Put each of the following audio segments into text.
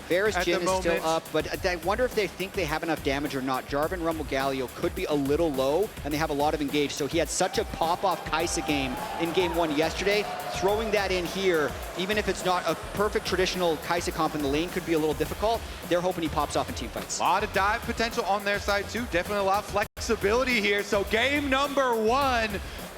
Varus at Jin the is still moment. up, but I wonder if they think they have enough damage or not. Jarvan Rumble Galio could be a little low, and they have a lot of engage. So he had such a pop-off Kai'Sa game in Game 1 yesterday. Throwing that in here, even if it's not a perfect traditional Kai'Sa comp in the lane, could be a little difficult. They're hoping he pops off in team fights. A lot of dive potential on their side too. Definitely a lot of flexibility here. So game number 1.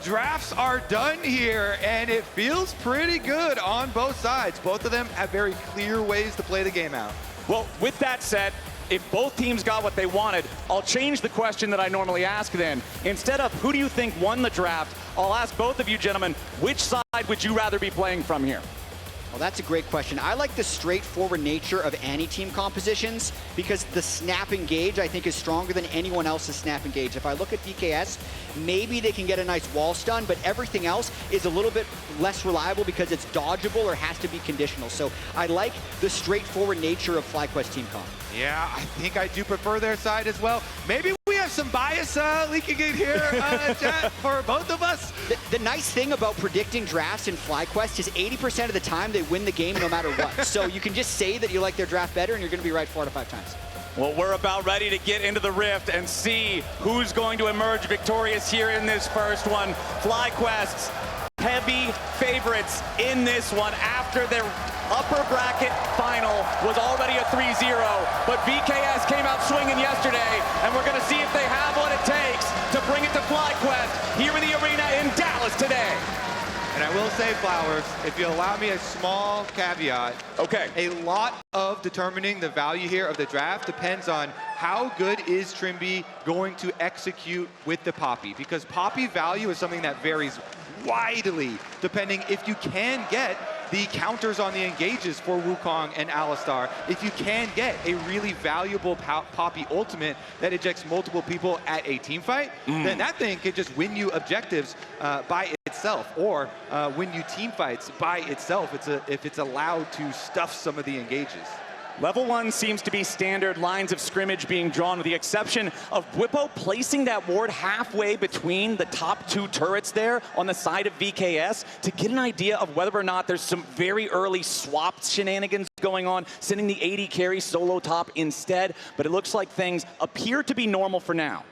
Drafts are done here, and it feels pretty good on both sides. Both of them have very clear ways to play the game out. Well, with that said, if both teams got what they wanted, I'll change the question that I normally ask then. Instead of who do you think won the draft, I'll ask both of you gentlemen, which side would you rather be playing from here? Well, that's a great question. I like the straightforward nature of any team compositions because the snap engage, I think, is stronger than anyone else's snap engage. If I look at DKS, maybe they can get a nice wall stun, but everything else is a little bit less reliable because it's dodgeable or has to be conditional. So I like the straightforward nature of FlyQuest team comp. Yeah, I think I do prefer their side as well. Maybe we have some bias leaking in here, chat, for both of us. The nice thing about predicting drafts in FlyQuest is 80% of the time they win the game no matter what. So you can just say that you like their draft better and you're going to be right 4 to 5 times. Well, we're about ready to get into the Rift and see who's going to emerge victorious here in this first one. FlyQuest's heavy favorites in this one after their upper bracket final was already a 3-0, but VKS came out swinging yesterday, and we're going to see if they have what it takes to bring it to FlyQuest here in the arena in Dallas today. And I will say, Flowers, if you allow me a small caveat, okay, a lot of determining the value here of the draft depends on how good is Trimby going to execute with the Poppy, because Poppy value is something that varies widely depending if you can get the counters on the engages for Wukong and Alistar. If you can get a really valuable Poppy ultimate that ejects multiple people at a team fight, then that thing could just win you objectives by itself, or win you team fights by itself if it's allowed to stuff some of the engages. Level 1 seems to be standard lines of scrimmage being drawn, with the exception of Bwipo placing that ward halfway between the top 2 turrets there on the side of VKS to get an idea of whether or not there's some very early swap shenanigans going on, sending the AD carry solo top instead. But it looks like things appear to be normal for now.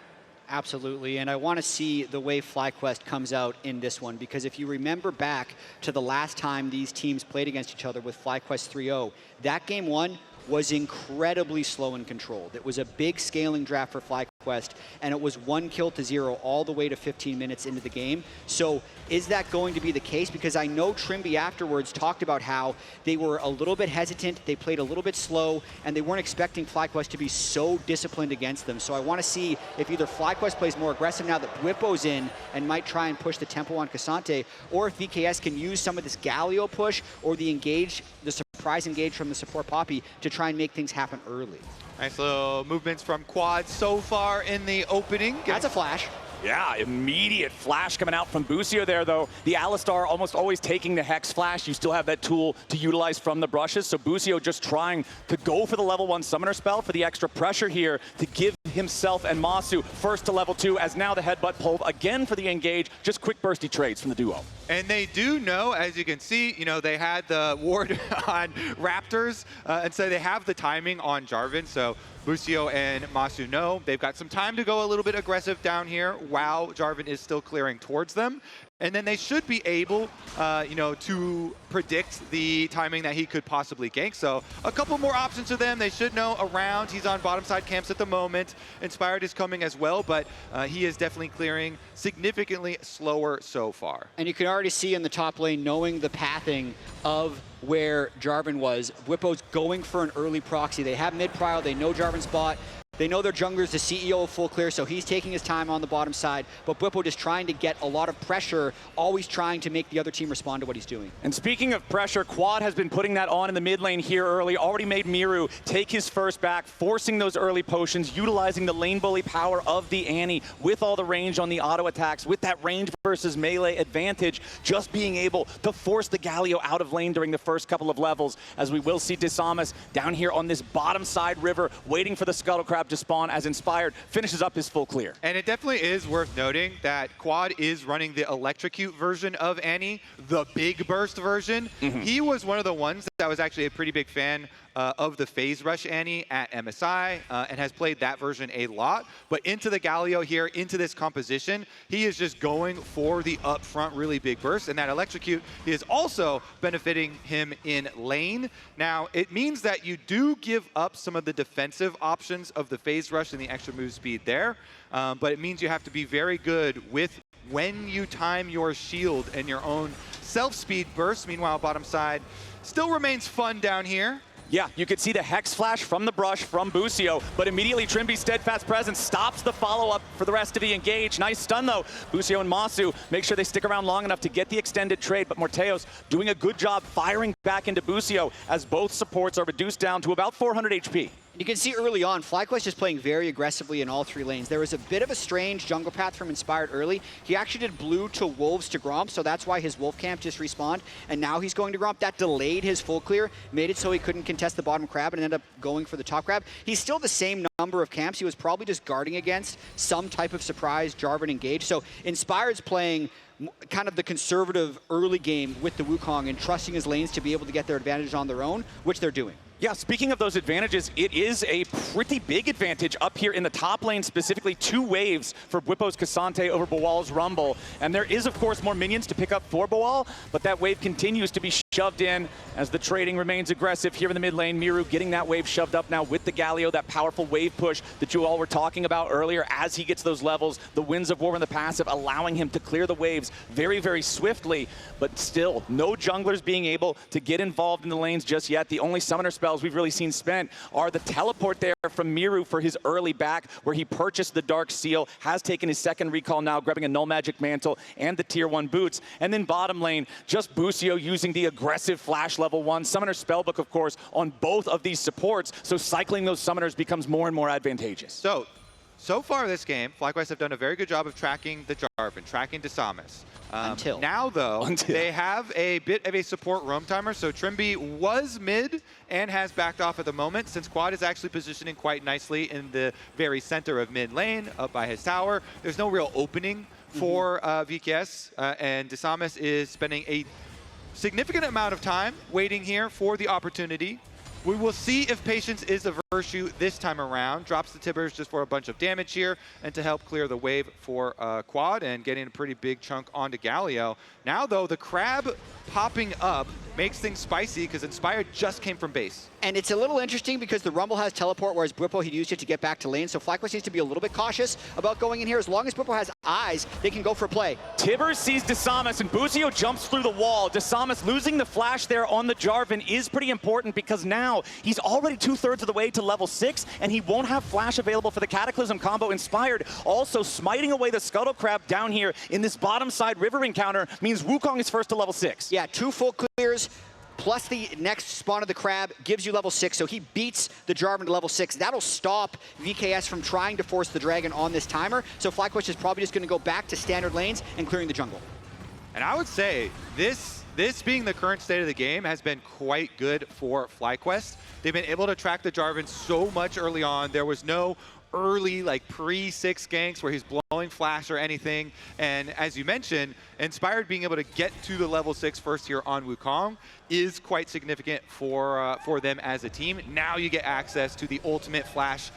Absolutely, and I want to see the way FlyQuest comes out in this one, because if you remember back to the last time these teams played against each other with FlyQuest 3-0, that game 1 was incredibly slow and controlled. It was a big scaling draft for FlyQuest, and it was 1 kill to 0 all the way to 15 minutes into the game. So is that going to be the case? Because I know Trimby afterwards talked about how they were a little bit hesitant, they played a little bit slow, and they weren't expecting FlyQuest to be so disciplined against them. So I want to see if either FlyQuest plays more aggressive now that Bwipo's in and might try and push the tempo on Cassante, or if VKS can use some of this Galio push or the engage, the surprise engage from the support Poppy to try and make things happen early. Nice little movements from Quad so far in the opening. That's a flash. Yeah, immediate flash coming out from Busio there, though. The Alistar almost always taking the Hex flash. You still have that tool to utilize from the brushes. So Busio just trying to go for the level 1 summoner spell for the extra pressure here to give himself and Masu first to level 2, as now the headbutt pulled again for the engage. Just quick bursty trades from the duo. And they do know, as you can see, you know, they had the ward on Raptors, and so they have the timing on Jarvan. So Busio and Masu know they've got some time to go a little bit aggressive down here while Jarvan is still clearing towards them. And then they should be able, you know, to predict the timing that he could possibly gank. So a couple more options to them. They should know around. He's on bottom side camps at the moment. Inspired is coming as well, but he is definitely clearing significantly slower so far. And you can already see in the top lane, knowing the pathing of where Jarvan was, Bwipo's going for an early proxy. They have mid-prio, they know Jarvan's bot. They know their jungler's the CEO of full clear, so he's taking his time on the bottom side. But Bwipo just trying to get a lot of pressure, always trying to make the other team respond to what he's doing. And speaking of pressure, Quad has been putting that on in the mid lane here early. Already made Miru take his first back, forcing those early potions, utilizing the lane bully power of the Annie with all the range on the auto attacks, with that range versus melee advantage, just being able to force the Galio out of lane during the first couple of levels, as we will see Disamus down here on this bottom side river, waiting for the Scuttle Crab to spawn as Inspired finishes up his full clear. And it definitely is worth noting that Quad is running the Electrocute version of Annie, the big burst version. He was one of the ones that was actually a pretty big fan of the phase rush Annie at MSI and has played that version a lot. But into the Galio here, into this composition, he is just going for the upfront really big burst. And that electrocute is also benefiting him in lane. Now, it means that you do give up some of the defensive options of the phase rush and the extra move speed there. But it means you have to be very good with when you time your shield and your own self-speed burst. Meanwhile, bottom side still remains fun down here. Yeah, you could see the Hex Flash from the brush from Busio, but immediately Trimby's steadfast presence stops the follow-up for the rest to be engaged. Nice stun, though. Busio and Masu make sure they stick around long enough to get the extended trade, but Morteos doing a good job firing back into Busio as both supports are reduced down to about 400 HP. You can see early on, FlyQuest is playing very aggressively in all 3 lanes. There was a bit of a strange jungle path from Inspired early. He actually did blue to Wolves to Gromp, so that's why his Wolf camp just respawned, and now he's going to Gromp. That delayed his full clear, made it so he couldn't contest the bottom crab and ended up going for the top crab. He's still the same number of camps. He was probably just guarding against some type of surprise Jarvan engage. So Inspired's playing kind of the conservative early game with the Wukong and trusting his lanes to be able to get their advantage on their own, which they're doing. Yeah, speaking of those advantages, it is a pretty big advantage up here in the top lane, specifically 2 waves for Bwipo's Cassante over Bawal's Rumble. And there is, of course, more minions to pick up for Bawal, but that wave continues to be shoved in as the trading remains aggressive here in the mid lane. Miru getting that wave shoved up now with the Galio, that powerful wave push that you all were talking about earlier. As he gets those levels, the Winds of War in the passive allowing him to clear the waves very, very swiftly, but still no junglers being able to get involved in the lanes just yet. The only summoner spells we've really seen spent are the teleport there from Miru for his early back, where he purchased the Dark Seal, has taken his second recall now, grabbing a Null Magic Mantle and the Tier 1 boots. And then bottom lane, just Busio using the aggressive Flash level 1. Summoner Spellbook, of course, on both of these supports, so cycling those summoners becomes more and more advantageous. So far this game, FlyQuest have done a very good job of tracking the Jarvan, tracking Desamas. Now, though, they have a bit of a support roam timer, so Trimby was mid and has backed off at the moment, since Quad is actually positioning quite nicely in the very center of mid lane, up by his tower. There's no real opening for VKS, and Desamas is spending a significant amount of time waiting here for the opportunity. We will see if patience is a virtue this time around. Drops the Tibbers just for a bunch of damage here and to help clear the wave for Quad and getting a pretty big chunk onto Galio. Now, though, the crab popping up makes things spicy because Inspired just came from base. And it's a little interesting because the Rumble has teleport, whereas Bwipo, he'd used it to get back to lane. So FlyQuest needs to be a little bit cautious about going in here. As long as Bwipo has eyes, they can go for play. Tibbers sees Desamas, and Busio jumps through the wall. Desamas losing the flash there on the Jarvan is pretty important because now he's already 2/3 of the way to level 6, and he won't have flash available for the Cataclysm combo. Inspired also smiting away the Scuttle Crab down here in this bottom side river encounter means Wukong is first to level 6. Yeah, 2 full clears, plus the next spawn of the crab gives you level 6, so he beats the Jarvan to level 6. That'll stop VKS from trying to force the dragon on this timer, so FlyQuest is probably just going to go back to standard lanes and clearing the jungle. And I would say this being the current state of the game has been quite good for FlyQuest. They've been able to track the Jarvan so much early on. There was no early, like pre-6 ganks where he's blowing flash or anything. And as you mentioned, Inspired being able to get to the level 6 first here on Wukong is quite significant for them as a team. Now you get access to the ultimate flash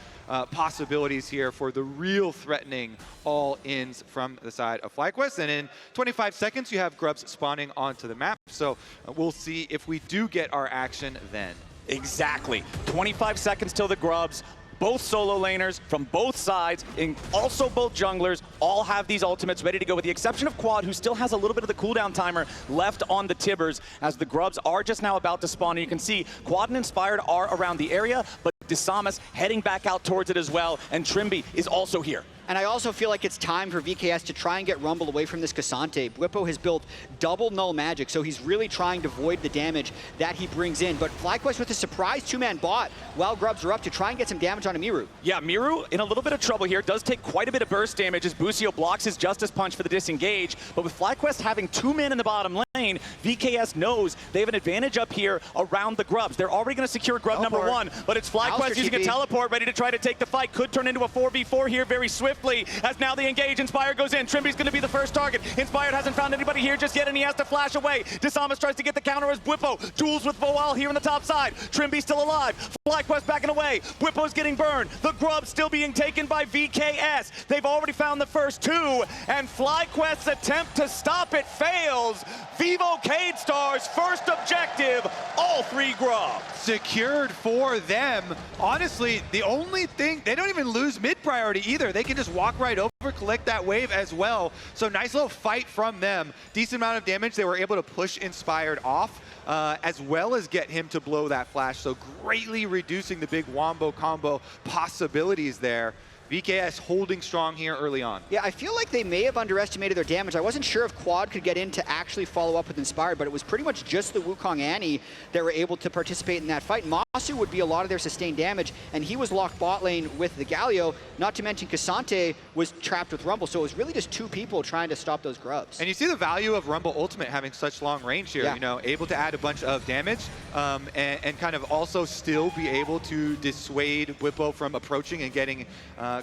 possibilities here for the real threatening all-ins from the side of FlyQuest. And in 25 seconds, you have Grubs spawning onto the map. So we'll see if we do get our action then. Exactly. 25 seconds till the Grubs. Both solo laners from both sides, and also both junglers, all have these ultimates ready to go, with the exception of Quad, who still has a little bit of the cooldown timer left on the Tibbers, as the Grubs are just now about to spawn. And you can see Quad and Inspired are around the area, but Desamas heading back out towards it as well, and Trimby is also here. And I also feel like it's time for VKS to try and get Rumble away from this Cassante. Bwipo has built double null magic, so he's really trying to void the damage that he brings in. But FlyQuest with a surprise 2-man bot while Grubs are up to try and get some damage on Miru. Yeah, Miru in a little bit of trouble here. Does take quite a bit of burst damage as Busio blocks his Justice Punch for the disengage. But with FlyQuest having 2 men in the bottom lane, VKS knows they have an advantage up here around the grubs. They're already going to secure grub number 1, but it's FlyQuest using a teleport, ready to try to take the fight. Could turn into a 4v4 here very swiftly, as now they engage. Inspired goes in. Trimby's going to be the first target. Inspired hasn't found anybody here just yet, and he has to flash away. Disamas tries to get the counter as Bwipo duels with Boal here on the top side. Trimby still alive. FlyQuest backing away. Bwipo's getting burned. The grub still being taken by VKS. They've already found the first 2, and FlyQuest's attempt to stop it fails. Vivo Cade Stars first objective, all 3 grubs. Secured for them. Honestly, the only thing, they don't even lose mid priority either. They can just walk right over, collect that wave as well. So nice little fight from them. Decent amount of damage. They were able to push Inspired off, as well as get him to blow that flash. So greatly reducing the big wombo combo possibilities there. VKS holding strong here early on. Yeah, I feel like they may have underestimated their damage. I wasn't sure if Quad could get in to actually follow up with Inspired, but it was pretty much just the Wukong Annie that were able to participate in that fight. Masu would be a lot of their sustained damage, and he was locked bot lane with the Galio, not to mention Cassante was trapped with Rumble, so it was really just 2 people trying to stop those grubs. And you see the value of Rumble Ultimate having such long range here, you know, able to add a bunch of damage, and kind of also still be able to dissuade Bwipo from approaching and getting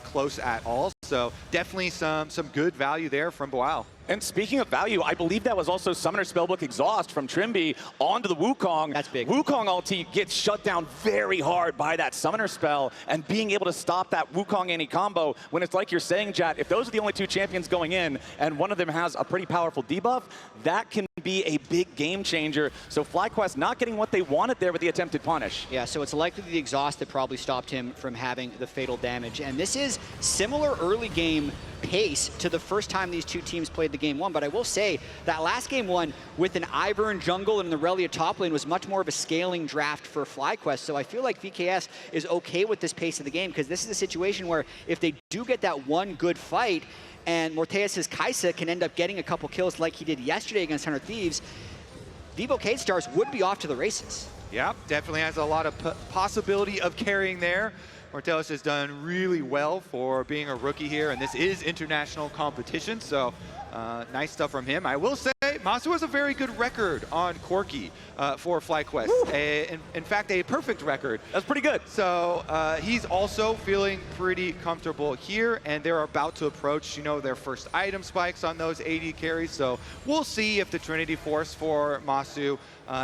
close at all. So definitely some good value there from Boal. And speaking of value, I believe that was also Summoner Spellbook Exhaust from Trimby onto the Wukong. That's big. Wukong ulti gets shut down very hard by that Summoner spell, and being able to stop that Wukong Annie combo, when it's like you're saying, Jat, if those are the only 2 champions going in, and one of them has a pretty powerful debuff, that can be a big game changer. So FlyQuest not getting what they wanted there with the attempted punish. Yeah, so it's likely the exhaust that probably stopped him from having the fatal damage. And this is similar early game pace to the first time these 2 teams played the game 1, but I will say that last game 1 with an Ivern in jungle and the Relia top lane was much more of a scaling draft for FlyQuest, so I feel like VKS is okay with this pace of the game, because this is a situation where if they do get that one good fight and Morteus' Kaisa can end up getting a couple kills like he did yesterday against 100 Thieves, Vivo Cade Stars would be off to the races. Yeah, definitely has a lot of possibility of carrying there. Morteus has done really well for being a rookie here, and this is international competition, so nice stuff from him. I will say, Masu has a very good record on Corki for FlyQuest. In fact, a perfect record. That's pretty good. So he's also feeling pretty comfortable here, and they're about to approach, you know, their first item spikes on those AD carries. So we'll see if the Trinity Force for Masu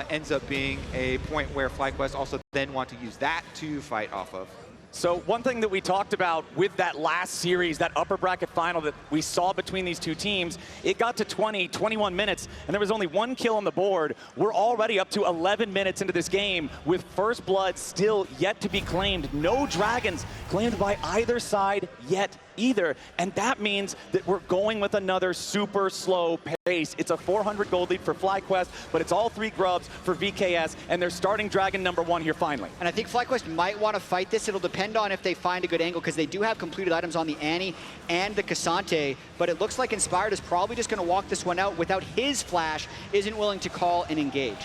ends up being a point where FlyQuest also then want to use that to fight off of. So one thing that we talked about with that last series, that upper bracket final that we saw between these 2 teams, it got to 21 minutes, and there was only 1 kill on the board. We're already up to 11 minutes into this game with first blood still yet to be claimed. No dragons claimed by either side yet either, and that means that we're going with another super slow pace. It's a 400 gold lead for FlyQuest, but it's all 3 grubs for VKS, and they're starting dragon number 1 here finally. And I think FlyQuest might want to fight this. It'll depend on if they find a good angle, because they do have completed items on the Annie and the Cassante, but it looks like Inspired is probably just going to walk this one out without his flash, isn't willing to call and engage.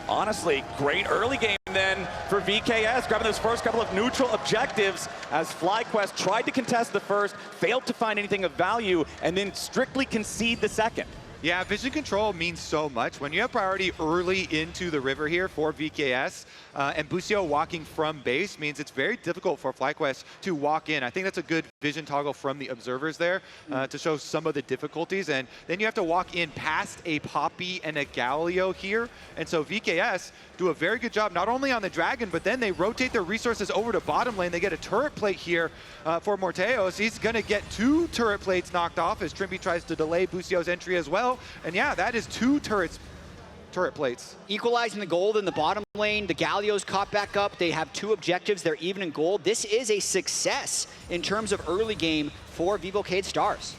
Honestly, great early game then for VKS, grabbing those first couple of neutral objectives as FlyQuest tried to contest the first, failed to find anything of value, and then strictly concede the second. Yeah, vision control means so much. When you have priority early into the river here for VKS, and Busio walking from base means it's very difficult for FlyQuest to walk in. I think that's a good vision toggle from the observers there to show some of the difficulties. And then you have to walk in past a Poppy and a Galio here. And so VKS do a very good job, not only on the Dragon, but then they rotate their resources over to bottom lane. They get a turret plate here for Morteus. He's going to get 2 turret plates knocked off as Trimby tries to delay Busio's entry as well. And yeah, that is 2 turret plates. Equalizing the gold in the bottom lane. The Galio's caught back up. They have 2 objectives. They're even in gold. This is a success in terms of early game for Vivo Cade Stars.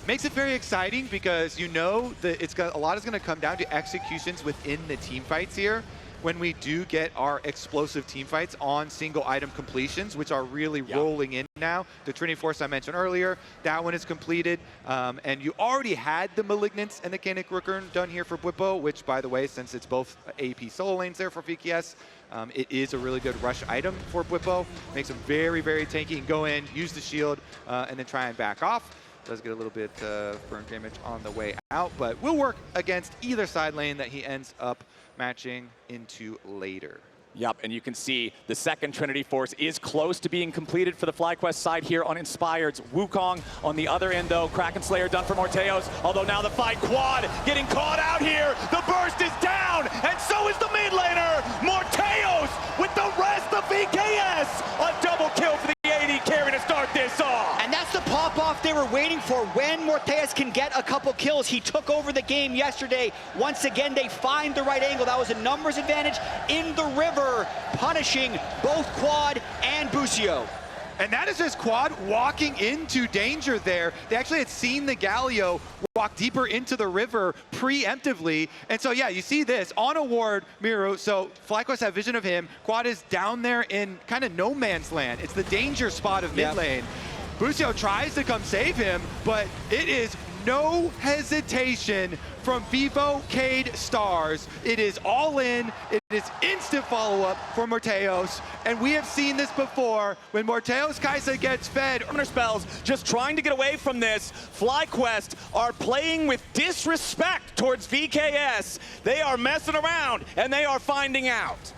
Makes it very exciting because you know that a lot is going to come down to executions within the team fights here. When we do get our explosive team fights on single item completions, which are really rolling in now. The Trinity Force I mentioned earlier, that one is completed. And you already had the Malignance and the Canic Rookern done here for Bwipo, which by the way, since it's both AP solo lanes there for VKS, it is a really good rush item for Bwipo. Makes him very, very tanky and go in, use the shield, and then try and back off. Does get a little bit burn damage on the way out, but will work against either side lane that he ends up matching into later. Yep, and you can see the second Trinity Force is close to being completed for the FlyQuest side here on Inspired's. Wukong on the other end, though. Kraken Slayer done for Morteos, although now the fight quad getting caught out here. The burst is down, and so is the mid laner. Morteos with the rest of VKS. A double kill for the AD carry to start this off. And that's the pop-off they were waiting for. When Morteos can get a couple kills, he took over the game yesterday. Once again, they find the right angle. That was a numbers advantage in the river, punishing both Quad and Busio. And that is just Quad walking into danger there. They actually had seen the Galio walk deeper into the river preemptively. And so, yeah, you see this on a ward, Miru. So FlyQuest have vision of him. Quad is down there in kind of no man's land. It's the danger spot of mid lane. Busio tries to come save him, but it is no hesitation from Vivo Cade Stars. It is all in. It is instant follow-up for Morteos. And we have seen this before. When Morteos Kai'Sa gets fed. Spells just trying to get away from this. FlyQuest are playing with disrespect towards VKS. They are messing around, and they are finding out.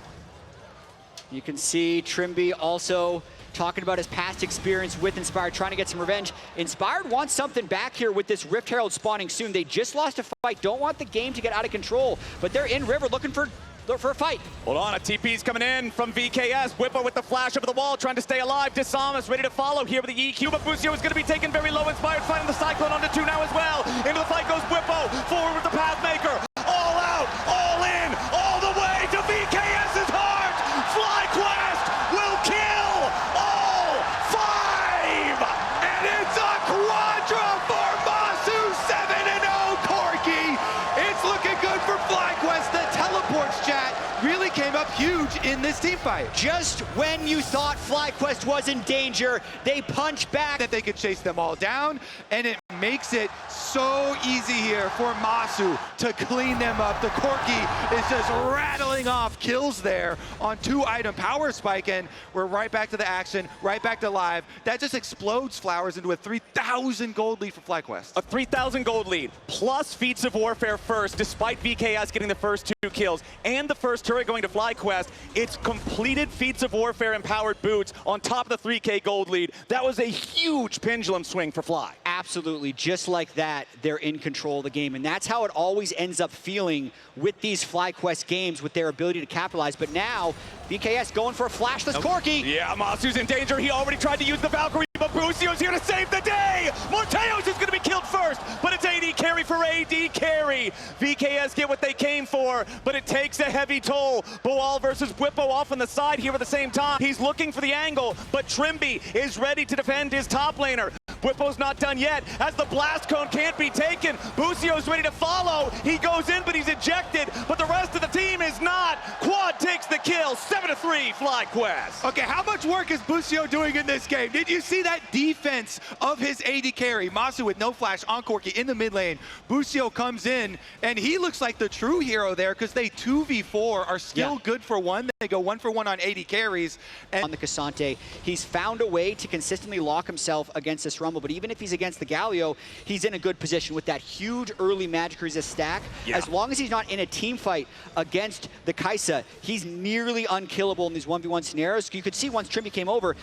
You can see Trimby also talking about his past experience with Inspired, trying to get some revenge. Inspired wants something back here with this Rift Herald spawning soon. They just lost a fight, don't want the game to get out of control, but they're in river looking for a fight. Hold on, a TP's coming in from VKS. Whippo with the flash over the wall, trying to stay alive. Disamus ready to follow here with the EQ, but Busio is going to be taken very low. Inspired finding the Cyclone onto 2 now as well. Into the fight goes Whippo, forward with the Pathmaker. All out, all in, all the way to VKS's heart. FlyQuest will kill all 5! And it's a quadra for Masu, 7-0 Corki. It's looking good for FlyQuest. The teleports chat really came up huge in this team fight. Just when you thought FlyQuest was in danger, they punch back. That they could chase them all down, and it makes it so easy here for Masu to clean them up. The Corki is just rattling off kills there on 2-item power spike, and we're right back to the action, right back to live. That just explodes Flowers into a 3,000 gold lead for FlyQuest. A 3,000 gold lead, plus feats of warfare first, despite VKS getting the first 2 kills, and the first turret going to FlyQuest. It's completed feats of warfare empowered boots on top of the 3K gold lead. That was a huge pendulum swing for Fly. Absolutely, just like that, they're in control of the game. And that's how it always ends up feeling with these FlyQuest games, with their ability to capitalize. But now, VKS going for a flashless Corki. Yeah, Masu's in danger. He already tried to use the Valkyrie, but Busio's here to save the day. Morteos is going to be killed first, but it's AD carry for AD carry. VKS get what they came for, but it takes a heavy toll. Boal versus Whippo off on the side here at the same time. He's looking for the angle, but Trimby is ready to defend his top laner. Whippo's not done yet, as the blast cone can't be taken. Busio's ready to follow. He goes in, but he's ejected, but the rest of the team is not. Quad takes the kill, 7-3 FlyQuest. Okay, how much work is Busio doing in this game? Did you see that defense of his AD carry? Masu with no flash on Corki in the mid lane. Busio comes in, and he looks like the true hero there, because they 2v4 are still good for one. They go 1-for-1 on AD carries. And on the Cassante, he's found a way to consistently lock himself against this Rumble, but even if he's against the Galio, he's in a good position with that huge early magic resist stack. As long as he's not in a team fight against the Kai'Sa, he's nearly unkillable in these 1v1 scenarios. You could see once Trimby came over,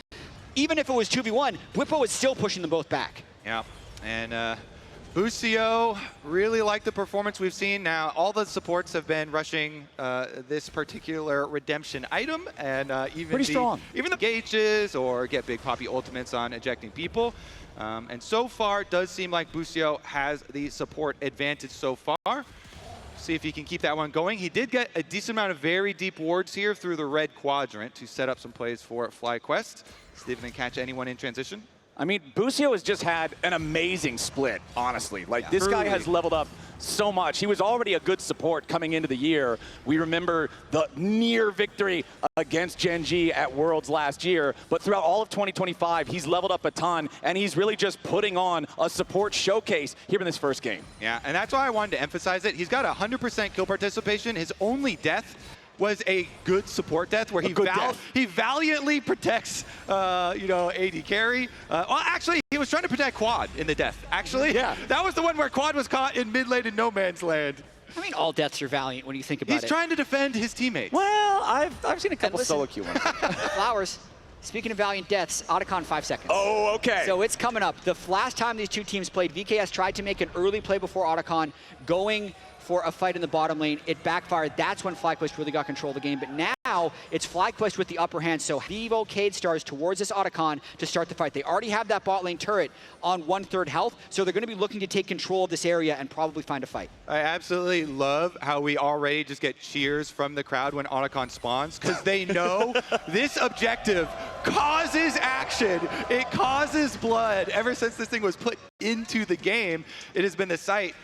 even if it was 2v1, Whippo is still pushing them both back. Yeah, and Busio really liked the performance we've seen. Now, all the supports have been rushing this particular redemption item, and even the gauges or get big poppy ultimates on ejecting people. And so far, it does seem like Busio has the support advantage so far. See if he can keep that one going. He did get a decent amount of very deep wards here through the red quadrant to set up some plays for FlyQuest. See if they can catch anyone in transition. I mean, Busio has just had an amazing split, honestly. Like, this guy has leveled up so much. He was already a good support coming into the year. We remember the near victory against Gen G at Worlds last year, but throughout all of 2025, he's leveled up a ton, and he's really just putting on a support showcase here in this first game. Yeah, and that's why I wanted to emphasize it. He's got 100% kill participation. His only death was a good support death where he valiantly protects, AD carry. Well, actually, he was trying to protect Quad in the death, actually. Yeah. That was the one where Quad was caught in mid lane in no man's land. I mean, all deaths are valiant when you think about it. He's trying to defend his teammates. Well, I've seen a couple listen- solo queue ones. Flowers. Speaking of valiant deaths, Otacon 5 seconds. Oh, okay. So it's coming up. The last time these two teams played, VKS tried to make an early play before Otacon, going for a fight in the bottom lane. It backfired. That's when FlyQuest really got control of the game. But now it's FlyQuest with the upper hand. So Vivo Cade Stars towards this Otacon to start the fight. They already have that bot lane turret on 1/3 health, so they're going to be looking to take control of this area and probably find a fight. I absolutely love how we already just get cheers from the crowd when Otacon spawns, because they know this objective causes action. It causes blood. Ever since this thing was put into the game, it has been the site,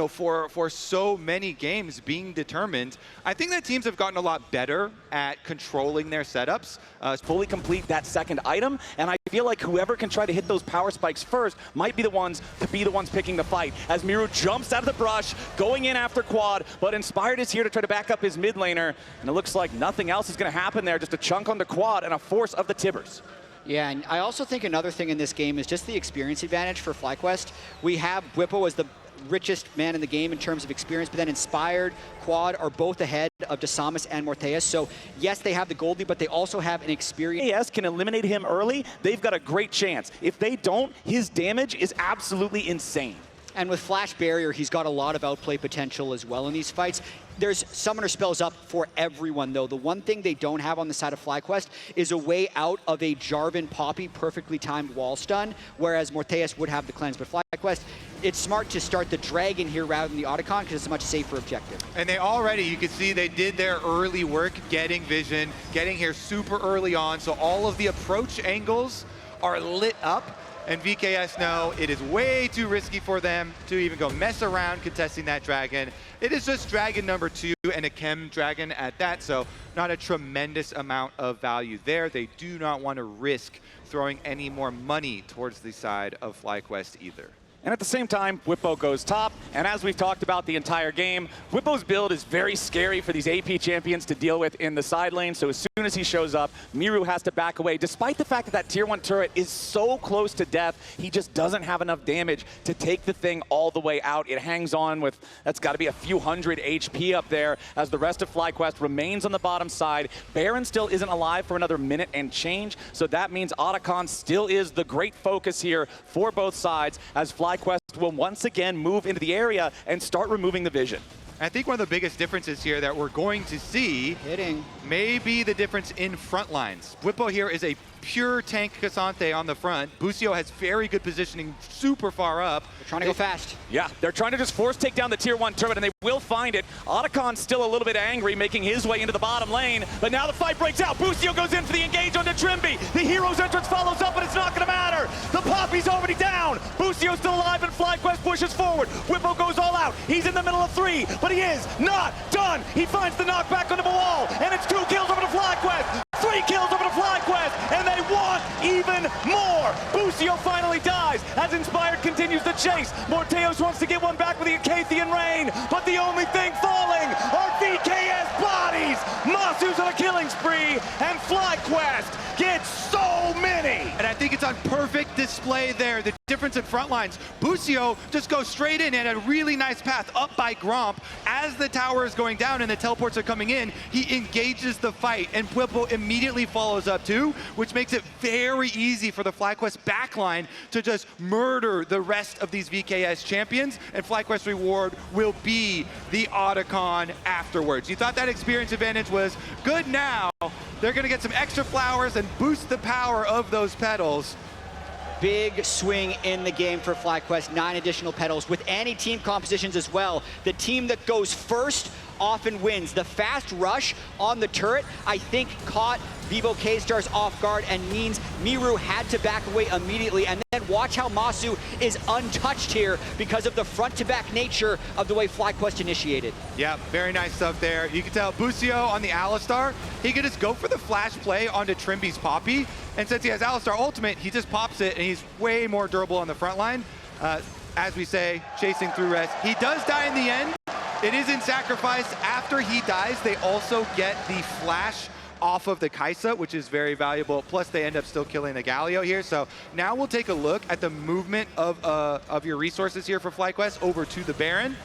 for so many games being determined. I think that teams have gotten a lot better at controlling their setups. Fully complete that second item, and I feel like whoever can try to hit those power spikes first might be the ones picking the fight. As Miru jumps out of the brush, going in after Quad, but Inspired is here to try to back up his mid laner, and it looks like nothing else is going to happen there. Just a chunk on the Quad and a force of the Tibbers. Yeah, and I also think another thing in this game is just the experience advantage for FlyQuest. We have Whippo as the richest man in the game in terms of experience, but then Inspired, Quad are both ahead of Desamas and Morteus. So yes, they have the Goldie, but they also have an experience. AS can eliminate him early, they've got a great chance. If they don't, his damage is absolutely insane. And with Flash Barrier, he's got a lot of outplay potential as well in these fights. There's Summoner spells up for everyone, though. The one thing they don't have on the side of FlyQuest is a way out of a Jarvan Poppy perfectly timed wall stun, whereas Morteus would have the cleanse. But FlyQuest, it's smart to start the Dragon here rather than the Otacon because it's a much safer objective. And they already, you can see they did their early work getting vision, getting here super early on, so all of the approach angles are lit up. And VKS know it is way too risky for them to even go mess around contesting that dragon. It is just dragon number 2 and a chem dragon at that, so not a tremendous amount of value there. They do not want to risk throwing any more money towards the side of FlyQuest either. And at the same time, Whippo goes top, and as we've talked about the entire game, Whippo's build is very scary for these AP champions to deal with in the side lane, so as soon as he shows up, Miru has to back away. Despite the fact that that tier 1 turret is so close to death, he just doesn't have enough damage to take the thing all the way out. It hangs on with, that's got to be a few hundred HP up there, as the rest of FlyQuest remains on the bottom side. Baron still isn't alive for another minute and change, so that means Otacon still is the great focus here for both sides, as FlyQuest will once again move into the area and start removing the vision. I think one of the biggest differences here that we're going to see may be the difference in front lines. Whippo here is a pure tank Cassante on the front. Busio has very good positioning super far up. They're trying to go fast. Yeah, they're trying to just force take down the tier 1 turret, and they will find it. Otacon's still a little bit angry, making his way into the bottom lane, but now the fight breaks out. Busio goes in for the engage onto Trimby. The hero's entrance follows up, but it's not going to matter. The Poppy's already down. Busio's still alive, and FlyQuest pushes forward. Whippo goes all out. He's in the middle of 3, but he is not done. He finds the knockback onto the wall, and it's 2 kills over to FlyQuest. 3 kills over to FlyQuest, and they want even more. Busio finally dies as Inspired continues the chase. Morteus wants to get one back with the Acathian Rain, but the only thing falling are VKS bodies. Masu's on a killing spree, and FlyQuest gets so many. And I think it's on perfect display there. The difference in front lines. Busio just goes straight in and a really nice path up by Gromp. As the tower is going down and the teleports are coming in, he engages the fight, and Whippo immediately follows up too, which makes it very easy for the FlyQuest backline to just murder the rest of these VKS champions, and FlyQuest reward will be the Otacon afterwards. You thought that experience advantage was good now. They're gonna get some extra flowers and boost the power of those petals. Big swing in the game for FlyQuest, 9 additional petals with anti-team compositions as well. The team that goes first often wins. The fast rush on the turret, I think, caught Vivo K-Stars off guard and means Miru had to back away immediately. And then watch how Masu is untouched here because of the front-to-back nature of the way FlyQuest initiated. Yeah, very nice stuff there. You can tell Busio on the Alistar, he could just go for the flash play onto Trimby's Poppy. And since he has Alistar ultimate, he just pops it and he's way more durable on the front line. As we say, chasing through rest. He does die in the end. It is in sacrifice. After he dies, they also get the flash off of the Kaisa, which is very valuable. Plus, they end up still killing the Galio here. So now we'll take a look at the movement of your resources here for FlyQuest over to the Baron.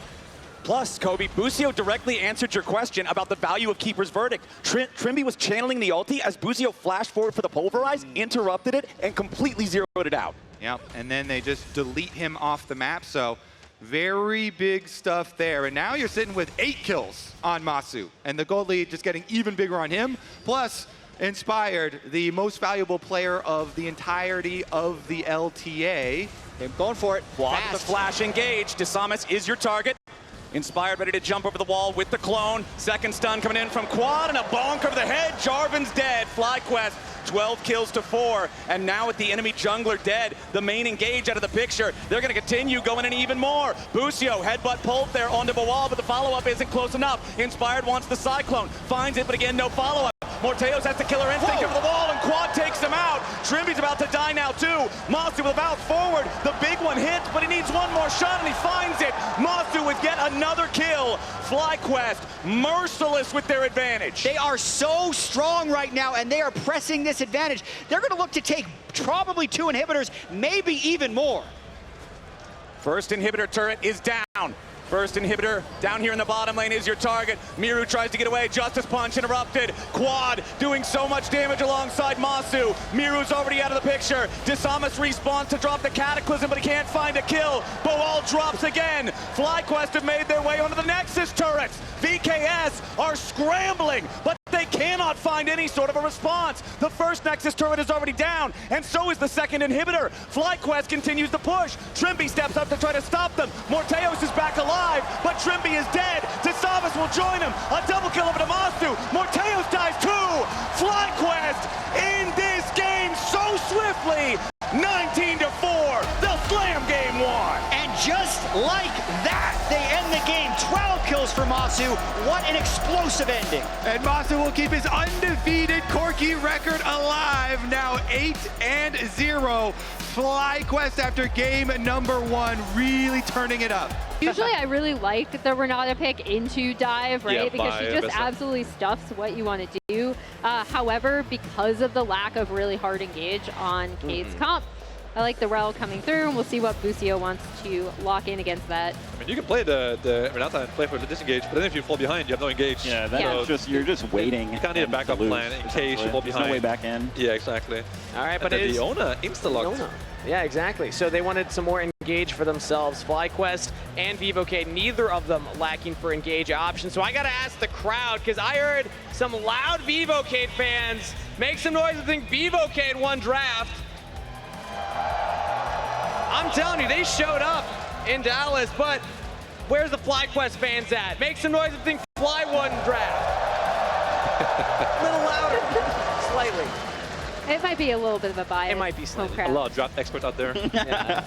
Plus, Kobe, Busio directly answered your question about the value of Keeper's Verdict. Trimby was channeling the ulti as Busio flashed forward for the Pulverize, interrupted it, and completely zeroed it out. Yep, and then they just delete him off the map. So very big stuff there. And now you're sitting with 8 kills on Masu, and the gold lead just getting even bigger on him. Plus, Inspired, the most valuable player of the entirety of the LTA. They're going for it. Quad with the flash engage. Desamas is your target. Inspired, ready to jump over the wall with the clone. Second stun coming in from Quad, and a bonk over the head. Jarvan's dead. FlyQuest, 12 kills to 4. And now with the enemy jungler dead, the main engage out of the picture. They're going to continue going in even more. Busio, headbutt pulled there onto the wall, but the follow-up isn't close enough. Inspired wants the Cyclone. Finds it, but again, no follow-up. Morteos has the killer instinct over the wall, and Quad takes him out. Trimby's about to die now, too. Masu with a bounce forward. The big one hits, but he needs one more shot, and he finds it. Masu with yet another kill. FlyQuest, merciless with their advantage. They are so strong right now, and they are pressing this advantage. They're going to look to take probably 2 inhibitors, maybe even more. First inhibitor turret is down. First inhibitor down here in the bottom lane is your target. Miru tries to get away. Justice Punch interrupted. Quad doing so much damage alongside Masu. Miru's already out of the picture. Desamas respawns to drop the Cataclysm, but he can't find a kill. Boal drops again. FlyQuest have made their way onto the Nexus turrets. VKS are scrambling, but they cannot find any sort of a response. The first Nexus turret is already down, and so is the second inhibitor. FlyQuest continues to push. Trimby steps up to try to stop them. Morteos is back alive, but Trimby is dead. Desamas will join him. A double kill over to Masu. Morteos dies too. FlyQuest in this game so swiftly. 19-4. They'll slam game 1. And just like that, they end the game. 12 kills for Masu. What an explosive ending. And Masu will keep his undefeated Corki record alive, now 8-0. FlyQuest after game number 1, really turning it up. Usually I really like the Renata pick into dive, right? Yeah, because she just absolutely stuffs what you want to do. However, because of the lack of really hard engage on Cade's comp, I like the Rel coming through, and we'll see what Busio wants to lock in against that. I mean, you can play the Renata and play for the disengage, but then if you fall behind, you have no engage. Yeah, that's just, you're just waiting. You can't need a backup plan in case you fall behind. There's no way back in. Yeah, exactly. All right, but and it is Leona insta-locked. Yeah, exactly. So they wanted some more engage for themselves. FlyQuest and VivoCade, neither of them lacking for engage options. So I got to ask the crowd, because I heard some loud VivoCade fans make some noise and think VivoCade won draft. I'm telling you, they showed up in Dallas, but where's the FlyQuest fans at? Make some noise and think Fly won draft. A little louder, slightly. It might be a little bit of a bias. It might be slightly. A lot of draft experts out there. Yeah.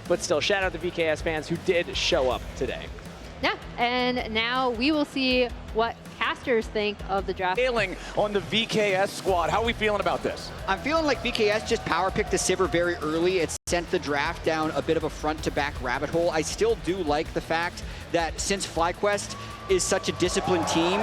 But still, shout out to VKS fans who did show up today. Yeah, and now we will see what casters think of the draft. Failing on the VKS squad. How are we feeling about this? I'm feeling like VKS just power picked the Sivir very early. It sent the draft down a bit of a front-to-back rabbit hole. I still do like the fact that since FlyQuest is such a disciplined team,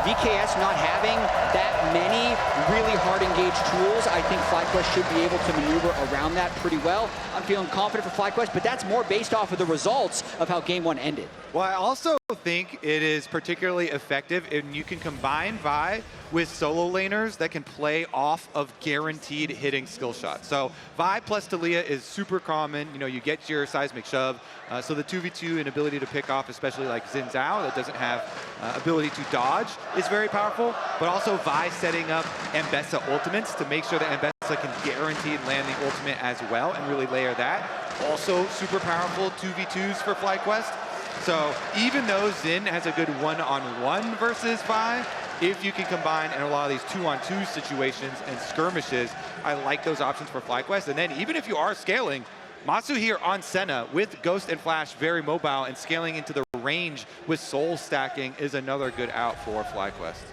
VKS not having that many really hard engaged tools, I think FlyQuest should be able to maneuver around that pretty well. I'm feeling confident for FlyQuest, but that's more based off of the results of how game 1 ended. Well, I also think it is particularly effective if you can combine Vi with solo laners that can play off of guaranteed hitting skill shots. So Vi plus Talia is super common. You know, you get your seismic shove. So the 2v2 and ability to pick off, especially like Xin Zhao that doesn't have ability to dodge, is very powerful. But also Vi setting up Mbessa ultimates to make sure that Mbessa can guaranteed land the ultimate as well and really layer that. Also super powerful 2v2s for FlyQuest. So even though Xin has a good one-on-one versus Vi, if you can combine in a lot of these 2-on-2 situations and skirmishes, I like those options for FlyQuest. And then even if you are scaling, Masu here on Senna with Ghost and Flash very mobile, and scaling into the range with soul stacking is another good out for FlyQuest.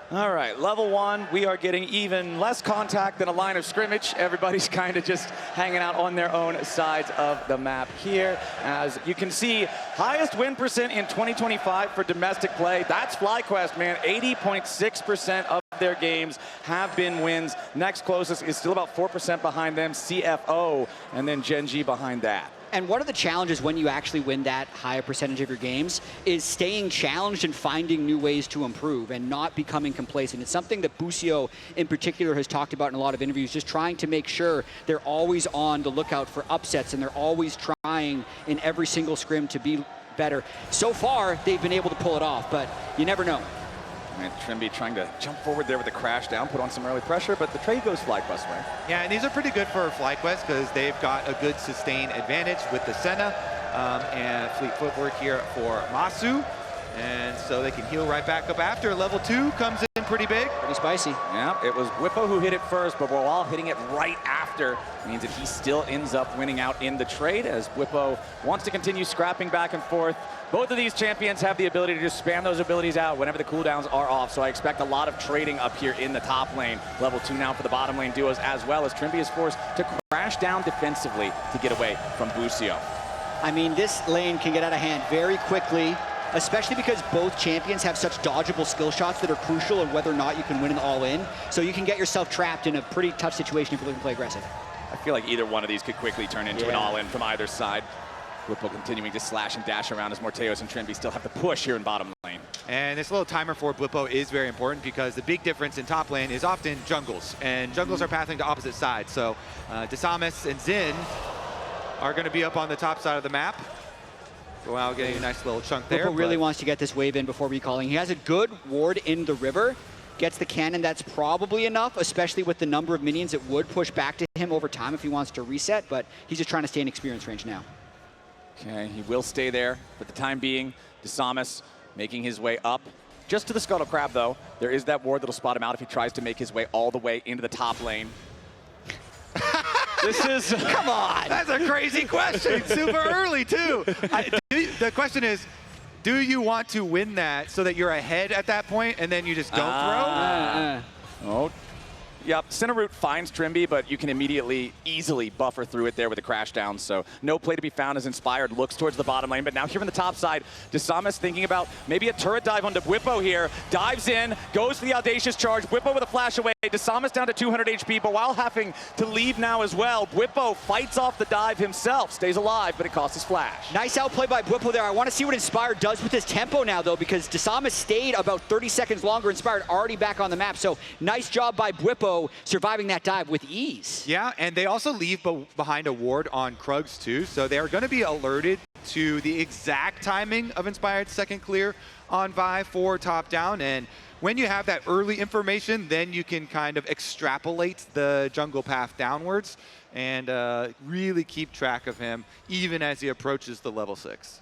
All right, level 1, we are getting even less contact than a line of scrimmage. Everybody's kind of just hanging out on their own sides of the map here. As you can see, highest win percent in 2025 for domestic play. That's FlyQuest, man. 80.6% of their games have been wins. Next closest is still about 4% behind them, CFO, and then Gen G behind that. And one of the challenges when you actually win that higher percentage of your games is staying challenged and finding new ways to improve and not becoming complacent. It's something that Busio in particular has talked about in a lot of interviews, just trying to make sure they're always on the lookout for upsets and they're always trying in every single scrim to be better. So far, they've been able to pull it off, but you never know. And Trimby trying to jump forward there with the crash down, put on some early pressure, but the trade goes FlyQuest way. Yeah, and these are pretty good for FlyQuest because they've got a good sustain advantage with the Senna and fleet footwork here for Masu. And so they can heal right back up after. Level 2 comes in pretty big. Pretty spicy. Yeah, it was Whippo who hit it first, but while hitting it right after means that he still ends up winning out in the trade as Whippo wants to continue scrapping back and forth. Both of these champions have the ability to just spam those abilities out whenever the cooldowns are off, so I expect a lot of trading up here in the top lane. Level 2 now for the bottom lane duos, as well as Trimby is forced to crash down defensively to get away from Busio. I mean, this lane can get out of hand very quickly, especially because both champions have such dodgeable skill shots that are crucial in whether or not you can win an all-in. So you can get yourself trapped in a pretty tough situation if you're looking to play aggressive. I feel like either one of these could quickly turn into an all-in from either side. Whippo continuing to slash and dash around as Morteos and Trimby still have to push here in bottom lane. And this little timer for Whippo is very important because the big difference in top lane is often jungles. And jungles are pathing to opposite sides. So Desamis and Xin are going to be up on the top side of the map. Go out getting a nice little chunk there. Whippo really wants to get this wave in before recalling. He has a good ward in the river. Gets the cannon, that's probably enough, especially with the number of minions it would push back to him over time if he wants to reset, but he's just trying to stay in experience range now. Okay, he will stay there for the time being. Desamis making his way up. Just to the Scuttle Crab, though. There is that ward that'll spot him out if he tries to make his way all the way into the top lane. This is... Come on! That's a crazy question. Super early, too. The question is, do you want to win that so that you're ahead at that point and then you just don't throw? Oh. Yep, Center Root finds Trimby, but you can immediately, easily buffer through it there with a crash down. So no play to be found as Inspired looks towards the bottom lane. But now here on the top side, Desamis thinking about maybe a turret dive onto Whippo here. Dives in, goes for the audacious charge. Whippo with a flash away. Desamis down to 200 HP, but while having to leave now as well, Whippo fights off the dive himself. Stays alive, but it costs his flash. Nice outplay by Whippo there. I want to see what Inspired does with his tempo now, though, because Desamis stayed about 30 seconds longer. Inspired already back on the map. So nice job by Whippo surviving that dive with ease. Yeah, and they also leave behind a ward on Krugs too, so they're going to be alerted to the exact timing of Inspired's second clear on Vi for top down. And when you have that early information, then you can kind of extrapolate the jungle path downwards and really keep track of him even as he approaches the level 6.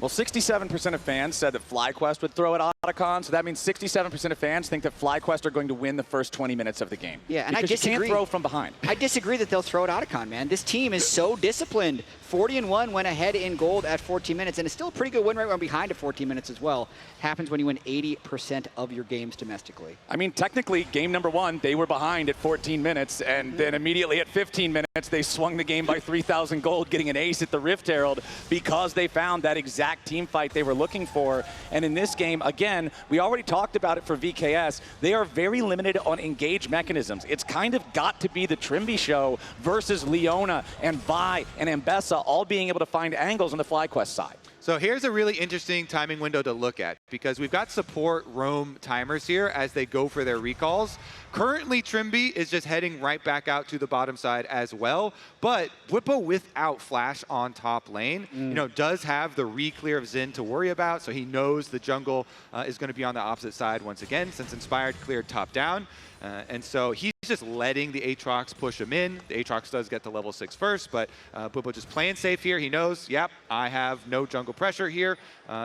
Well, 67% of fans said that FlyQuest would throw at Otacon, so that means 67% of fans think that FlyQuest are going to win the first 20 minutes of the game. Yeah, and I disagree. You can't throw from behind. I disagree that they'll throw at Otacon, man. This team is so disciplined. 40-1 went ahead in gold at 14 minutes, and it's still a pretty good win rate when behind at 14 minutes as well. Happens when you win 80% of your games domestically. I mean, technically, game number 1, they were behind at 14 minutes, and then immediately at 15 minutes, they swung the game by 3,000 gold, getting an ace at the Rift Herald because they found that exact team fight they were looking for. And in this game, again, we already talked about it for VKS. They are very limited on engage mechanisms. It's kind of got to be the Trimby show versus Leona and Vi and Ambessa all being able to find angles on the FlyQuest side. So here's a really interesting timing window to look at because we've got support roam timers here as they go for their recalls. Currently, Trimby is just heading right back out to the bottom side as well, but Whippo without flash on top lane, does have the re-clear of Xin to worry about, so he knows the jungle is going to be on the opposite side once again since Inspired cleared top down. And so he's just letting the Aatrox push him in. The Aatrox does get to level 6 first, but Whippo just playing safe here. He knows, yep, I have no jungle pressure here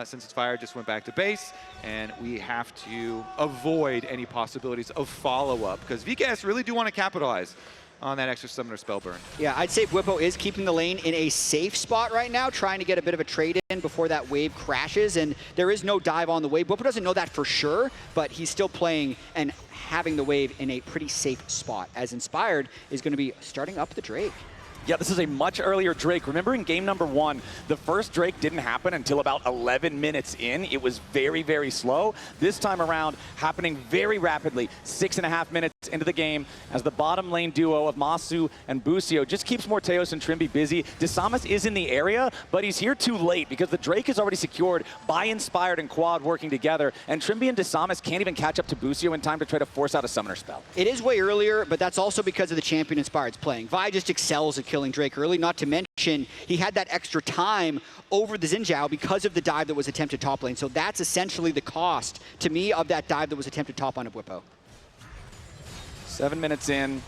since Inspired just went back to base, and we have to avoid any possibilities of follow-up because VKS really do want to capitalize on that extra summoner spell burn. Yeah, I'd say Bwipo is keeping the lane in a safe spot right now, trying to get a bit of a trade in before that wave crashes, and there is no dive on the wave. Bwipo doesn't know that for sure, but he's still playing and having the wave in a pretty safe spot, as Inspired is going to be starting up the Drake. Yeah, this is a much earlier Drake. Remember in game number 1, the first Drake didn't happen until about 11 minutes in. It was very, very slow. This time around, happening very rapidly, 6.5 minutes into the game, as the bottom lane duo of Masu and Busio just keeps Morteos and Trimby busy. Desamas is in the area, but he's here too late because the Drake is already secured by Inspired and Quad working together, and Trimby and Desamas can't even catch up to Busio in time to try to force out a summoner spell. It is way earlier, but that's also because of the champion Inspired's playing. Vi just excels at killing Drake early, not to mention he had that extra time over the Xin Zhao because of the dive that was attempted top lane. So that's essentially the cost, to me, of that dive that was attempted top on a Bwipo. 7 minutes in,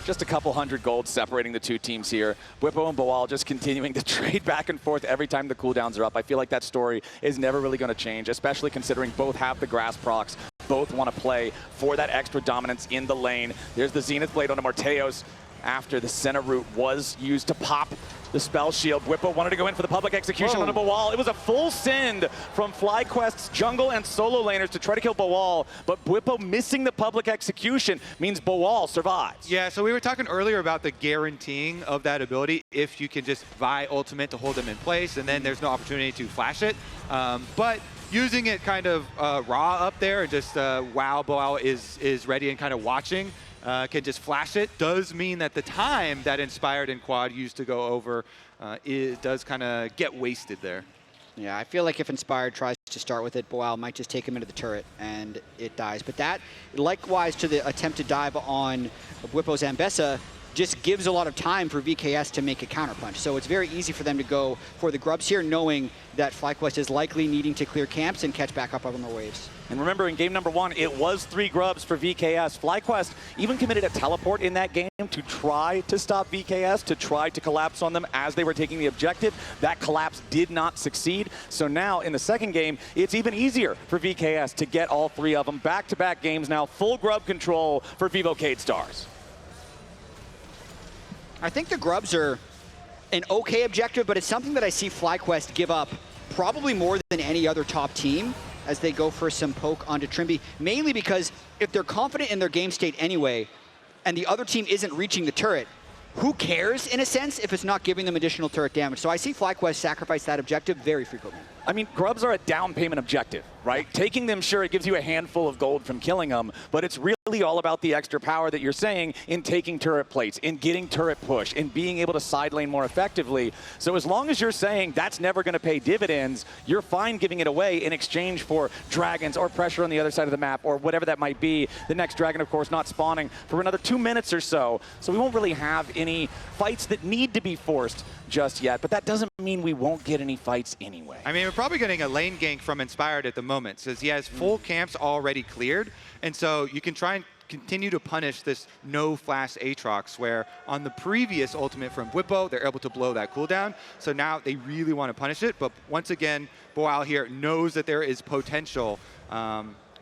just a couple hundred gold separating the two teams here. Bwipo and Boal just continuing to trade back and forth every time the cooldowns are up. I feel like that story is never really going to change, especially considering both have the grass procs. Both want to play for that extra dominance in the lane. There's the Zenith Blade on the Morteos after the center root was used to pop the spell shield. Bwipo wanted to go in for the public execution on a Boal. It was a full send from FlyQuest's jungle and solo laners to try to kill Boal, but Bwipo missing the public execution means Boal survives. Yeah, so we were talking earlier about the guaranteeing of that ability if you can just buy ultimate to hold them in place, and then there's no opportunity to flash it. But using it kind of raw up there and just while Boal is ready and kind of watching, can just flash it, does mean that the time that Inspired and Quad used to go over does kind of get wasted there. Yeah, I feel like if Inspired tries to start with it, Boal might just take him into the turret and it dies. But that, likewise to the attempted dive on Bwipo's Ambessa, just gives a lot of time for VKS to make a counterpunch. So it's very easy for them to go for the grubs here, knowing that FlyQuest is likely needing to clear camps and catch back up on the waves. And remember, in game number 1, it was 3 grubs for VKS. FlyQuest even committed a teleport in that game to try to stop VKS, to try to collapse on them as they were taking the objective. That collapse did not succeed. So now, in the second game, it's even easier for VKS to get all 3 of them. Back-to-back games now, full grub control for Vivocade Stars. I think the grubs are an okay objective, but it's something that I see FlyQuest give up probably more than any other top team as they go for some poke onto Trimby, mainly because if they're confident in their game state anyway, and the other team isn't reaching the turret, who cares, in a sense, if it's not giving them additional turret damage? So I see FlyQuest sacrifice that objective very frequently. I mean, grubs are a down payment objective, right? Taking them, sure, it gives you a handful of gold from killing them, but it's really all about the extra power that you're saying in taking turret plates, in getting turret push, in being able to side lane more effectively. So as long as you're saying that's never going to pay dividends, you're fine giving it away in exchange for dragons or pressure on the other side of the map or whatever that might be. The next dragon, of course, not spawning for another 2 minutes or so. So we won't really have any fights that need to be forced just yet, but that doesn't mean we won't get any fights anyway. I mean, we're probably getting a lane gank from Inspired at the moment, since he has full camps already cleared, and so you can try and continue to punish this no flash Aatrox, where on the previous ultimate from Bwipo, they're able to blow that cooldown, so now they really want to punish it, but once again, Boal here knows that there is potential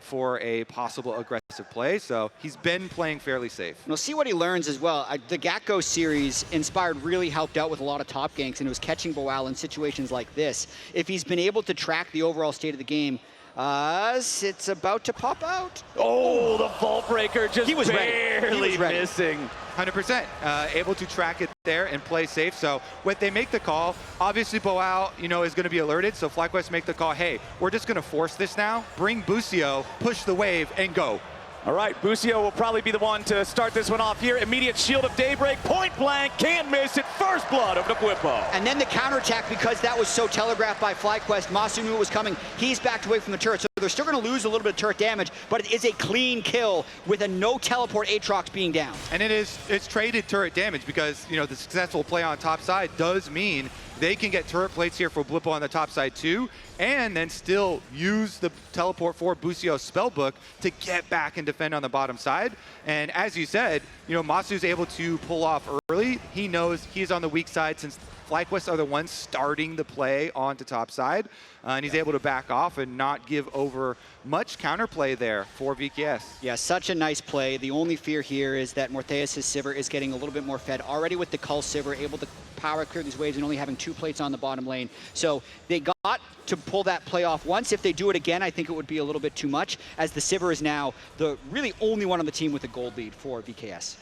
for a possible aggressive play, so he's been playing fairly safe. We'll see what he learns as well. The Gatko series, Inspired really helped out with a lot of top ganks, and it was catching Boal in situations like this. If he's been able to track the overall state of the game, it's about to pop out. Oh, the Vault Breaker just He was barely ready. missing. 100%, able to track it there and play safe. So when they make the call, obviously Boal, is going to be alerted. So FlyQuest make the call, hey, we're just going to force this now. Bring Busio, push the wave, and go. All right, Busio will probably be the one to start this one off here. Immediate Shield of Daybreak, point blank, can't miss it. First blood over to Bwipo. And then the counterattack, because that was so telegraphed by FlyQuest, Masu knew it was coming. He's backed away from the turret, so they're still going to lose a little bit of turret damage, but it is a clean kill with a no teleport Aatrox being down. And it's traded turret damage because, the successful play on top side does mean they can get turret plates here for Bwipo on the top side too, and then still use the teleport for Busio's spellbook to get back and defend on the bottom side. And as you said, Masu's able to pull off early. He knows he's on the weak side since FlyQuest are the ones starting the play onto top side, and he's able to back off and not give over much counterplay there for VKS. Yeah, such a nice play. The only fear here is that Mortheus' Sivir is getting a little bit more fed already with the Cull Sivir, able to power clear these waves and only having 2 plates on the bottom lane. So they got to pull that play off once. If they do it again, I think it would be a little bit too much, as the Sivir is now the really only one on the team with a gold lead for VKS.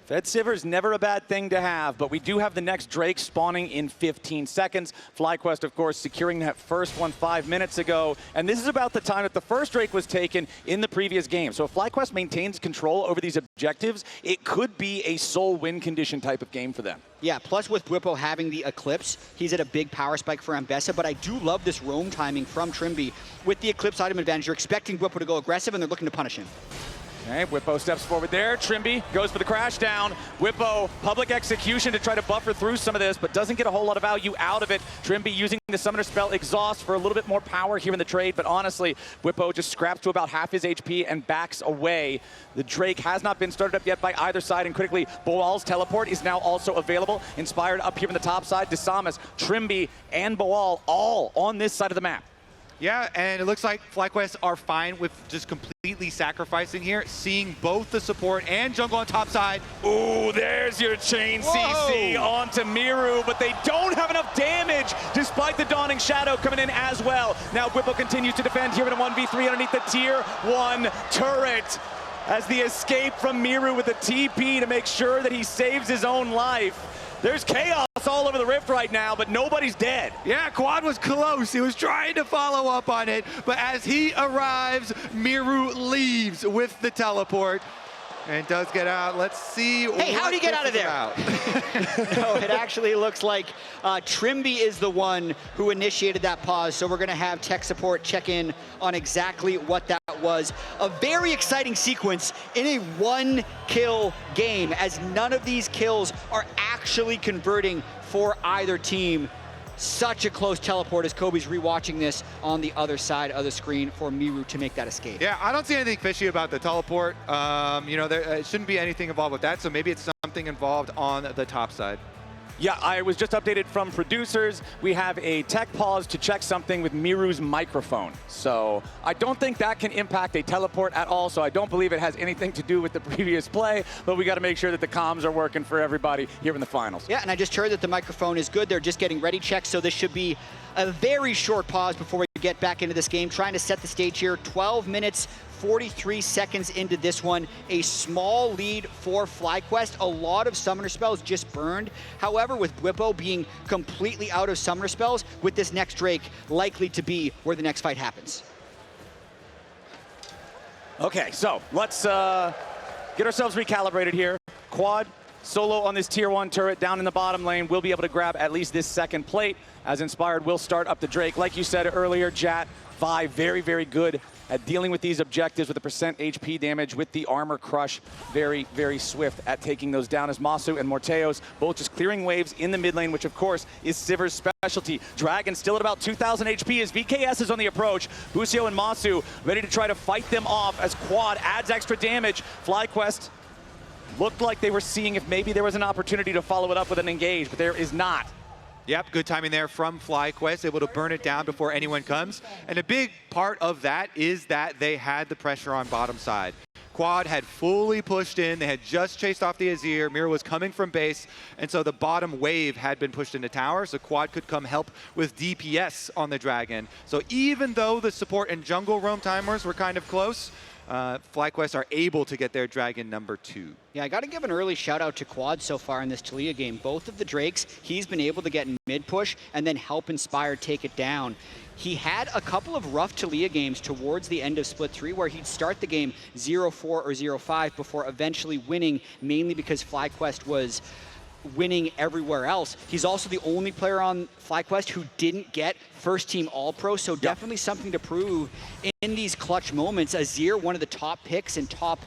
Fed Sivir's never a bad thing to have, but we do have the next Drake spawning in 15 seconds. FlyQuest, of course, securing that first one 5 minutes ago. And this is about the time that the first Drake was taken in the previous game. So if FlyQuest maintains control over these objectives, it could be a sole win condition type of game for them. Yeah, plus with Bwipo having the Eclipse, he's at a big power spike for Ambessa, but I do love this roam timing from Trimby. With the Eclipse item advantage, you're expecting Bwipo to go aggressive, and they're looking to punish him. Okay, Bwipo steps forward there. Trimby goes for the crash down. Bwipo, public execution to try to buffer through some of this, but doesn't get a whole lot of value out of it. Trimby using the summoner spell Exhaust for a little bit more power here in the trade, but honestly, Bwipo just scraps to about half his HP and backs away. The Drake has not been started up yet by either side, and critically, Boal's teleport is now also available. Inspired up here on the top side, Desamas, Trimby, and Boal all on this side of the map. Yeah, and it looks like FlyQuest are fine with just completely sacrificing here, seeing both the support and jungle on top side. Ooh, there's your chain CC onto Miru, but they don't have enough damage despite the Dawning Shadow coming in as well. Now Bwipo continues to defend here in a 1v3 underneath the tier 1 turret as the escape from Miru with a TP to make sure that he saves his own life. There's chaos all over the Rift right now, but nobody's dead. Yeah, Quad was close. He was trying to follow up on it, but as he arrives, Miru leaves with the teleport and does get out. Let's see. Hey, how'd he get out of there? No, it actually looks like Trimby is the one who initiated that pause, so we're going to have tech support check in on exactly what that was. A very exciting sequence in a 1-kill game, as none of these kills are actually converting for either team. Such a close teleport as Kobe's rewatching this on the other side of the screen for Miru to make that escape. Yeah, I don't see anything fishy about the teleport. You know, there shouldn't be anything involved with that, so maybe it's something involved on the top side. Yeah, I was just updated from producers. We have a tech pause to check something with Miru's microphone. So I don't think that can impact a teleport at all, so I don't believe it has anything to do with the previous play, but we got to make sure that the comms are working for everybody here in the finals. Yeah, and I just heard that the microphone is good. They're just getting ready checks, so this should be a very short pause before we get back into this game. Trying to set the stage here. 12 minutes, 43 seconds into this one. A small lead for FlyQuest. A lot of summoner spells just burned. However, with Bwipo being completely out of summoner spells, with this next Drake likely to be where the next fight happens. Okay, so let's get ourselves recalibrated here. Quad, solo on this tier 1 turret down in the bottom lane. We'll be able to grab at least this second plate, as Inspired will start up the Drake. Like you said earlier, Jat, Vi, very, very good at dealing with these objectives with the % HP damage with the armor crush. Very, very swift at taking those down, as Masu and Morteos both just clearing waves in the mid lane, which of course is Sivir's specialty. Dragon still at about 2,000 HP as VKS is on the approach. Busio and Masu ready to try to fight them off as Quad adds extra damage. FlyQuest looked like they were seeing if maybe there was an opportunity to follow it up with an engage, but there is not. Yep, good timing there from FlyQuest, able to burn it down before anyone comes. And a big part of that is that they had the pressure on bottom side. Quad had fully pushed in, they had just chased off the Azir, Mira was coming from base, and so the bottom wave had been pushed into tower, so Quad could come help with DPS on the Dragon. So even though the support and jungle roam timers were kind of close, FlyQuest are able to get their Dragon number 2. Yeah, I got to give an early shout out to Quad so far in this Taliyah game. Both of the Drakes, he's been able to get in mid push and then help Inspire take it down. He had a couple of rough Taliyah games towards the end of Split 3 where he'd start the game 0-4 or 0-5 before eventually winning, mainly because FlyQuest was winning everywhere else. He's also the only player on FlyQuest who didn't get first team All-Pro, so definitely something to prove in these clutch moments. Azir, one of the top picks and top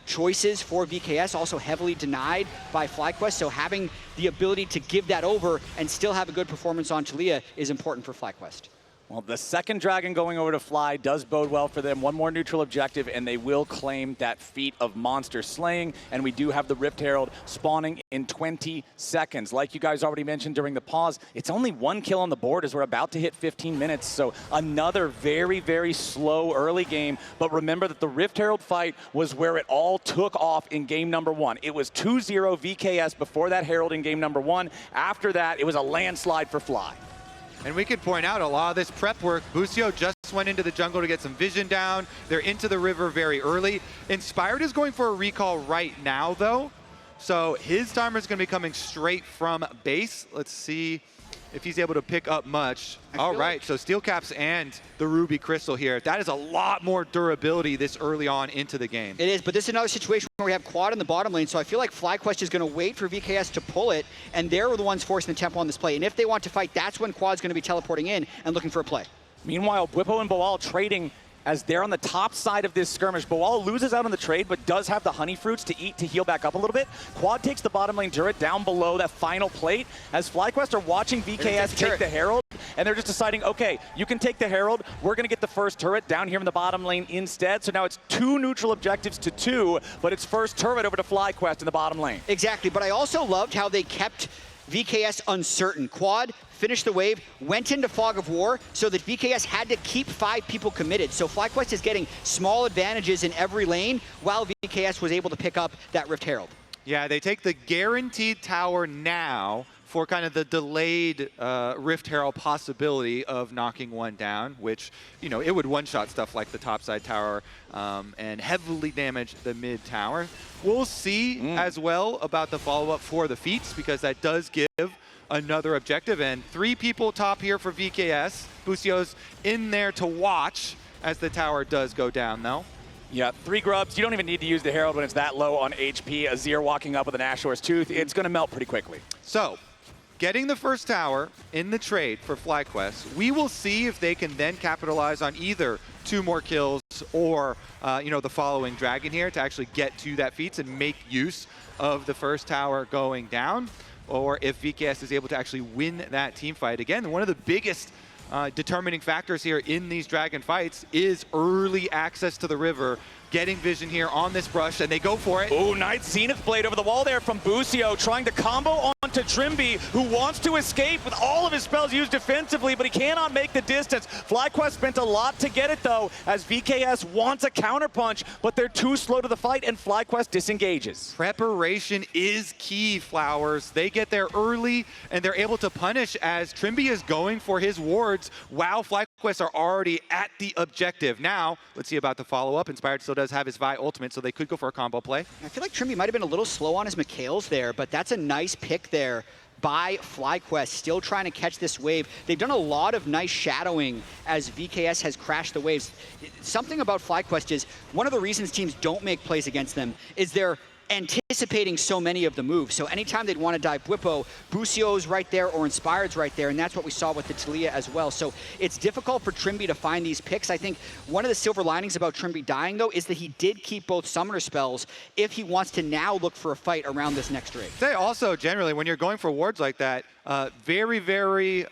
choices for VKS, also heavily denied by FlyQuest, so having the ability to give that over and still have a good performance on Taliyah is important for FlyQuest. Well, the second dragon going over to Fly does bode well for them. One more neutral objective, and they will claim that feat of monster slaying. And we do have the Rift Herald spawning in 20 seconds. Like you guys already mentioned during the pause, it's only 1 kill on the board as we're about to hit 15 minutes. So another very, very slow early game. But remember that the Rift Herald fight was where it all took off in game number 1. It was 2-0 VKS before that Herald in game number 1. After that, it was a landslide for Fly. And we could point out a lot of this prep work. Busio just went into the jungle to get some vision down. They're into the river very early. Inspired is going for a recall right now, though. So his timer is going to be coming straight from base. Let's see if he's able to pick up much. All right, so Steel Caps and the Ruby Crystal here. That is a lot more durability this early on into the game. It is, but this is another situation where we have Quad in the bottom lane, so I feel like FlyQuest is going to wait for VKS to pull it, and they're the ones forcing the tempo on this play. And if they want to fight, that's when Quad's going to be teleporting in and looking for a play. Meanwhile, Bwipo and Boal trading as they're on the top side of this skirmish. Boal loses out on the trade, but does have the honey fruits to eat to heal back up a little bit. Quad takes the bottom lane turret down below that final plate as FlyQuest are watching VKS take the Herald, and they're just deciding, okay, you can take the Herald. We're going to get the first turret down here in the bottom lane instead. So now it's 2 neutral objectives to 2, but it's first turret over to FlyQuest in the bottom lane. Exactly, but I also loved how they kept VKS uncertain. Quad finished the wave, went into Fog of War, so that VKS had to keep 5 people committed. So FlyQuest is getting small advantages in every lane, while VKS was able to pick up that Rift Herald. Yeah, they take the guaranteed tower now for kind of the delayed Rift Herald possibility of knocking one down, which, you know, it would one-shot stuff like the topside tower and heavily damage the mid tower. We'll see as well about the follow-up for the feats, because that does give another objective. And 3 people top here for VKS. Busio's in there to watch as the tower does go down, though. Yeah, 3 grubs. You don't even need to use the Herald when it's that low on HP. Azir walking up with an Asher's Tooth, it's going to melt pretty quickly. So, getting the first tower in the trade for FlyQuest, we will see if they can then capitalize on either 2 more kills or, you know, the following dragon here to actually get to that feats and make use of the first tower going down, or if VKS is able to actually win that team fight. Again, one of the biggest determining factors here in these dragon fights is early access to the river, getting vision here on this brush, and they go for it. Ooh, nice Zenith Blade over the wall there from Busio, trying to combo onto Trimby, who wants to escape with all of his spells used defensively, but he cannot make the distance. FlyQuest spent a lot to get it, though, as VKS wants a counterpunch, but they're too slow to the fight, and FlyQuest disengages. Preparation is key, Flowers. They get there early, and they're able to punish as Trimby is going for his wards while FlyQuest are already at the objective. Now, let's see about the follow-up. Inspired still does have his Vi ultimate, so they could go for a combo play. I feel like Trimby might have been a little slow on his Mikhails there, but that's a nice pick there by FlyQuest, still trying to catch this wave. They've done a lot of nice shadowing as VKS has crashed the waves. Something about FlyQuest is one of the reasons teams don't make plays against them is they're anticipating so many of the moves. So anytime they'd want to dive Bwipo, Busio's right there or Inspired's right there, and that's what we saw with the Talia as well. So it's difficult for Trimby to find these picks. I think one of the silver linings about Trimby dying, though, is that he did keep both summoner spells if he wants to now look for a fight around this next raid. Say also, generally, when you're going for wards like that, very, very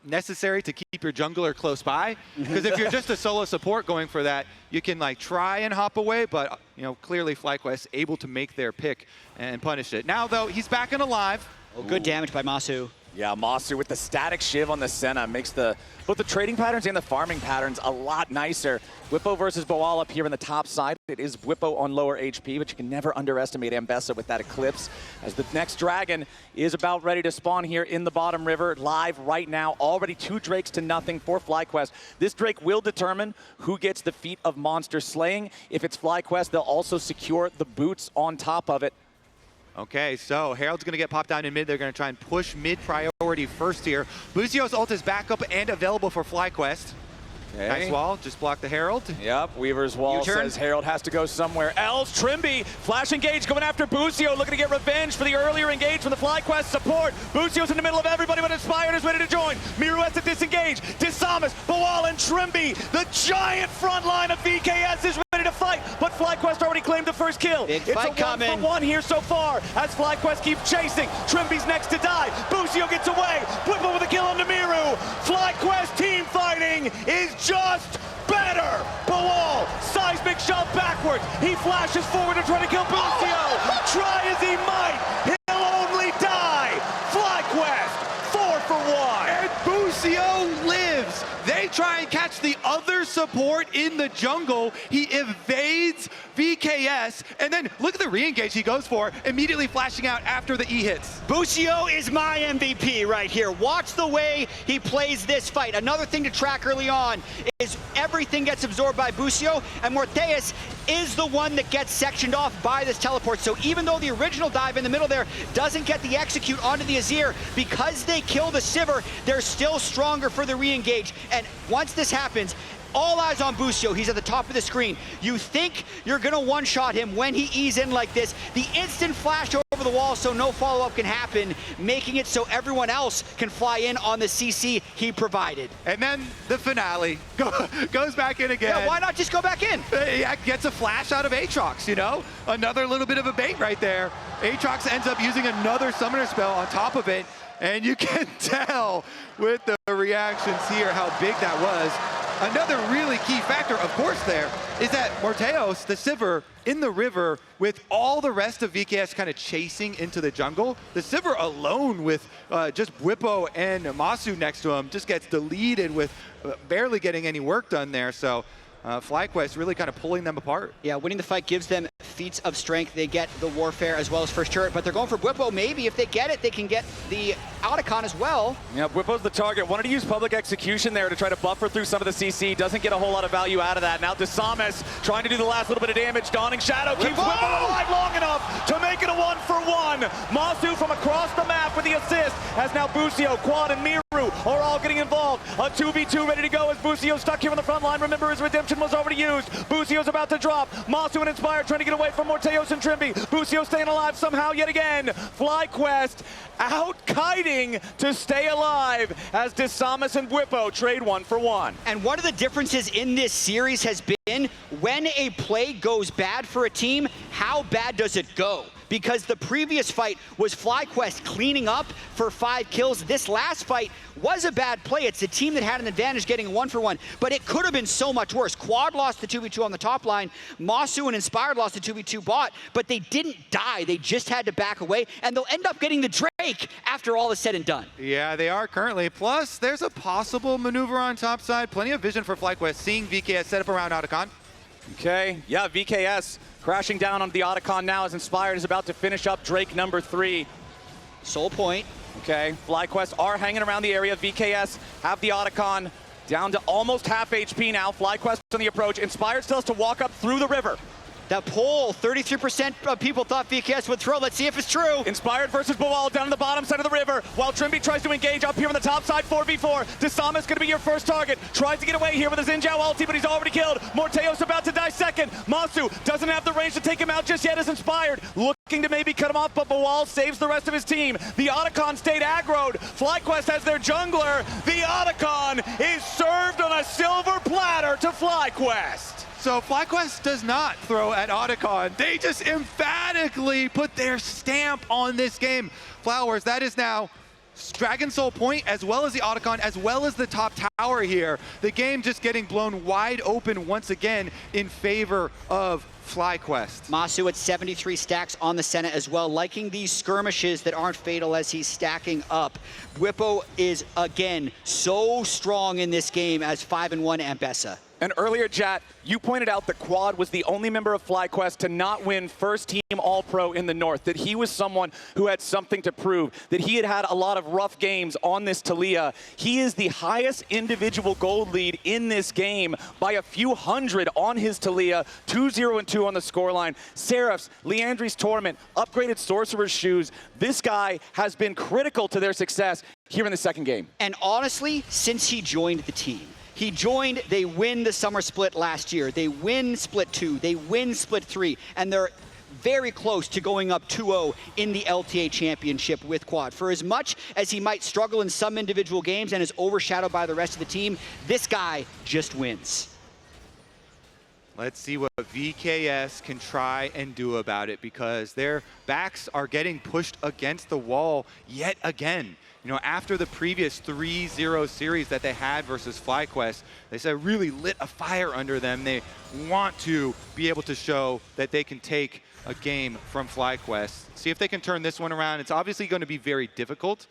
necessary to keep your jungler close by. Because if you're just a solo support going for that, you can like try and hop away, but you know, clearly FlyQuest able to make their pick and punish it. Now though, he's back and alive. Oh, good damage by Masu. Yeah, Masu with the static shiv on the Senna makes both the trading patterns and the farming patterns a lot nicer. Bwipo versus Boal up here on the top side. It is Bwipo on lower HP, but you can never underestimate Ambessa with that Eclipse, as the next dragon is about ready to spawn here in the bottom river, live right now. Already 2 drakes to nothing for FlyQuest. This drake will determine who gets the feat of monster slaying. If it's FlyQuest, they'll also secure the boots on top of it. Okay, so Herald's going to get popped down in mid. They're going to try and push mid priority first here. Busio's ult is back up and available for FlyQuest. Okay. Nice wall, just block the Herald. Yep, Weaver's wall says Herald has to go somewhere else. Trimby, flash engage, going after Busio, looking to get revenge for the earlier engage from the FlyQuest support. Busio's in the middle of everybody, but Inspired is ready to join. Miru has to disengage. Disamus, Boal, and Trimby. The giant front line of VKS is ready ready to fight, but FlyQuest already claimed the first kill. Big it's fight a coming. 1-for-1 here so far as FlyQuest keeps chasing. Trimby's next to die. Busio gets away. Whipple with a kill on Miru. FlyQuest team fighting is just better. Bilal, seismic shove backwards. He flashes forward to try to kill Busio. Try as he might, he'll only die. FlyQuest, 4 for 1. And Busio lives. They try and catch the other support in the jungle. He evades VKS, and then look at the re-engage he goes for, immediately flashing out after the E hits. Busio is my MVP right here. Watch the way he plays this fight. Another thing to track early on is everything gets absorbed by Busio, and Morteus is the one that gets sectioned off by this teleport. So even though the original dive in the middle there doesn't get the execute onto the Azir, because they kill the Sivir, they're still stronger for the re-engage. And once this happens, all eyes on Busio. He's at the top of the screen. You think you're gonna one-shot him when he ease in like this. The instant flash over the wall so no follow-up can happen, making it so everyone else can fly in on the CC he provided. And then the finale goes back in again. Yeah, why not just go back in? Gets a flash out of Aatrox, you know? Another little bit of a bait right there. Aatrox ends up using another summoner spell on top of it, and you can tell with the reactions here how big that was. Another really key factor, of course, there is that Morteus, the Sivir, in the river with all the rest of VKS kind of chasing into the jungle. The Sivir alone with just Whippo and Masu next to him just gets deleted with barely getting any work done there. So FlyQuest really kind of pulling them apart. Yeah, winning the fight gives them feats of strength. They get the Warfare as well as first turret, but they're going for Whippo. Maybe if they get it, they can get the Otacon as well. Yeah, Whippo's the target. Wanted to use public execution there to try to buffer through some of the CC. Doesn't get a whole lot of value out of that. Now Desamas trying to do the last little bit of damage. Dawning Shadow keeps Whippo alive long enough to make it a 1-for-1. Masu from across the map with the assist, as now Busio, Quad, and Miru are all getting involved. A 2v2 ready to go as Busio stuck here on the front line. Remember, his redemption was already used. Busio's about to drop. Masu and Inspire trying to get away from Morteus and Trimby. Busio staying alive somehow yet again. FlyQuest out-kiting to stay alive as Desamas and Whippo trade 1-for-1. And one of the differences in this series has been when a play goes bad for a team, how bad does it go? Because the previous fight was FlyQuest cleaning up for 5 kills. This last fight was a bad play. It's the team that had an advantage getting 1-for-1, but it could have been so much worse. Quad lost the 2v2 on the top line. Masu and Inspired lost the 2v2 bot, but they didn't die. They just had to back away, and they'll end up getting the Drake after all is said and done. Yeah, they are currently. Plus, there's a possible maneuver on top side. Plenty of vision for FlyQuest, seeing VKS set up around Otacon. Okay, yeah, VKS crashing down on the Otacon now as Inspired is about to finish up Drake number 3. Soul point. Okay, FlyQuest are hanging around the area. VKS have the Otacon down to almost half HP now. FlyQuest on the approach. Inspired still has to walk up through the river. That poll, 33% of people thought VKS would throw. Let's see if it's true. Inspired versus Bilal down on the bottom side of the river, while Trimby tries to engage up here on the top side, 4v4. Desamas going to be your first target. Tries to get away here with his Xin Zhao ulti, but he's already killed. Morteus about to die second. Masu doesn't have the range to take him out just yet as Inspired. Looking to maybe cut him off, but Bilal saves the rest of his team. The Otacon stayed aggroed. FlyQuest has their jungler. The Otacon is served on a silver platter to FlyQuest. So FlyQuest does not throw at Otacon. They just emphatically put their stamp on this game. Flowers, that is now Dragon Soul Point, as well as the Otacon, as well as the top tower here. The game just getting blown wide open once again in favor of FlyQuest. Masu at 73 stacks on the Senna as well, liking these skirmishes that aren't fatal as he's stacking up. Whippo is, again, so strong in this game as 5-1 Ambessa. And earlier, Jat, you pointed out that Quad was the only member of FlyQuest to not win first team All-Pro in the North, that he was someone who had something to prove, that he had had a lot of rough games on this Taliyah. He is the highest individual gold lead in this game by a few hundred on his Taliyah, 2-0-2 on the scoreline. Seraphs, Leandri's Torment, upgraded Sorcerer's Shoes. This guy has been critical to their success here in the second game. And honestly, since he joined the team, they win the summer split last year. They win split 2. They win split 3. And they're very close to going up 2-0 in the LTA championship with Quad. For as much as he might struggle in some individual games and is overshadowed by the rest of the team, this guy just wins. Let's see what VKS can try and do about it, because their backs are getting pushed against the wall yet again. You know, after the previous 3-0 series that they had versus FlyQuest, they said really lit a fire under them. They want to be able to show that they can take a game from FlyQuest. See if they can turn this one around. It's obviously going to be very difficult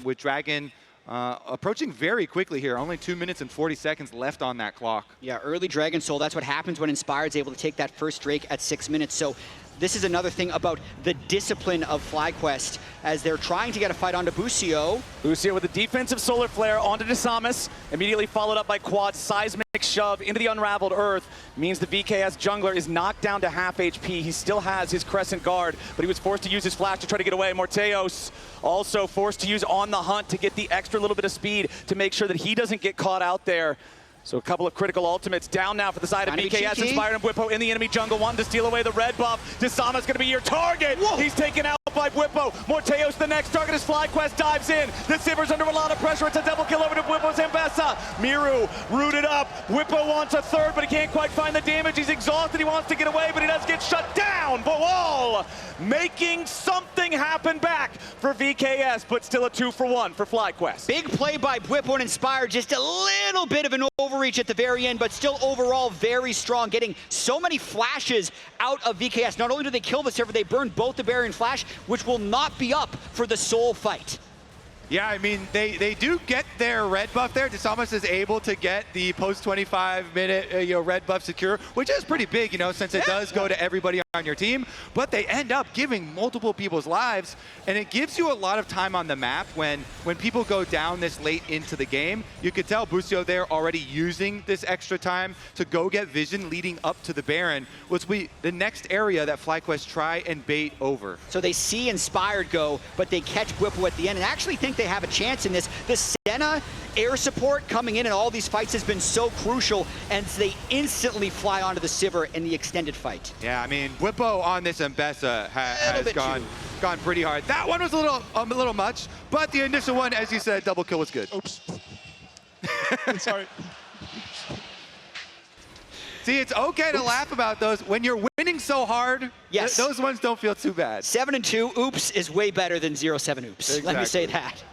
with Dragon approaching very quickly here. Only 2 minutes and 40 seconds left on that clock. Yeah, early Dragon Soul, that's what happens when Inspired's able to take that first Drake at 6 minutes. So this is another thing about the discipline of FlyQuest as they're trying to get a fight onto Busio. Busio with a defensive solar flare onto Desamas, immediately followed up by Quad's seismic shove into the unraveled earth. Means the VKS jungler is knocked down to half HP. He still has his Crescent Guard, but he was forced to use his flash to try to get away. Morteos also forced to use On the Hunt to get the extra little bit of speed to make sure that he doesn't get caught out there. So a couple of critical ultimates down now for the side of VKS. Inspired and Bwipo in the enemy jungle. Wanted to steal away the red buff. Desama's going to be your target. Whoa. He's taken out by Bwipo. Morteos the next target as FlyQuest dives in. The Siver's under a lot of pressure. It's a double kill over to Bwipo's Ambessa. Miru rooted up. Bwipo wants a third, but he can't quite find the damage. He's exhausted. He wants to get away, but he does get shut down. Boal making something happen back for VKS, but still a 2-for-1 for FlyQuest. Big play by Bwipo and Inspired. Just a little bit of an overreach at the very end, but still overall very strong, getting so many flashes out of VKS. Not only do they kill the Sivir, they burn both the Barrier and Flash, which will not be up for the Soul fight. Yeah, I mean, they do get their red buff there. Desamas is able to get the post 25-minute red buff secure, which is pretty big, since it does go to everybody on your team. But they end up giving multiple people's lives, and it gives you a lot of time on the map when people go down this late into the game. You could tell Busio there already using this extra time to go get vision leading up to the Baron, which will be the next area that FlyQuest try and bait over. So they see Inspired go, but they catch Bwipo at the end and actually think they have a chance in this. The Senna air support coming in all these fights has been so crucial, and they instantly fly onto the Sivir in the extended fight. Yeah, I mean, Bwipo on this Ambessa has gone pretty hard. That one was a little much, but the initial one, as you said, double kill was good. Oops. Sorry. See, it's okay to laugh about those. When you're winning so hard, yes, those ones don't feel too bad. 7-2 oops is way better than 0-7 oops. Exactly. Let me say that.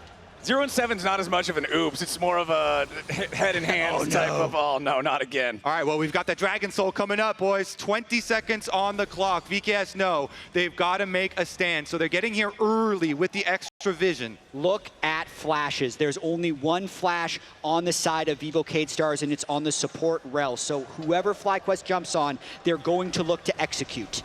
0-7's not as much of an oops. It's more of a head and hands type of, oh no, not again. All right, well, we've got the Dragon Soul coming up, boys. 20 seconds on the clock. VKS know they've got to make a stand, so they're getting here early with the extra vision. Look at flashes. There's only one flash on the side of Vivocade Stars, and it's on the support rel. So whoever FlyQuest jumps on, they're going to look to execute.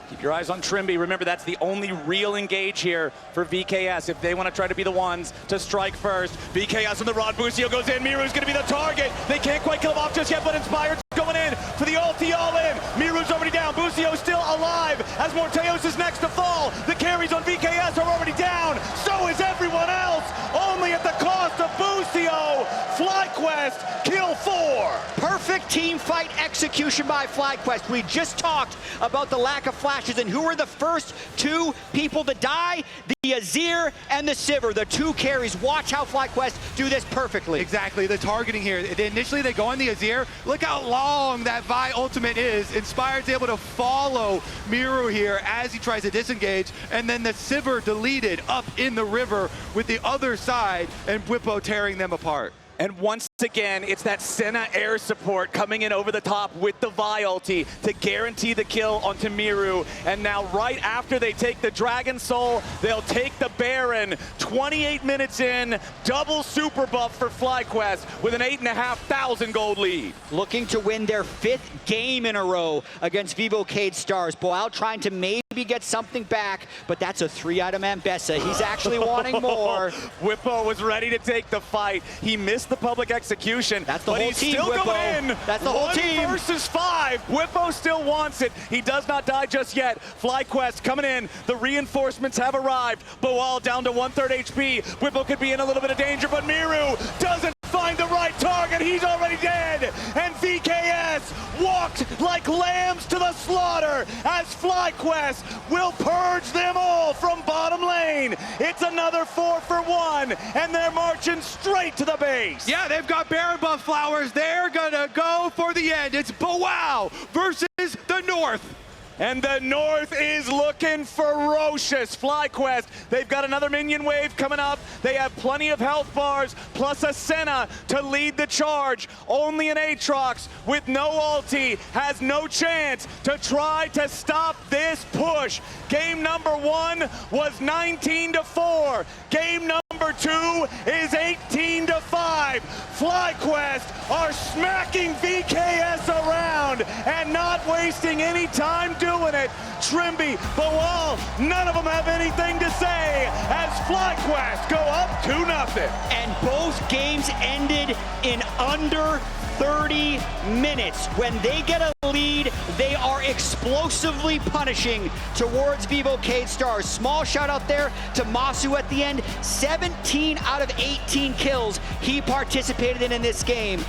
Keep your eyes on Trimby. Remember, that's the only real engage here for VKS if they want to try to be the ones to strike first. VKS on the rod. Busio goes in. Miru's going to be the target. They can't quite kill him off just yet, but Inspired's going in for the ulti all-in. Miru's already down. Busio's still alive as Morteos is next to fall. The carries on VKS are already down. So is everyone else. Only at the cost of Busio. FlyQuest kill 4. Perfect team fight execution by FlyQuest. We just talked about the lack of flashes, and who were the first two people to die? The Azir and the Sivir, the two carries. Watch how FlyQuest do this perfectly. Exactly, the targeting here. Initially, they go on the Azir. Look how long that Vi ultimate is. Inspired's able to follow Miru here as he tries to disengage, and then the Sivir deleted up in the river with the other side, and Bwipo tearing them apart. And once again, it's that Senna air support coming in over the top with the Vi ulti to guarantee the kill onto Miru. And now right after they take the Dragon Soul, they'll take the Baron. 28 minutes in, double super buff for FlyQuest with an 8,500 gold lead. Looking to win their 5th game in a row against Vivocade Stars. Boal trying to maybe get something back, but that's a 3-item Ambessa. He's actually wanting more. Bwipo was ready to take the fight. He missed the public execution. That's the but whole he's team, still Bwipo. going in. That's the whole team. 1 versus 5. Bwipo still wants it. He does not die just yet. FlyQuest coming in. The reinforcements have arrived. Boal down to 1/3 HP. Bwipo could be in a little bit of danger, but Miru doesn't find the right target. He's already dead. And VKS walked like lambs to the slaughter as FlyQuest will purge them all from bottom lane. It's another 4-for-1, and they're marching straight to the base. Yeah, they've got Baron buff flowers. They're gonna go for the end. It's Boal versus the North. And the North is looking ferocious. FlyQuest, they've got another minion wave coming up. They have plenty of health bars, plus a Senna to lead the charge. Only an Aatrox with no ulti has no chance to try to stop this push. Game number 1 was 19-4. Game number 2 is 18-5. FlyQuest are smacking VKS around and not wasting any time doing it. Trimby, Boal, none of them have anything to say as FlyQuest go up 2-0. And both games ended in under 30 minutes. When they get a lead, they are explosively punishing towards Vivocade Stars. Small shout out there to Masu at the end. 17 out of 18 kills he participated in this game.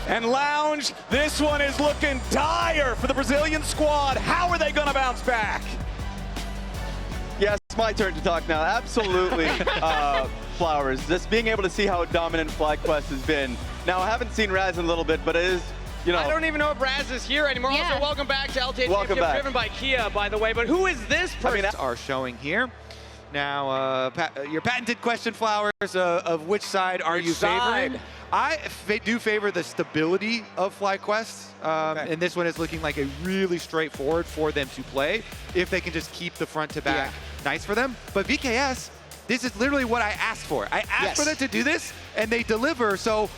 And Lounge, this one is looking dire for the Brazilian squad. How are they gonna bounce back? Yes, it's my turn to talk now. Absolutely, Flowers. Just being able to see how dominant FlyQuest has been. Now, I haven't seen Raz in a little bit, but it is, you know. I don't even know if Raz is here anymore. Yeah. Also, welcome back to LTA Welcome Championship, back. driven by Kia, by the way. But who is this person? Are showing here. Now, your patented question, Flowers, of which side are you favoring? side? I do favor the stability of FlyQuest, Okay. and this one is looking like a really straightforward for them to play if they can just keep the front to back nice for them. But VKS, this is literally what I asked for. I asked for them to do this, and they deliver. So,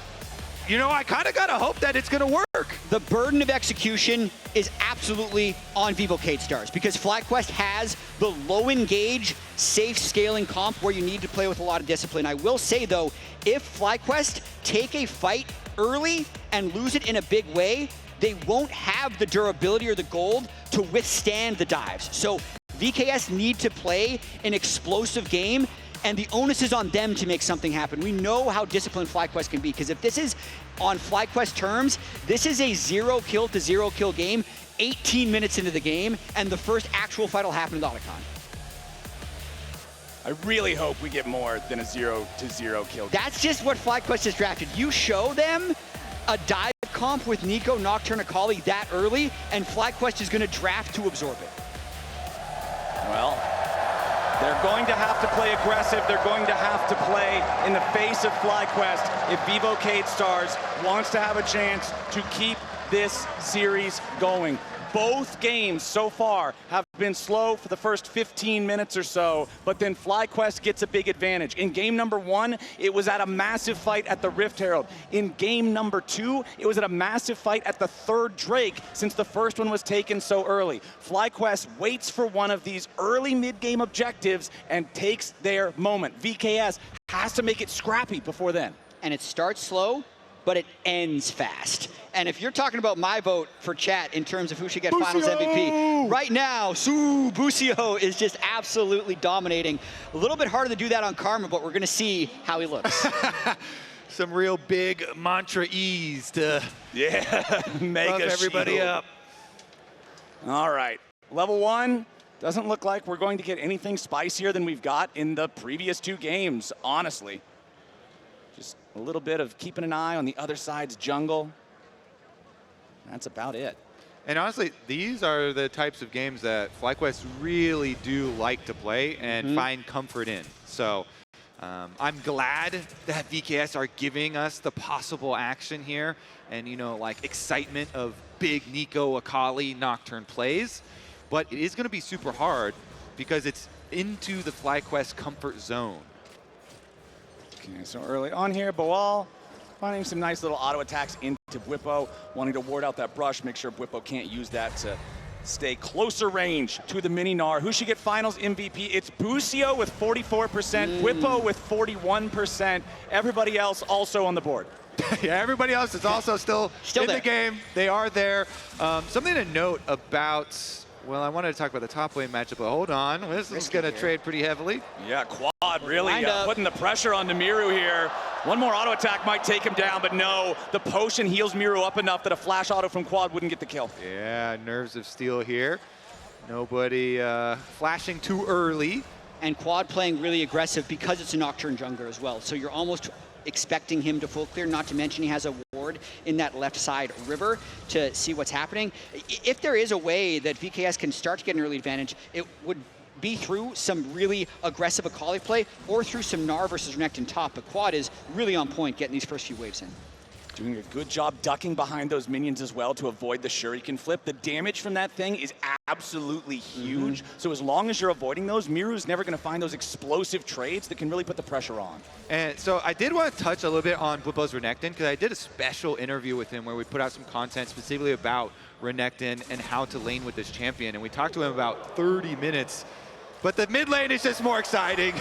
you know, I kind of got to hope that it's going to work. The burden of execution is absolutely on Vivocade Stars because FlyQuest has the low engage, safe scaling comp where you need to play with a lot of discipline. I will say though, if FlyQuest take a fight early and lose it in a big way, they won't have the durability or the gold to withstand the dives. So VKS need to play an explosive game, and the onus is on them to make something happen. We know how disciplined FlyQuest can be, because if this is on FlyQuest terms, this is a 0 kill to 0 kill game, 18 minutes into the game, and the first actual fight will happen in Otacon. I really hope we get more than a 0 to 0 kill. That's just what FlyQuest has drafted. You show them a dive comp with Nico, Nocturne, Akali that early, and FlyQuest is going to draft to absorb it. Well, they're going to have to play aggressive. They're going to have to play in the face of FlyQuest if Vivocade Stars wants to have a chance to keep this series going. Both games so far have been slow for the first 15 minutes or so, but then FlyQuest gets a big advantage. In game number 1, it was at a massive fight at the Rift Herald. In game number 2, it was at a massive fight at the 3rd Drake, since the first one was taken so early. FlyQuest waits for one of these early mid-game objectives and takes their moment. VKS has to make it scrappy before then. And it starts slow, but it ends fast. And if you're talking about my vote for chat in terms of who should get Finals MVP, right now, Busio is just absolutely dominating. A little bit harder to do that on Karma, but we're gonna see how he looks. Some real big mantra E's to Mega buff everybody shield. up. All right, level 1 doesn't look like we're going to get anything spicier than we've got in the previous 2 games, honestly. Just a little bit of keeping an eye on the other side's jungle. That's about it. And honestly, these are the types of games that FlyQuest really do like to play and find comfort in. So I'm glad that VKS are giving us the possible action here and, you know, like excitement of big Nico, Akali, Nocturne plays. But it is going to be super hard because it's into the FlyQuest comfort zone. Okay, so early on here, Boal finding some nice little auto attacks into Bwipo, wanting to ward out that brush, make sure Bwipo can't use that to stay closer range to the mini Gnar. Who should get Finals MVP? It's Busio with 44%, Bwipo with 41%, everybody else also on the board. Yeah, everybody else is also still in there. the game. They are there. Something to note about, well, I wanted to talk about the top lane matchup, but hold on. This is going to trade pretty heavily. Yeah, Quad really Lined up. putting the pressure on Miru here. One more auto attack might take him down, but no, the potion heals Miru up enough that a flash auto from Quad wouldn't get the kill. Yeah, nerves of steel here. Nobody flashing too early. And Quad playing really aggressive because it's a Nocturne jungler as well. So you're almost expecting him to full clear, not to mention he has a ward in that left side river to see what's happening. If there is a way that VKS can start to get an early advantage, it would be through some really aggressive Akali play or through some Gnar versus Renekton top, but Quad is really on point getting these first few waves in. Doing a good job ducking behind those minions as well to avoid the shuriken flip. The damage from that thing is absolutely huge. So as long as you're avoiding those, Miru's never going to find those explosive trades that can really put the pressure on. And so I did want to touch a little bit on Bwipo's Renekton because I did a special interview with him where we put out some content specifically about Renekton and how to lane with this champion. And we talked to him about 30 minutes. But the mid lane is just more exciting.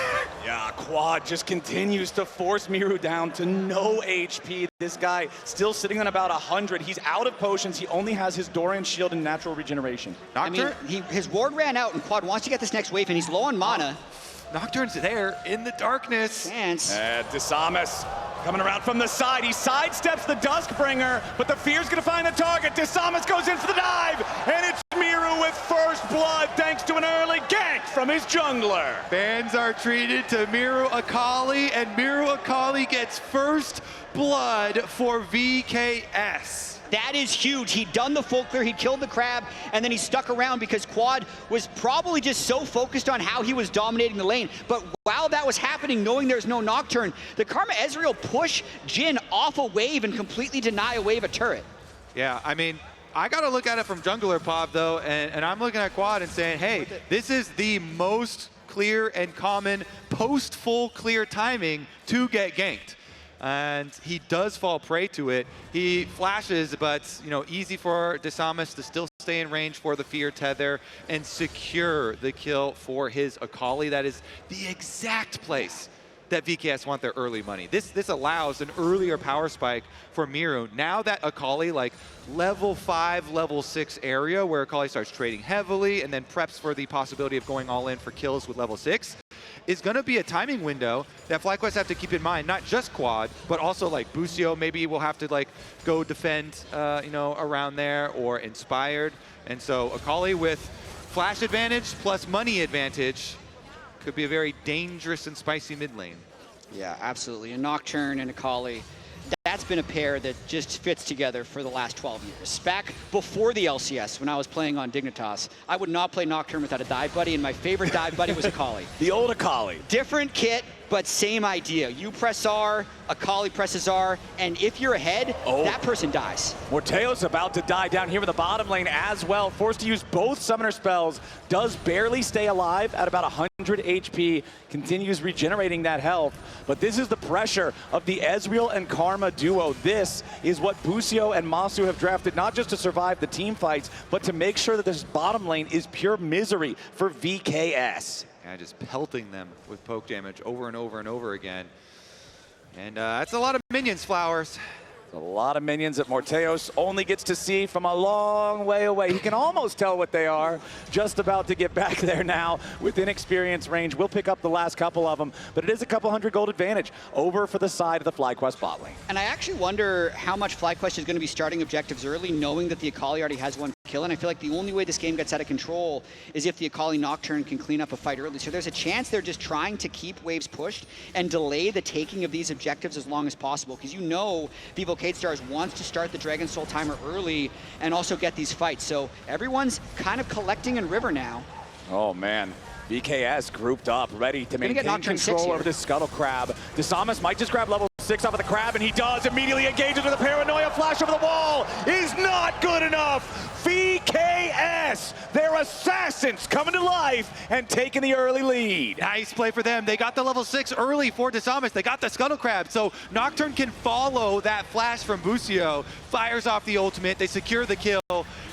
Yeah, Quad just continues to force Miru down to no HP. This guy still sitting on about 100. He's out of potions. He only has his Dorian shield and natural regeneration. Nocturne? I mean, his ward ran out, and Quad wants to get this next wave, and he's low on mana. Nocturne's there in the darkness. Chance. Disamus coming around from the side. He sidesteps the Duskbringer, but the Fear's going to find the target. Disamus goes in for the dive, and it's Miru with first blood thanks to an early gank from his jungler. Fans are treated to Miru Akali, and Miru Akali gets first blood for VKS. That is huge. He'd done the full clear, he killed the crab, and then he stuck around because Quad was probably just so focused on how he was dominating the lane. But while that was happening, knowing there's no Nocturne, the Karma Ezreal push Jhin off a wave and completely deny a wave of turret. Yeah, I mean, I got to look at it from jungler Pop, though, and I'm looking at Quad and saying, hey, this is the most clear and common post-full clear timing to get ganked. And he does fall prey to it. He flashes, but easy for Disamus to still stay in range for the Fear Tether and secure the kill for his Akali. That is the exact place that VKS want their early money. This allows an earlier power spike for Miru. Now that Akali, like level 5, level 6 area where Akali starts trading heavily and then preps for the possibility of going all in for kills with level 6, is going to be a timing window that FlyQuest have to keep in mind, not just Quad, but also like Busio maybe will have to like go defend, around there, or Inspired. And so Akali with flash advantage plus money advantage could be a very dangerous and spicy mid lane. Yeah, absolutely. A Nocturne and Akali, that's been a pair that just fits together for the last 12 years. Back before the LCS, when I was playing on Dignitas, I would not play Nocturne without a dive buddy, and my favorite dive buddy was Akali. The old Akali. Different kit, but same idea. You press R, Akali presses R, and if you're ahead, that person dies. Morteo's about to die down here in the bottom lane as well. Forced to use both summoner spells. Does barely stay alive at about 100 HP. Continues regenerating that health. But this is the pressure of the Ezreal and Karma duo. This is what Busio and Masu have drafted, not just to survive the team fights, but to make sure that this bottom lane is pure misery for VKS. Yeah, just pelting them with poke damage over and over and over again. And that's a lot of minions, Flowers. A lot of minions that Morteos only gets to see from a long way away. He can almost tell what they are. Just about to get back there now within experience range. We'll pick up the last couple of them, but it is a couple hundred gold advantage over for the side of the FlyQuest bot lane. And I actually wonder how much FlyQuest is going to be starting objectives early, knowing that the Akali already has one kill. And I feel like the only way this game gets out of control is if the Akali Nocturne can clean up a fight early. So there's a chance they're just trying to keep waves pushed and delay the taking of these objectives as long as possible. Because Vivo Kate Stars wants to start the Dragon Soul timer early and also get these fights. So everyone's kind of collecting in River now. Oh man, VKS grouped up, ready to maintain control over this Scuttle Crab. Disamus might just grab level 6 off of the crab, and he does. Immediately engages with a paranoia flash over the wall. Is not good enough. VKS, their assassins coming to life and taking the early lead. Nice play for them. They got the level 6 early for Disamus. They got the Scuttle Crab, so Nocturne can follow that flash from Busio, fires off the ultimate, they secure the kill.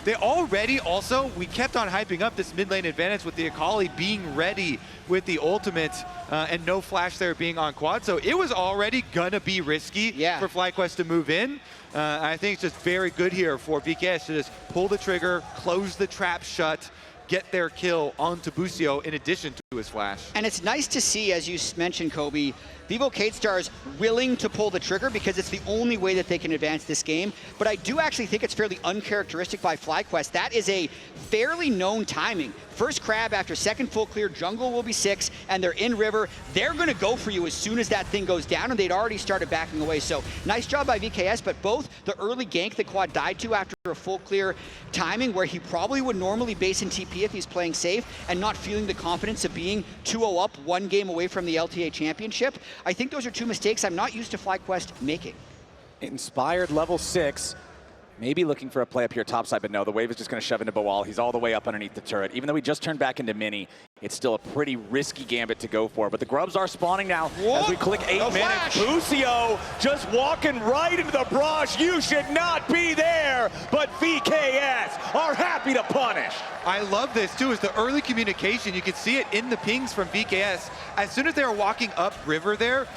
They already also, we kept on hyping up this mid lane advantage with the Akali being ready with the ultimate and no flash there being on Quad, so it was already gonna be risky for FlyQuest to move in. I think it's just very good here for VKS to just pull the trigger, close the trap shut, get their kill onto Busio in addition to his flash. And it's nice to see, as you mentioned, Kobe, Vivo K-Stars willing to pull the trigger because it's the only way that they can advance this game. But I do actually think it's fairly uncharacteristic by FlyQuest. That is a fairly known timing. First crab after second full clear, jungle will be 6, and they're in river. They're going to go for you as soon as that thing goes down, and they'd already started backing away. So nice job by VKS, but both the early gank that Quad died to after a full clear timing, where he probably would normally base in TP if he's playing safe, and not feeling the confidence of being 2-0 up, 1 game away from the LTA championship. I think those are 2 mistakes I'm not used to FlyQuest making. Inspired level 6. Maybe looking for a play up here topside, but no, the wave is just going to shove into Bawal. He's all the way up underneath the turret. Even though he just turned back into mini, it's still a pretty risky gambit to go for. But the grubs are spawning now as we click 8 minutes. Busio just walking right into the brush. You should not be there, but VKS are happy to punish. I love this too, is the early communication. You can see it in the pings from VKS. As soon as they were walking up river there,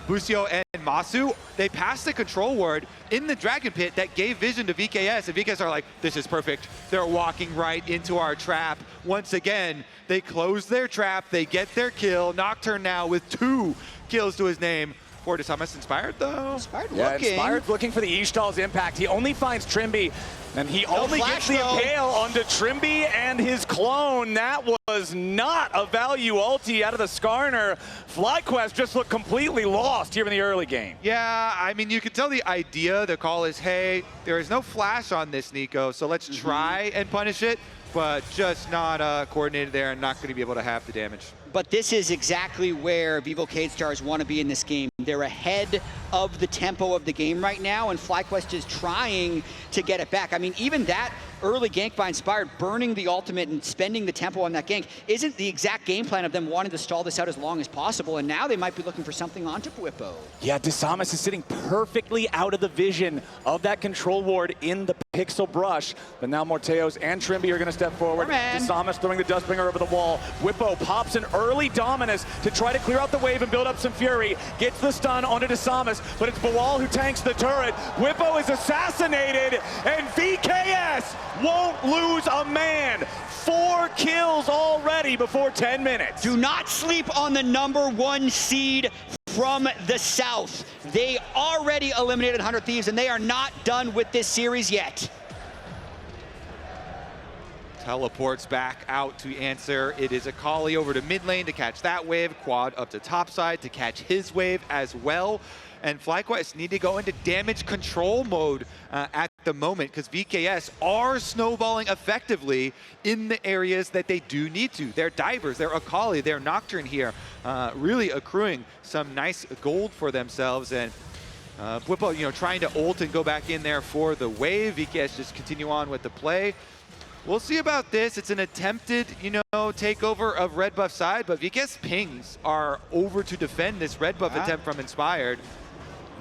Busio and Masu, they passed the control ward in the Dragon Pit that gave vision to VKS, and VKS are like, this is perfect. They're walking right into our trap. Once again, they close their trap, they get their kill. Nocturne now with 2 kills to his name. For Disamas Inspired though. Inspired Yeah, looking. Inspired's looking for the Ishtal's impact. He only finds Trimby, and he only gets the impale onto Trimby and his clone. That was not a value ulti out of the Skarner. FlyQuest just looked completely lost here in the early game. Yeah, I mean, you can tell the idea, the call is, hey, there is no flash on this Nico, so let's try and punish it, but just not coordinated there and not going to be able to have the damage. But this is exactly where Vivo K-Stars want to be in this game. They're ahead of the tempo of the game right now, and FlyQuest is trying to get it back. I mean, even that early gank by Inspired, burning the ultimate and spending the tempo on that gank, isn't the exact game plan of them wanting to stall this out as long as possible, and now they might be looking for something onto Bwipo. Yeah, Disamas is sitting perfectly out of the vision of that control ward in the pixel brush, but now Morteos and Trimby are going to step forward. Disamas throwing the Dustbringer over the wall. Bwipo pops an early Dominus to try to clear out the wave and build up some fury. Gets the stun onto Disamas, but it's Bawal who tanks the turret. Bwipo is assassinated, and VKS won't lose a man. 4 kills already before 10 minutes. Do not sleep on the #1 seed from the South. They already eliminated 100 Thieves, and they are not done with this series yet. Teleports back out to answer. It is Akali over to mid lane to catch that wave. Quad up to top side to catch his wave as well. And FlyQuest need to go into damage control mode at the moment, because VKS are snowballing effectively in the areas that they do need to. They're divers, they're Akali, they're Nocturne here, really accruing some nice gold for themselves. And Bwipo, you know, trying to ult and go back in there for the wave. VKS just continue on with the play. We'll see about this. It's an attempted, you know, takeover of red buff side, but VKS pings are over to defend this red buff attempt from Inspired.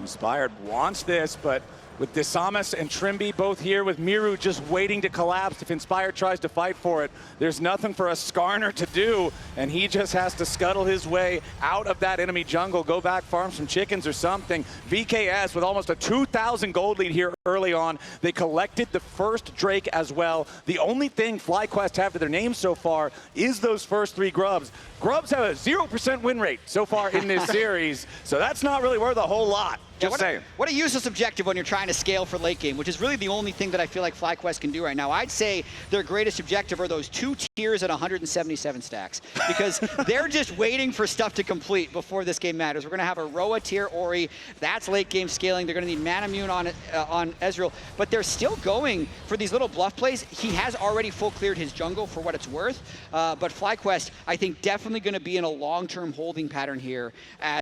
Inspired wants this, but with Disamas and Trimby both here, with Miru just waiting to collapse. If Inspired tries to fight for it, there's nothing for a Skarner to do, and he just has to scuttle his way out of that enemy jungle, go back, farm some chickens or something. VKS with almost a 2,000 gold lead here early on. They collected the first Drake as well. The only thing FlyQuest have to their name so far is those first 3 grubs. Grubs have a 0% win rate so far in this series, so that's not really worth a whole lot. Just saying. What a useless objective when you're trying to scale for late game, which is really the only thing that I feel like FlyQuest can do right now. I'd say their greatest objective are those 2 tiers at 177 stacks, because they're just waiting for stuff to complete before this game matters. We're going to have a Roa tier Ori. That's late game scaling. They're going to need Manamune on Ezreal, but they're still going for these little bluff plays. He has already full cleared his jungle for what it's worth, but FlyQuest, I think, definitely going to be in a long-term holding pattern here,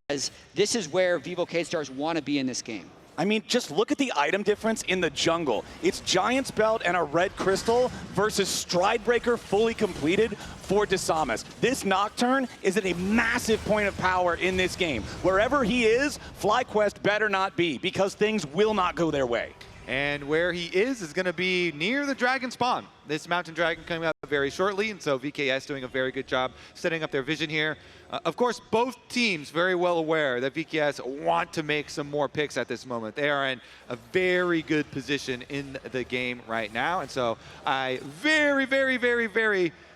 as this is where Vivo K-Stars want to be in this game. I mean, just look at the item difference in the jungle. It's Giant's Belt and a red crystal versus Stridebreaker fully completed for Disamas. This Nocturne is at a massive point of power in this game. Wherever he is, FlyQuest better not be, because things will not go their way. And where he is going to be near the dragon spawn. This mountain dragon coming up very shortly, and so VKS doing a very good job setting up their vision here. Of course, both teams very well aware that VKS want to make some more picks at this moment. They are in a very good position in the game right now, and so I very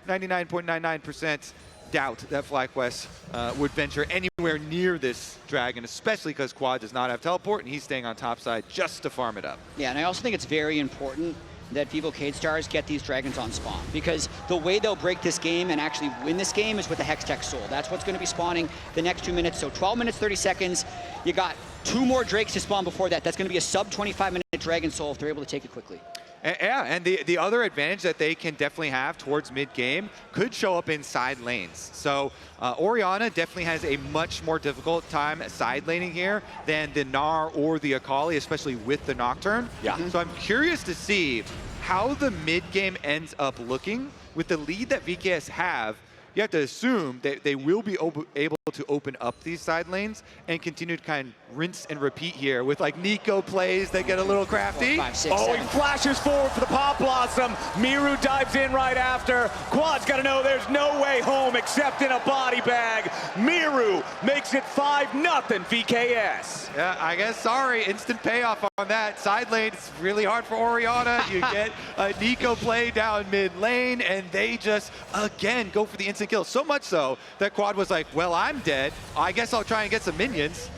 99.99% doubt that FlyQuest would venture anywhere near this dragon, especially because Quad does not have teleport, and he's staying on top side just to farm it up. Yeah, and I also think it's very important that Vivo Cade Stars get these dragons on spawn, because the way they'll break this game and actually win this game is with the Hextech Soul. That's what's going to be spawning the next 2 minutes. So 12 minutes, 30 seconds. You got 2 more Drakes to spawn before that. That's going to be a sub 25-minute Dragon Soul if they're able to take it quickly. Yeah, and the other advantage that they can definitely have towards mid-game could show up in side lanes. So Orianna definitely has a much more difficult time side laning here than the Gnar or the Akali, especially with the Nocturne. Yeah. So I'm curious to see how the mid-game ends up looking with the lead that VKS have. You have to assume that they will be able to open up these side lanes and continue to kind of rinse and repeat here with like Nico plays that get a little crafty. 4, 5, 6, Oh, 7. he flashes forward for the Pop Blossom. Miru dives in right after. Quad's got to know there's no way home except in a body bag. Miru makes it 5-0 VKS. Yeah, I guess, sorry, instant payoff on that. Side lane, it's really hard for Orianna. You get a Nico play down mid lane, and they just, again, go for the instant kill. So much so that Quad was like, well, I'm dead. I guess I'll try and get some minions.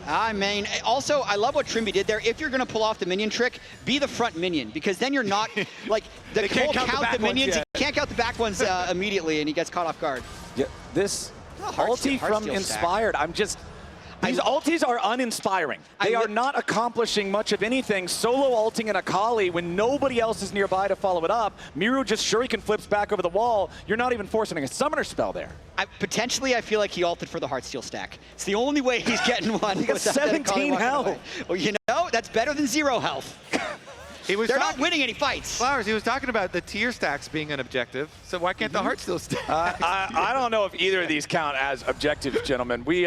I mean, also, I love what Trimby did there. If you're going to pull off the minion trick, be the front minion, because then you're not, like, the can't Cole count the back the minions, ones, he can't count the back ones immediately, and he gets caught off guard. Yeah, this Heartsteel ulti from stack. Inspired, these ultis are uninspiring. They are not accomplishing much of anything. Solo ulting an Akali when nobody else is nearby to follow it up. Miru just shuriken flips back over the wall. You're not even forcing a summoner spell there. Potentially, I feel like he ulted for the Heartsteel stack. It's the only way he's getting one. He got without that Akali 17 walking health. away. Well, you know, that's better than 0 health. They're not winning any fights. Flowers, he was talking about the tier stacks being an objective, so why can't the Heartsteel stack? I don't know if either of these count as objectives, gentlemen. We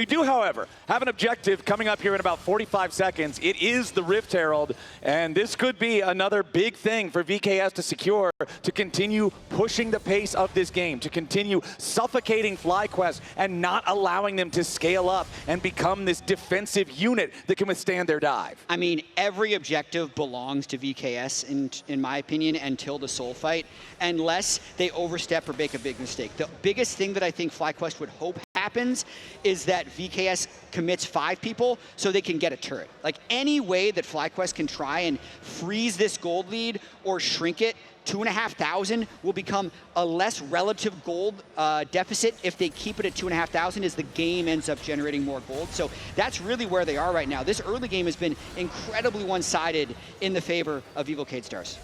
do, however, have an objective coming up here in about 45 seconds. It is the Rift Herald, and this could be another big thing for VKS to secure to continue pushing the pace of this game, to continue suffocating FlyQuest and not allowing them to scale up and become this defensive unit that can withstand their dive. I mean, every objective belongs to VKS, in my opinion, until the soul fight, unless they overstep or make a big mistake. The biggest thing that I think FlyQuest would hope happens is that VKS commits 5 people so they can get a turret. Like, any way that FlyQuest can try and freeze this gold lead or shrink it, 2,500 will become a less relative gold deficit if they keep it at 2,500 as the game ends up generating more gold. So that's really where they are right now. This early game has been incredibly one-sided in the favor of Vivo Cade Stars.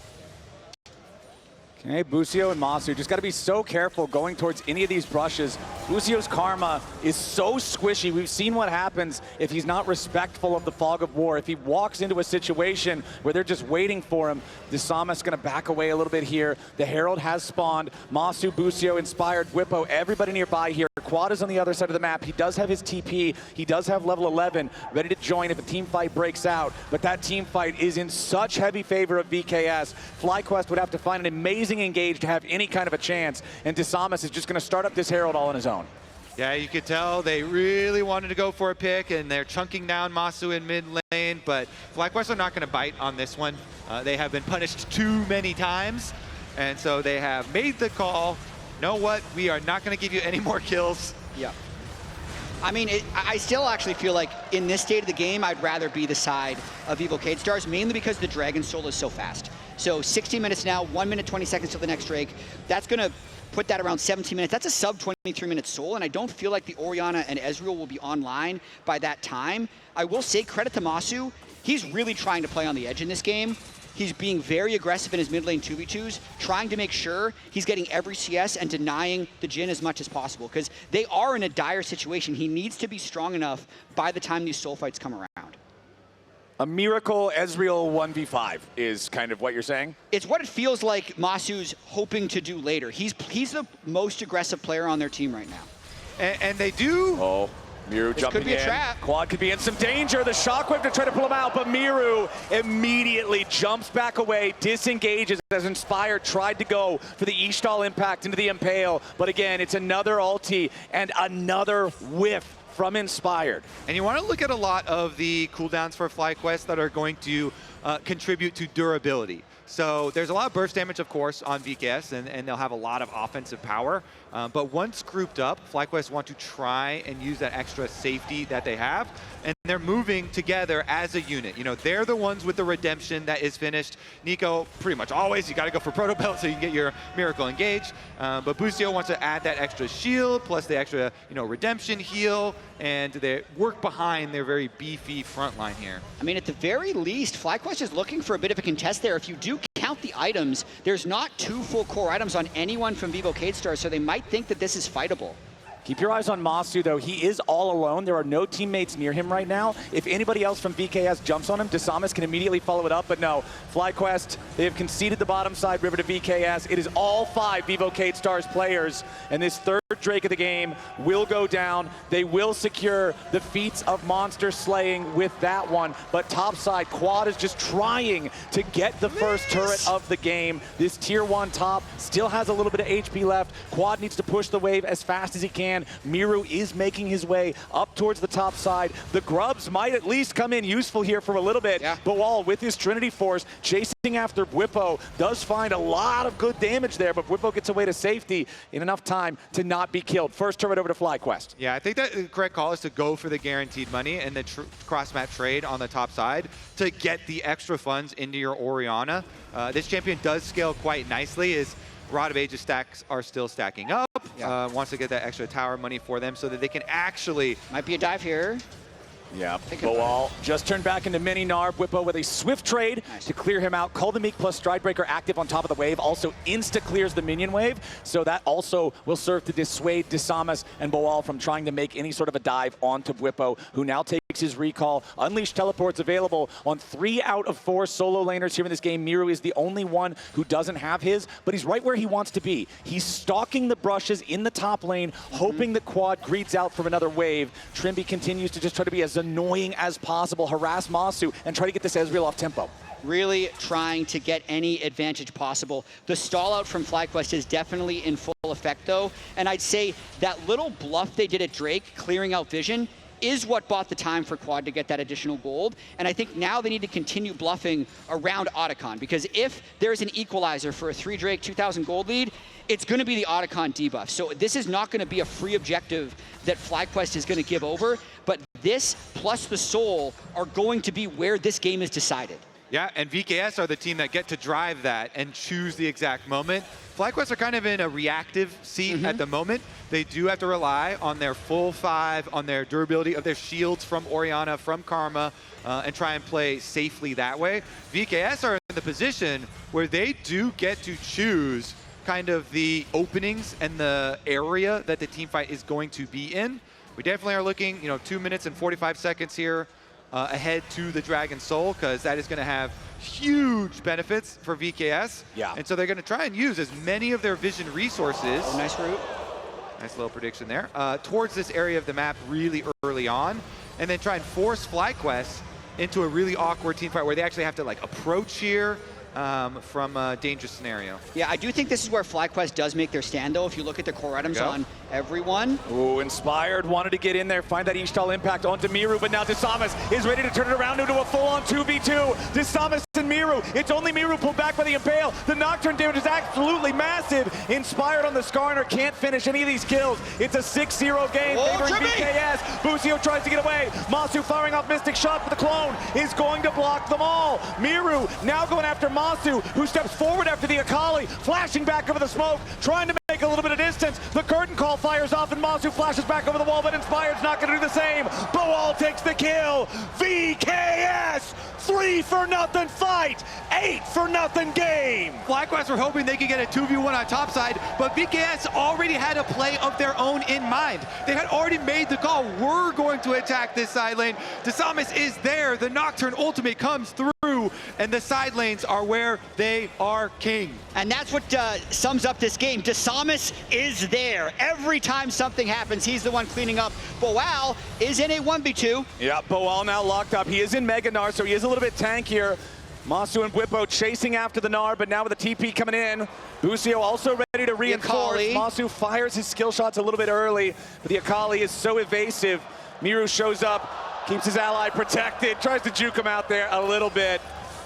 Okay, Busio and Masu just got to be so careful going towards any of these brushes. Busio's karma is so squishy. We've seen what happens if he's not respectful of the fog of war. If he walks into a situation where they're just waiting for him, Disama's going to back away a little bit here. The Herald has spawned. Masu, Busio, Inspired, Whippo, everybody nearby here. Quad is on the other side of the map. He does have his TP. He does have level 11 ready to join if a team fight breaks out. But that team fight is in such heavy favor of VKS. FlyQuest would have to find an amazing engage to have any kind of a chance. And Disamas is just going to start up this Herald all on his own. Yeah, you could tell they really wanted to go for a pick, and they're chunking down Masu in mid lane. But FlyQuest are not going to bite on this one. They have been punished too many times. And so they have made the call. Know what? We are not going to give you any more kills. Yeah. I mean, I still actually feel like in this state of the game, I'd rather be the side of Vivo Cade Stars, mainly because the Dragon Soul is so fast. So 16 minutes now, 1 minute, 20 seconds till the next Drake. That's going to put that around 17 minutes. That's a sub 23-minute Soul, and I don't feel like the Orianna and Ezreal will be online by that time. I will say credit to Masu. He's really trying to play on the edge in this game. He's being very aggressive in his mid lane 2v2s, trying to make sure he's getting every CS and denying the Jhin as much as possible, because they are in a dire situation. He needs to be strong enough by the time these soul fights come around. A miracle Ezreal 1v5 is kind of what you're saying? It's what it feels like Masu's hoping to do later. He's the most aggressive player on their team right now. And they do... Oh. Miru This jumping could be a in. trap. Quad could be in some danger. The shockwave to try to pull him out, but Miru immediately jumps back away, disengages as Inspired tried to go for the Ishtal impact into the Impale. But again, it's another ulti and another whiff from Inspired. And you want to look at a lot of the cooldowns for FlyQuest that are going to contribute to durability. So there's a lot of burst damage, of course, on VKS, and they'll have a lot of offensive power. But once grouped up, FlyQuest want to try and use that extra safety that they have, and they're moving together as a unit. You know, they're the ones with the redemption that is finished. Nico, pretty much always, you got to go for Proto Belt so you can get your Miracle Engage. But Busio wants to add that extra shield, plus the extra, redemption heal, and they work behind their very beefy front line here. I mean, at the very least, FlyQuest is looking for a bit of a contest there. If you do count the items, there's not 2 full core items on anyone from Vivo K-Star, so they might think that this is fightable. Keep your eyes on Masu, though. He is all alone. There are no teammates near him right now. If anybody else from VKS jumps on him, Desamas can immediately follow it up. But no, FlyQuest, they have conceded the bottom side river to VKS. It is all 5 Vivo K-Stars players. And this third Drake of the game will go down. They will secure the feats of monster slaying with that one. But topside, Quad is just trying to get the first turret of the game. This tier 1 top still has a little bit of HP left. Quad needs to push the wave as fast as he can. Miru is making his way up towards the top side. The grubs might at least come in useful here for a little bit. Yeah. Boal with his Trinity Force chasing after Bwipo does find a lot of good damage there, but Bwipo gets away to safety in enough time to not be killed. First turret over to FlyQuest. Yeah, I think that the correct call is to go for the guaranteed money and the cross-map trade on the top side to get the extra funds into your Orianna. This champion does scale quite nicely. His Rod of Ages stacks are still stacking up. Yeah. Wants to get that extra tower money for them so that they can actually... Might be a dive here. Yeah, Boal just turned back into mini Narb. Bwipo with a swift trade to clear him out. Call the Meek plus Stridebreaker active on top of the wave. Also insta-clears the minion wave. So that also will serve to dissuade Desamas and Boal from trying to make any sort of a dive onto Bwipo, who now takes his recall. Unleashed teleports available on 3 out of 4 solo laners here in this game. Miru is the only one who doesn't have his, but he's right where he wants to be. He's stalking the brushes in the top lane, hoping that Quad greets out from another wave. Trimby continues to just try to be as annoying as possible, harass Masu, and try to get this Ezreal off tempo. Really trying to get any advantage possible. The stall out from FlyQuest is definitely in full effect, though, and I'd say that little bluff they did at Drake, clearing out vision, is what bought the time for Quad to get that additional gold. And I think now they need to continue bluffing around Otacon, because if there's an equalizer for a 3 Drake 2,000 gold lead, it's going to be the Otacon debuff. So this is not going to be a free objective that FlyQuest is going to give over, but this plus the Soul are going to be where this game is decided. Yeah, and VKS are the team that get to drive that and choose the exact moment. FlyQuest are kind of in a reactive seat at the moment. They do have to rely on their full 5, on their durability of their shields from Orianna, from Karma, and try and play safely that way. VKS are in the position where they do get to choose kind of the openings and the area that the team fight is going to be in. We definitely are looking, 2 minutes and 45 seconds here ahead to the Dragon Soul, because that is going to have huge benefits for VKS. Yeah. And so they're going to try and use as many of their vision resources. Oh, nice route. Nice little prediction there. Towards this area of the map really early on, and then try and force FlyQuest into a really awkward team fight where they actually have to approach here from a dangerous scenario. Yeah, I do think this is where FlyQuest does make their stand, though. If you look at the core items on everyone. Ooh, Inspired wanted to get in there, find that Ishtal impact onto Miru, but now Desamas is ready to turn it around into a full-on 2v2. Desamas and Miru. It's only Miru pulled back by the Impale. The Nocturne damage is absolutely massive. Inspired on the Skarner, can't finish any of these kills. It's a 6-0 game favoring VKS. Busio tries to get away. Masu firing off Mystic Shot, but the clone is going to block them all. Miru now going after Masu, who steps forward after the Akali, flashing back over the smoke, trying to make a little bit of distance. The curtain call fires off and Masu flashes back over the wall, but Inspired's not going to do the same. Boal takes the kill. VKS, 3-0 fight, 8-0 game. FlyQuest were hoping they could get a 2v1 on top side, but VKS already had a play of their own in mind. They had already made the call. We're going to attack this side lane. Desamas is there. The Nocturne ultimate comes through, and the side lanes are where they are king. And that's what sums up this game. Desamas is there. Every time something happens, he's the one cleaning up. Boal is in a 1v2. Yeah, Boal now locked up. He is in Mega Gnar, so he is a little bit tankier. Masu and Bwipo chasing after the Gnar, but now with the TP coming in. Busio also ready to reinforce. Masu fires his skill shots a little bit early, but the Akali is so evasive. Miru shows up, keeps his ally protected, tries to juke him out there a little bit.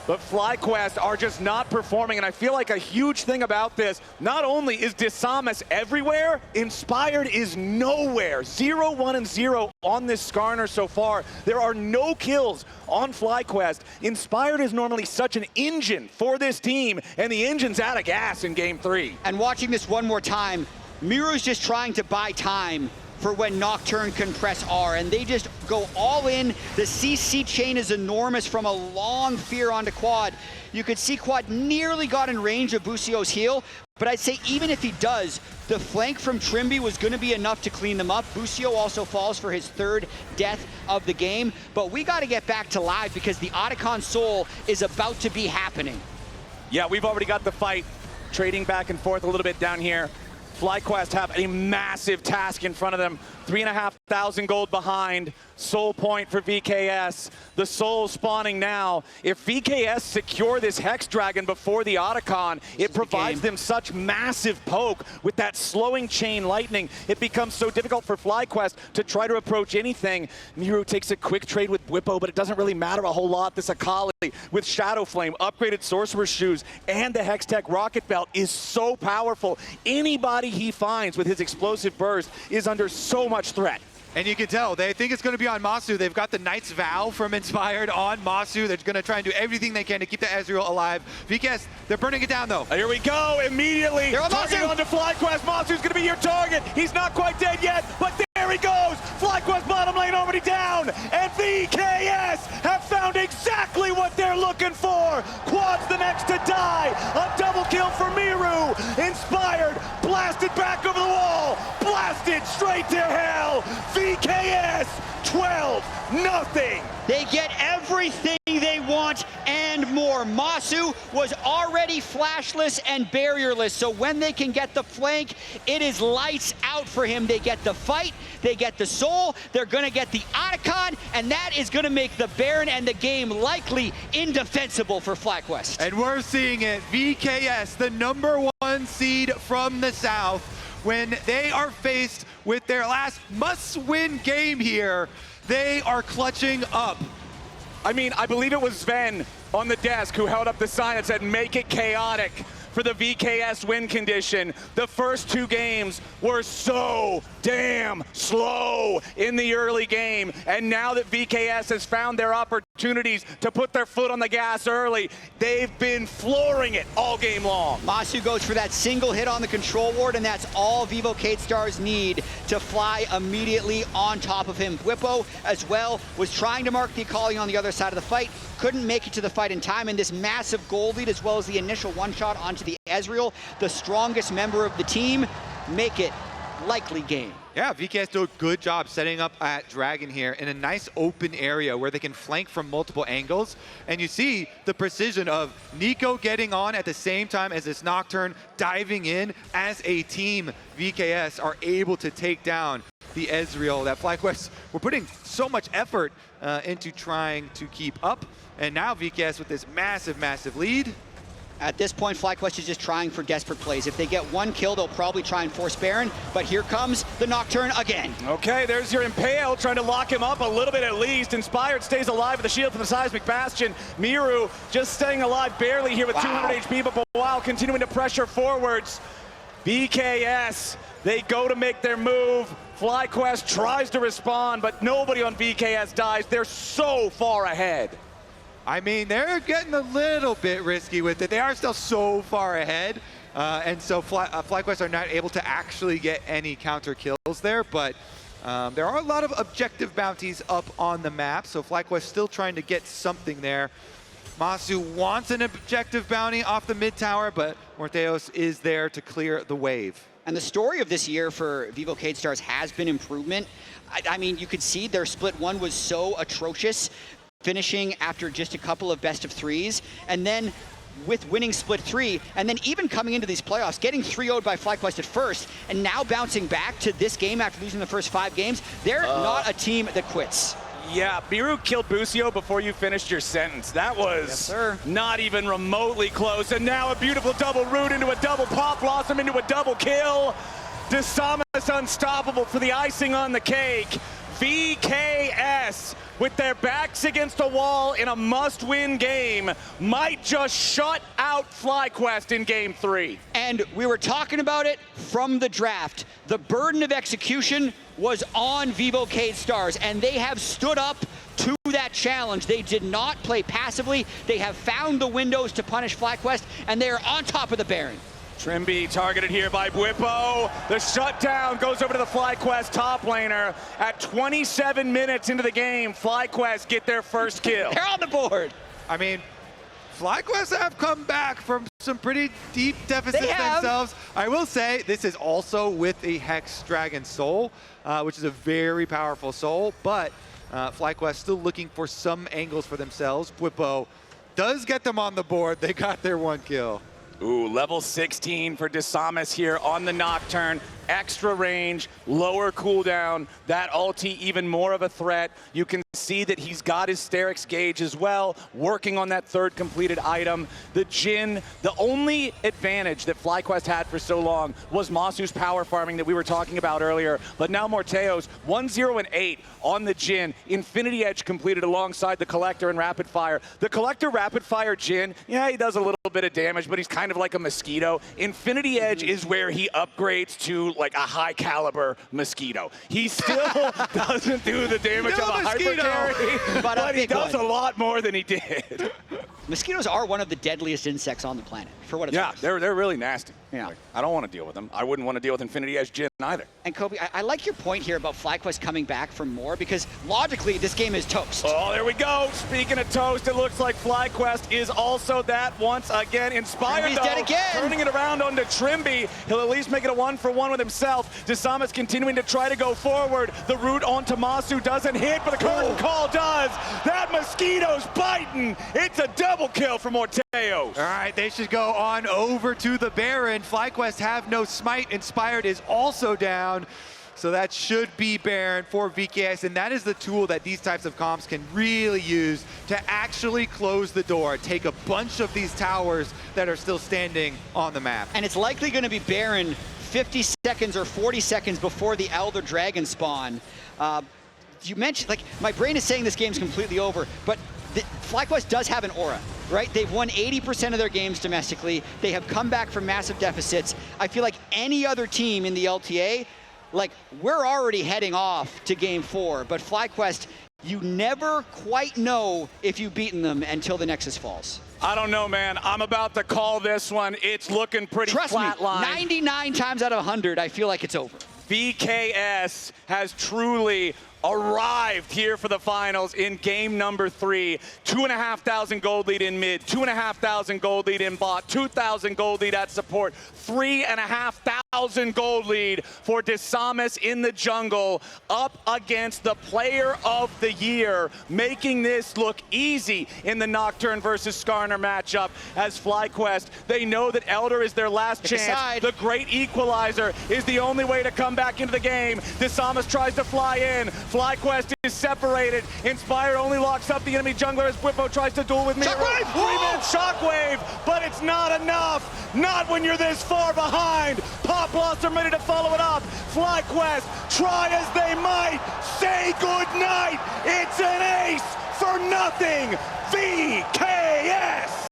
but FlyQuest are just not performing, and I feel like a huge thing about this, not only is Disamus everywhere, Inspired is nowhere. 0, 1, and 0 on this Skarner so far. There are no kills on FlyQuest. Inspired is normally such an engine for this team, and the engine's out of gas in Game 3. And watching this one more time, Miru's just trying to buy time for when Nocturne can press R, and they just go all in. The CC chain is enormous from a long fear onto Quad. You could see Quad nearly got in range of Busio's heal, but I'd say even if he does, the flank from Trimby was going to be enough to clean them up. Busio also falls for his 3rd death of the game, but we got to get back to live because the Otacon Soul is about to be happening. Yeah, we've already got the fight trading back and forth a little bit down here. FlyQuest have a massive task in front of them. 3,500 gold behind. Soul point for VKS. The Soul spawning now. If VKS secure this Hex Dragon before the Otacon, it provides them such massive poke. With that slowing chain lightning, it becomes so difficult for FlyQuest to try to approach anything. Miru takes a quick trade with Whippo, but it doesn't really matter a whole lot. This Akali with Shadow Flame, upgraded Sorcerer's Shoes, and the Hextech Rocket Belt is so powerful. Anybody he finds with his explosive burst is under so much threat. And you can tell, they think it's going to be on Masu. They've got the Knight's Vow from Inspired on Masu. They're going to try and do everything they can to keep the Ezreal alive. VKS, they're burning it down, though. Here we go, immediately. They're on Target Masu. onto FlyQuest. Masu's going to be your target. He's not quite dead yet, but there he goes. FlyQuest bottom lane already down. And VKS have found exactly what they're looking for. Quad's the next to die. A double kill for Miru. Inspired, blasted back over the wall. Blasted straight to hell. VKS 12-0. They get everything they want and more. Masu was already flashless and barrierless, so when they can get the flank, it is lights out for him. They get the fight, they get the soul, they're gonna get the Otacon, and that is gonna make the Baron and the game likely indefensible for FlyQuest. And we're seeing it. VKS, the #1 seed from the South, when they are faced with their last must-win game here, they are clutching up. I mean, I believe it was Sven on the desk who held up the sign that said, "Make it chaotic" for the VKS win condition. The first 2 games were so damn slow in the early game, and now that VKS has found their opportunities to put their foot on the gas early, they've been flooring it all game long. Masu goes for that single hit on the control ward, and that's all Vivo Kate Stars need to fly immediately on top of him. Whippo, as well, was trying to mark the Akali on the other side of the fight, couldn't make it to the fight in time, and this massive gold lead, as well as the initial one-shot onto the Ezreal, the strongest member of the team, make it likely game. Yeah, VKS do a good job setting up at Dragon here in a nice open area where they can flank from multiple angles. And you see the precision of Nico getting on at the same time as this Nocturne diving in. As a team, VKS are able to take down the Ezreal that FlyQuest were putting so much effort into trying to keep up. And now VKS with this massive, massive lead. At this point, FlyQuest is just trying for desperate plays. If they get 1 kill, they'll probably try and force Baron, but here comes the Nocturne again. Okay, there's your Impale, trying to lock him up a little bit at least. Inspired stays alive with the shield from the Seismic Bastion. Miru just staying alive barely here with 200 HP, but while continuing to pressure forwards. VKS, they go to make their move. FlyQuest tries to respond, but nobody on VKS dies. They're so far ahead. I mean, they're getting a little bit risky with it. They are still so far ahead. And so FlyQuest are not able to actually get any counter kills there, but there are a lot of objective bounties up on the map. So FlyQuest still trying to get something there. Masu wants an objective bounty off the mid tower, but Morteos is there to clear the wave. And the story of this year for Vivo Kate Stars has been improvement. I mean, you could see their split 1 was so atrocious, finishing after just a couple of best of 3s, and then with winning split 3, and then even coming into these playoffs, getting 3-0'd by FlyQuest at first, and now bouncing back to this game after losing the first 5 games. They're not a team that quits. Yeah, Miru killed Busio before you finished your sentence. That was not even remotely close. And now a beautiful double root into a double pop, Blossom into a double kill. Disamus unstoppable for the icing on the cake. VKS, with their backs against a wall in a must-win game, might just shut out FlyQuest in Game 3. And we were talking about it from the draft. The burden of execution was on Vivocade Stars, and they have stood up to that challenge. They did not play passively. They have found the windows to punish FlyQuest, and they are on top of the Baron. Trimby targeted here by Bwipo. The shutdown goes over to the FlyQuest top laner. At 27 minutes into the game, FlyQuest get their first kill. They're on the board. I mean, FlyQuest have come back from some pretty deep deficits themselves. I will say this is also with a Hex Dragon Soul, which is a very powerful soul, but FlyQuest still looking for some angles for themselves. Bwipo does get them on the board. They got their 1 kill. Ooh, level 16 for Disamus here on the Nocturne. Extra range, lower cooldown, that ulti even more of a threat. You can see that he's got his Sterix gauge as well, working on that 3rd completed item. The Jhin, the only advantage that FlyQuest had for so long was Masu's power farming that we were talking about earlier, but now Morteo's 1-0 and 8 on the Jhin. Infinity Edge completed alongside the Collector and Rapid Fire. The Collector Rapid Fire Jhin, yeah, he does a little bit of damage, but he's kind of like a Mosquito. Infinity Edge is where he upgrades to like a high caliber Mosquito. He still doesn't do the damage of a hyper carry, but he does a lot more than he did. Mosquitoes are one of the deadliest insects on the planet, for what it's worth. Yeah, they're really nasty. Yeah. Like, I don't want to deal with them. I wouldn't want to deal with Infinity Edge Jhin either. And Kobe, I like your point here about FlyQuest coming back for more, because logically this game is toast. Oh, there we go. Speaking of toast, it looks like FlyQuest is also that once again. Inspired Trimby's though, dead again. Turning it around onto Trimby. He'll at least make it a 1-for-1 with himself. Disamus continuing to try to go forward. The root onto Masu doesn't hit, but the curtain call does. That Mosquito's biting. It's a double kill for Morteos. All right, they should go on over to the Baron. FlyQuest have no smite. Inspired is also down. So that should be Baron for VKS, and that is the tool that these types of comps can really use to actually close the door, take a bunch of these towers that are still standing on the map. And it's likely going to be Baron 50 seconds or 40 seconds before the Elder Dragon spawn. You mentioned, like, my brain is saying this game's completely over, but FlyQuest does have an aura, right? They've won 80% of their games domestically. They have come back from massive deficits. I feel like any other team in the LTA, like, we're already heading off to Game 4, but FlyQuest, you never quite know if you've beaten them until the Nexus falls. I don't know, man. I'm about to call this one. It's looking pretty flatline. Trust me, 99 times out of 100, I feel like it's over. VKS has truly arrived here for the finals in game number 3. 2,500 gold lead in mid, 2,500 gold lead in bot, 2,000 gold lead at support, 3,500 gold lead for Disamus in the jungle, up against the player of the year, making this look easy in the Nocturne versus Skarner matchup. As FlyQuest, they know that Elder is their last chance. The great equalizer is the only way to come back into the game. Disamus tries to fly in. FlyQuest is separated. Inspired only locks up the enemy jungler as Bwipo tries to duel with Miro. Shockwave! 3-man shockwave, but it's not enough. Not when you're this far behind. Pop Blossom ready to follow it up. FlyQuest, try as they might, say goodnight. It's an ace for nothing. VKS.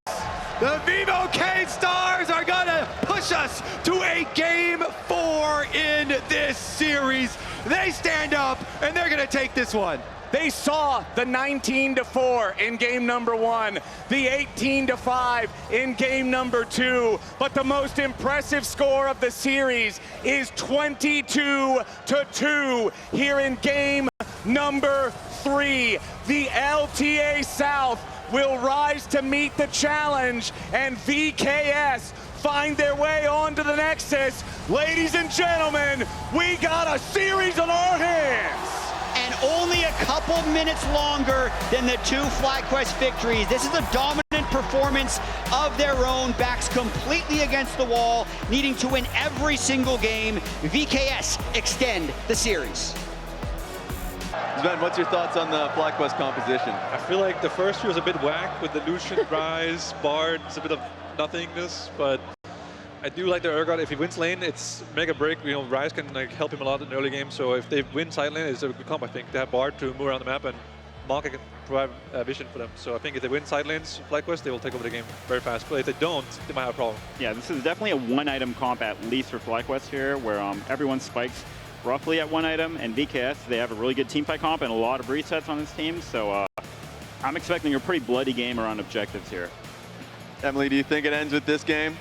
The Vivocade Stars are gonna push us to a Game 4 in this series. They stand up and they're gonna take this one. They saw the 19-4 in game number 1, the 18-5 in game number 2, but the most impressive score of the series is 22-2 here in game number 3. The LTA South will rise to meet the challenge, and VKS find their way onto the Nexus. Ladies and gentlemen, we got a series on our hands. And only a couple minutes longer than the 2 FlyQuest victories. This is a dominant performance of their own, backs completely against the wall, needing to win every single game. VKS extend the series. Sven, what's your thoughts on the FlyQuest composition? I feel like the first year was a bit whack with the Lucian, Rise, Bard. It's a bit of nothingness, but I do like the Urgot. If he wins lane, it's mega break. You know, Ryze can like help him a lot in the early game. So if they win side lane, it's a good comp. I think they have Bard to move around the map, and Monka can provide vision for them. So I think if they win side lanes, FlyQuest, they will take over the game very fast. But if they don't, they might have a problem. Yeah, this is definitely a one-item comp at least for FlyQuest here, where everyone spikes roughly at one item, and VKS, they have a really good teamfight comp and a lot of resets on this team, so I'm expecting a pretty bloody game around objectives here. Emily, do you think it ends with this game?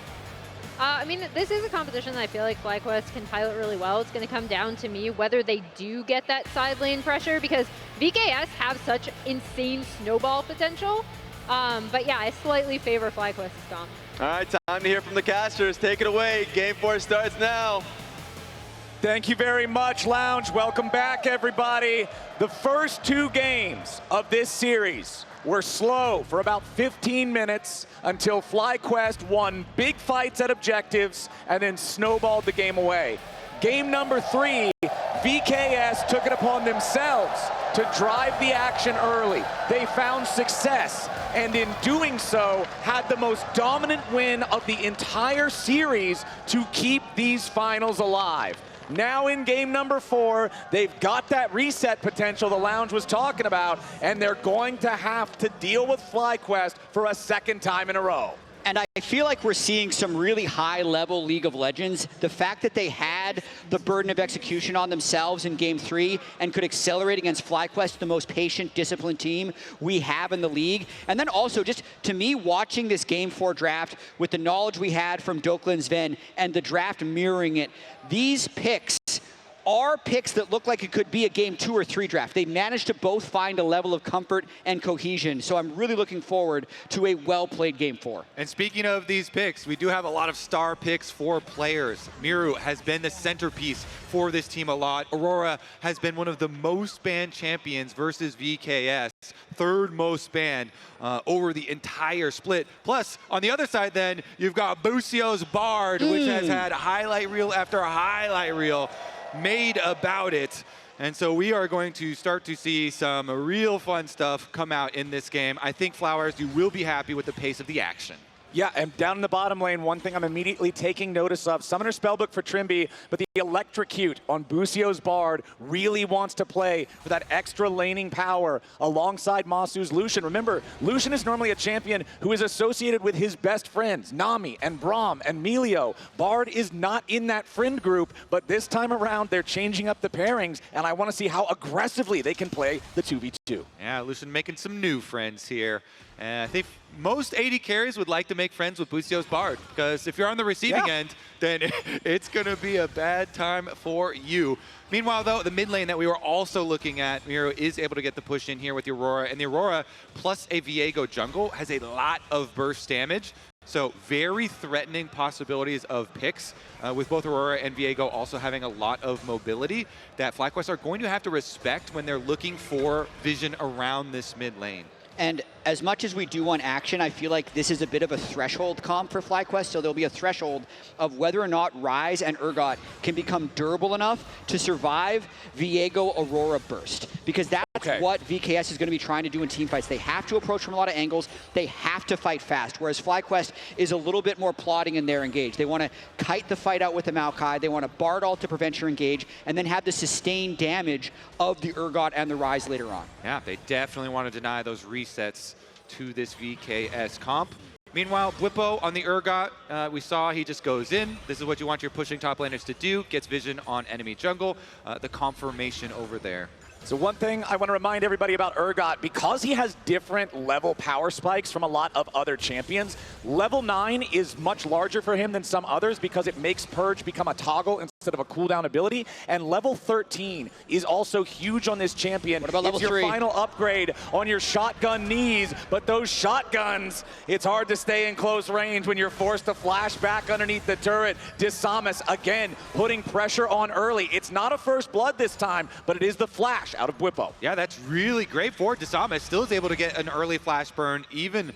I mean, this is a competition that I feel like FlyQuest can pilot really well. It's going to come down to me whether they do get that side lane pressure, because VKS have such insane snowball potential. But yeah, I slightly favor FlyQuest's comp. All right, time to hear from the casters. Take it away. Game 4 starts now. Thank you very much, Lounge. Welcome back, everybody. The first 2 games of this series were slow for about 15 minutes until FlyQuest won big fights at objectives and then snowballed the game away. Game number 3, VKS took it upon themselves to drive the action early. They found success, and in doing so, had the most dominant win of the entire series to keep these finals alive. Now in game number 4, they've got that reset potential the Lounge was talking about, and they're going to have to deal with FlyQuest for a second time in a row. And I feel like we're seeing some really high-level League of Legends. The fact that they had the burden of execution on themselves in Game 3 and could accelerate against FlyQuest, the most patient, disciplined team we have in the league. And then also, just to me, watching this Game 4 draft with the knowledge we had from Dokkan and Sven and the draft mirroring it, these picks are picks that look like it could be a Game 2 or 3 draft. They managed to both find a level of comfort and cohesion, so I'm really looking forward to a well-played Game 4. And speaking of these picks, we do have a lot of star picks for players. Miru has been the centerpiece for this team a lot. Aurora has been one of the most banned champions versus VKS, 3rd most banned over the entire split. Plus, on the other side then, you've got Busio's Bard, which has had highlight reel after highlight reel made about it. And so we are going to start to see some real fun stuff come out in this game. I think, Flowers, you will be happy with the pace of the action. Yeah, and down in the bottom lane, one thing I'm immediately taking notice of, Summoner Spellbook for Trimby, but the Electrocute on Busio's Bard really wants to play for that extra laning power alongside Masu's Lucian. Remember, Lucian is normally a champion who is associated with his best friends, Nami and Braum and Melio. Bard is not in that friend group, but this time around, they're changing up the pairings, and I want to see how aggressively they can play the 2v2. Yeah, Lucian making some new friends here. And I think most AD carries would like to make friends with Busio's Bard, because if you're on the receiving end, then it's going to be a bad time for you. Meanwhile, though, the mid lane that we were also looking at, Miro is able to get the push in here with the Aurora, and the Aurora plus a Viego jungle has a lot of burst damage. So very threatening possibilities of picks with both Aurora and Viego also having a lot of mobility that FlyQuest are going to have to respect when they're looking for vision around this mid lane. And as much as we do want action, I feel like this is a bit of a threshold comp for FlyQuest, so there'll be a threshold of whether or not Ryze and Urgot can become durable enough to survive Viego Aurora burst. Because that's what VKS is going to be trying to do in teamfights. They have to approach from a lot of angles. They have to fight fast, whereas FlyQuest is a little bit more plodding in their engage. They want to kite the fight out with the Maokai. They want to Bard ult to prevent your engage, and then have the sustained damage of the Urgot and the Ryze later on. Yeah, they definitely want to deny those resets to this VKS comp. Meanwhile, Bwipo on the Urgot, we saw he just goes in. This is what you want your pushing top laners to do. Gets vision on enemy jungle. The confirmation over there. So one thing I want to remind everybody about Urgot, because he has different level power spikes from a lot of other champions, level 9 is much larger for him than some others because it makes Purge become a toggle instead of a cooldown ability, and level 13 is also huge on this champion. What about level 3? It's your final upgrade on your shotgun knees, but those shotguns, it's hard to stay in close range when you're forced to flash back underneath the turret. Disamus, again, putting pressure on early. It's not a first blood this time, but it is the flash out of Bwipo. Yeah, that's really great for Disamus. Still is able to get an early flash burn, even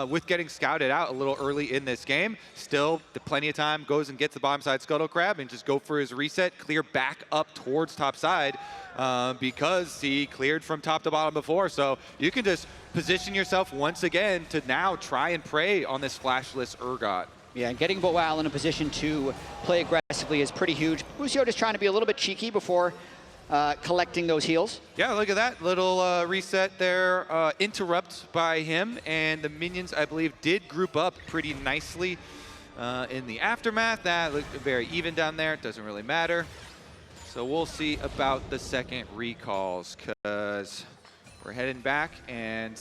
with getting scouted out a little early in this game. Still, plenty of time, goes and gets the bottom side Scuttle Crab and just go for his reset, clear back up towards top side because he cleared from top to bottom before. So you can just position yourself once again to now try and prey on this flashless Urgot. Yeah, and getting Boal in a position to play aggressively is pretty huge. Busio just trying to be a little bit cheeky before collecting those heals. Yeah, look at that little reset there, interrupt by him, and the minions, I believe, did group up pretty nicely in the aftermath. That looked very even down there. It doesn't really matter. So we'll see about the second recalls, because we're heading back and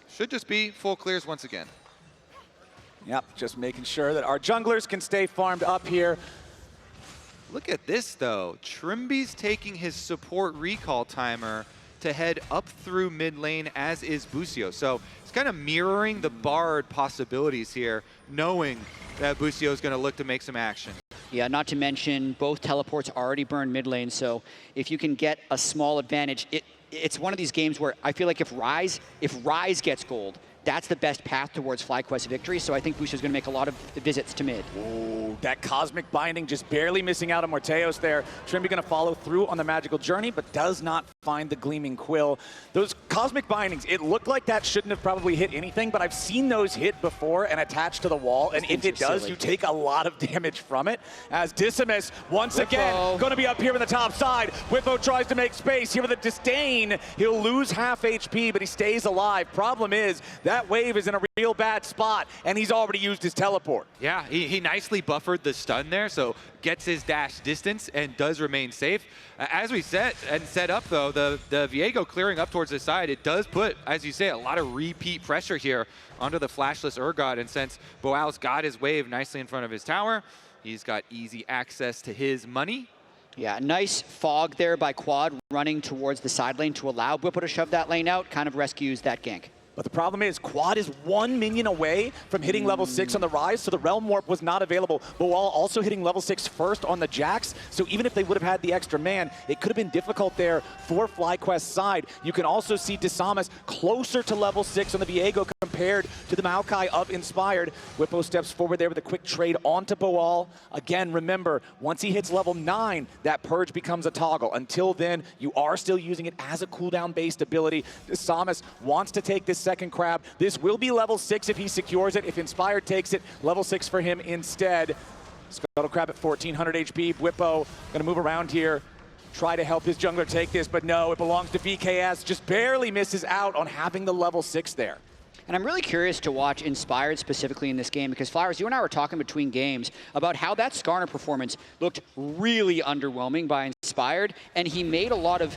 should just be full clears once again. Yep, just making sure that our junglers can stay farmed up here. Look at this, though. Trimby's taking his support recall timer to head up through mid lane, as is Busio. So it's kind of mirroring the Bard possibilities here, knowing that Busio is going to look to make some action. Yeah, not to mention both teleports already burned mid lane, so if you can get a small advantage, it's one of these games where I feel like if Rise gets gold, that's the best path towards FlyQuest victory, so I think Busio's going to make a lot of visits to mid. Ooh, that Cosmic Binding just barely missing out on Morteos there. Trimby going to follow through on the Magical Journey, but does not find the Gleaming Quill. Those Cosmic Bindings, it looked like that shouldn't have probably hit anything, but I've seen those hit before and attach to the wall, and if it does, you take a lot of damage from it. As Decimus, once again, going to be up here on the top side. Whippo tries to make space here with a Disdain. He'll lose half HP, but he stays alive. Problem is, that wave is in a real bad spot, and he's already used his teleport. Yeah, he nicely buffered the stun there, so gets his dash distance and does remain safe. As we set up, though, the Viego clearing up towards the side, it does put, as you say, a lot of repeat pressure here onto the flashless Urgot, and since Boal's got his wave nicely in front of his tower, he's got easy access to his money. Yeah, nice fog there by Quad running towards the side lane to allow Whippo to shove that lane out, kind of rescues that gank. But the problem is, Quad is 1 minion away from hitting level 6 on the Rise, so the Realm Warp was not available. But while also hitting level 6 first on the Jax, so even if they would have had the extra man, it could have been difficult there for FlyQuest's side. You can also see Desamas closer to level 6 on the Viego compared to the Maokai of Inspired. Whippo steps forward there with a quick trade onto Boal. Again, remember, once he hits level 9, that Purge becomes a toggle. Until then, you are still using it as a cooldown-based ability. Desamas wants to take this second crab. This will be level 6 if he secures it. If Inspired takes it, level 6 for him instead. Scuttle Crab at 1400 HP. Whippo gonna move around here, try to help his jungler take this, but no, it belongs to VKS. Just barely misses out on having the level 6 there. And I'm really curious to watch Inspired specifically in this game, because Flowers, you and I were talking between games about how that Skarner performance looked really underwhelming by Inspired, and he made a lot of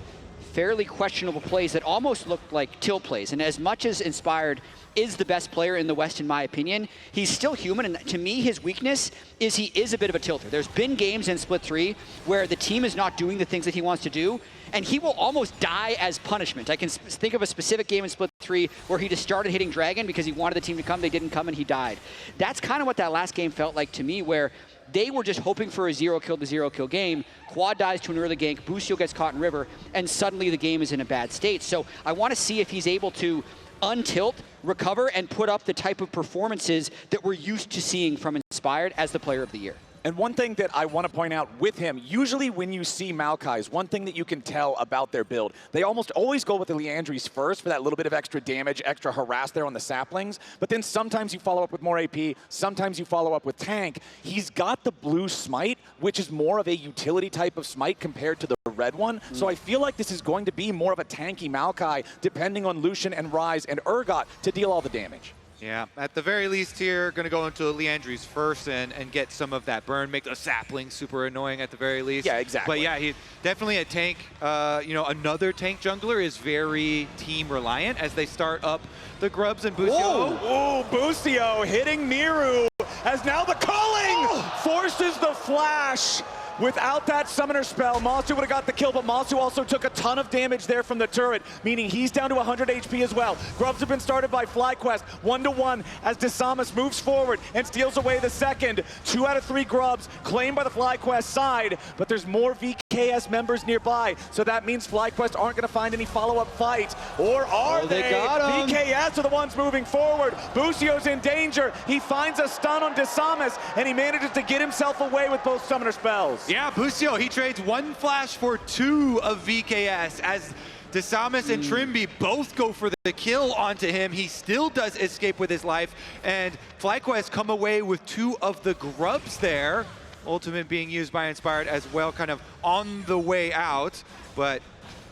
fairly questionable plays that almost looked like tilt plays. And as much as Inspired is the best player in the West, in my opinion, he's still human, and to me, his weakness is he is a bit of a tilter. There's been games in Split 3 where the team is not doing the things that he wants to do, and he will almost die as punishment. I can think of a specific game in Split 3 where he just started hitting Dragon because he wanted the team to come, they didn't come, and he died. That's kind of what that last game felt like to me, where they were just hoping for a 0-kill to 0-kill game. Quad dies to an early gank, Busio gets caught in River, and suddenly the game is in a bad state. So I want to see if he's able to untilt, recover, and put up the type of performances that we're used to seeing from Inspired as the player of the year. And one thing that I want to point out with him, usually when you see Maokai's, one thing that you can tell about their build, they almost always go with the Liandry's first for that little bit of extra damage, extra harass there on the saplings, but then sometimes you follow up with more AP, sometimes you follow up with tank. He's got the blue smite, which is more of a utility type of smite compared to the red one, so I feel like this is going to be more of a tanky Maokai, depending on Lucian and Rise and Urgot to deal all the damage. Yeah, at the very least here, going to go into Liandry's first and get some of that burn, make those saplings super annoying at the very least. Yeah, exactly. But yeah, he definitely a tank, another tank jungler is very team reliant as they start up the Grubs and Busio. Oh, Busio hitting Miru as now the calling forces the flash. Without that summoner spell, Masu would have got the kill, but Masu also took a ton of damage there from the turret, meaning he's down to 100 HP as well. Grubs have been started by FlyQuest, 1-1 as Desamas moves forward and steals away the second. 2 out of 3 Grubs claimed by the FlyQuest side, but there's more VKS members nearby, so that means FlyQuest aren't going to find any follow-up fight. Or are they? Got him. VKS are the ones moving forward. Busio's in danger. He finds a stun on Desamas, and he manages to get himself away with both summoner spells. Yeah, Busio, he trades 1 flash for 2 of VKS as Desamis and Trimby both go for the kill onto him. He still does escape with his life, and FlyQuest come away with 2 of the grubs there. Ultimate being used by Inspired as well, kind of on the way out, but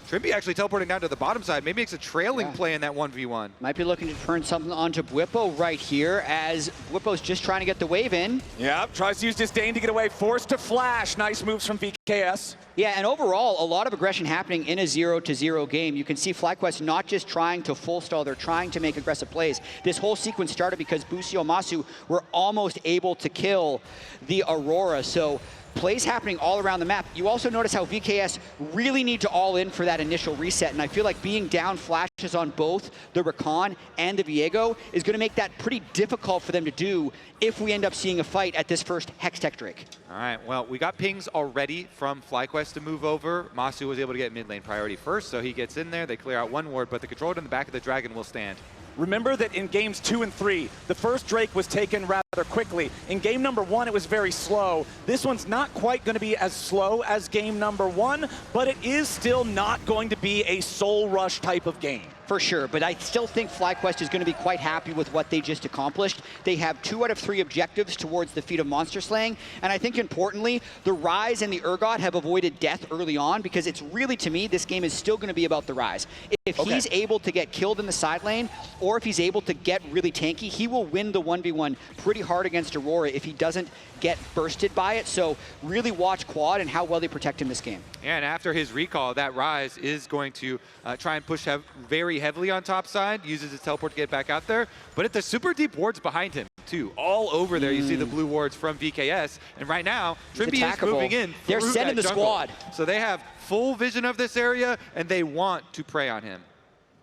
Trimby actually teleporting down to the bottom side. Maybe it's a trailing play in that 1v1. Might be looking to turn something onto Bwipo right here, as Bwipo's just trying to get the wave in. Yeah, tries to use Disdain to get away, forced to flash. Nice moves from VKS. Yeah, and overall, a lot of aggression happening in a 0-0 game. You can see FlyQuest not just trying to full stall, they're trying to make aggressive plays. This whole sequence started because Busio and Masu were almost able to kill the Aurora, so plays happening all around the map. You also notice how VKS really need to all in for that initial reset, and I feel like being down flashes on both the Rakan and the Viego is going to make that pretty difficult for them to do if we end up seeing a fight at this first Hextech Drake. All right, well, we got pings already from FlyQuest to move over. Masu was able to get mid lane priority first, so he gets in there. They clear out 1 ward, but the control in the back of the Dragon will stand. Remember that in games 2 and 3, the first Drake was taken rather quickly. In game number 1, it was very slow. This one's not quite going to be as slow as game number 1, but it is still not going to be a soul rush type of game. For sure, but I still think FlyQuest is going to be quite happy with what they just accomplished. They have 2 out of 3 objectives towards the feat of monster slaying, and I think importantly, the Rise and the Urgot have avoided death early on, because it's really, to me, this game is still going to be about the Rise. If he's able to get killed in the side lane, or if he's able to get really tanky, he will win the 1v1 pretty hard against Aurora if he doesn't get bursted by it. So really watch Quad and how well they protect him this game. Yeah, and after his recall, that Rise is going to try and push very heavily on top side, uses his teleport to get back out there, but at the super deep wards behind him too. All over there, you see the blue wards from VKS, and right now, Trimby is moving in. They're setting the squad. So they have full vision of this area, and they want to prey on him.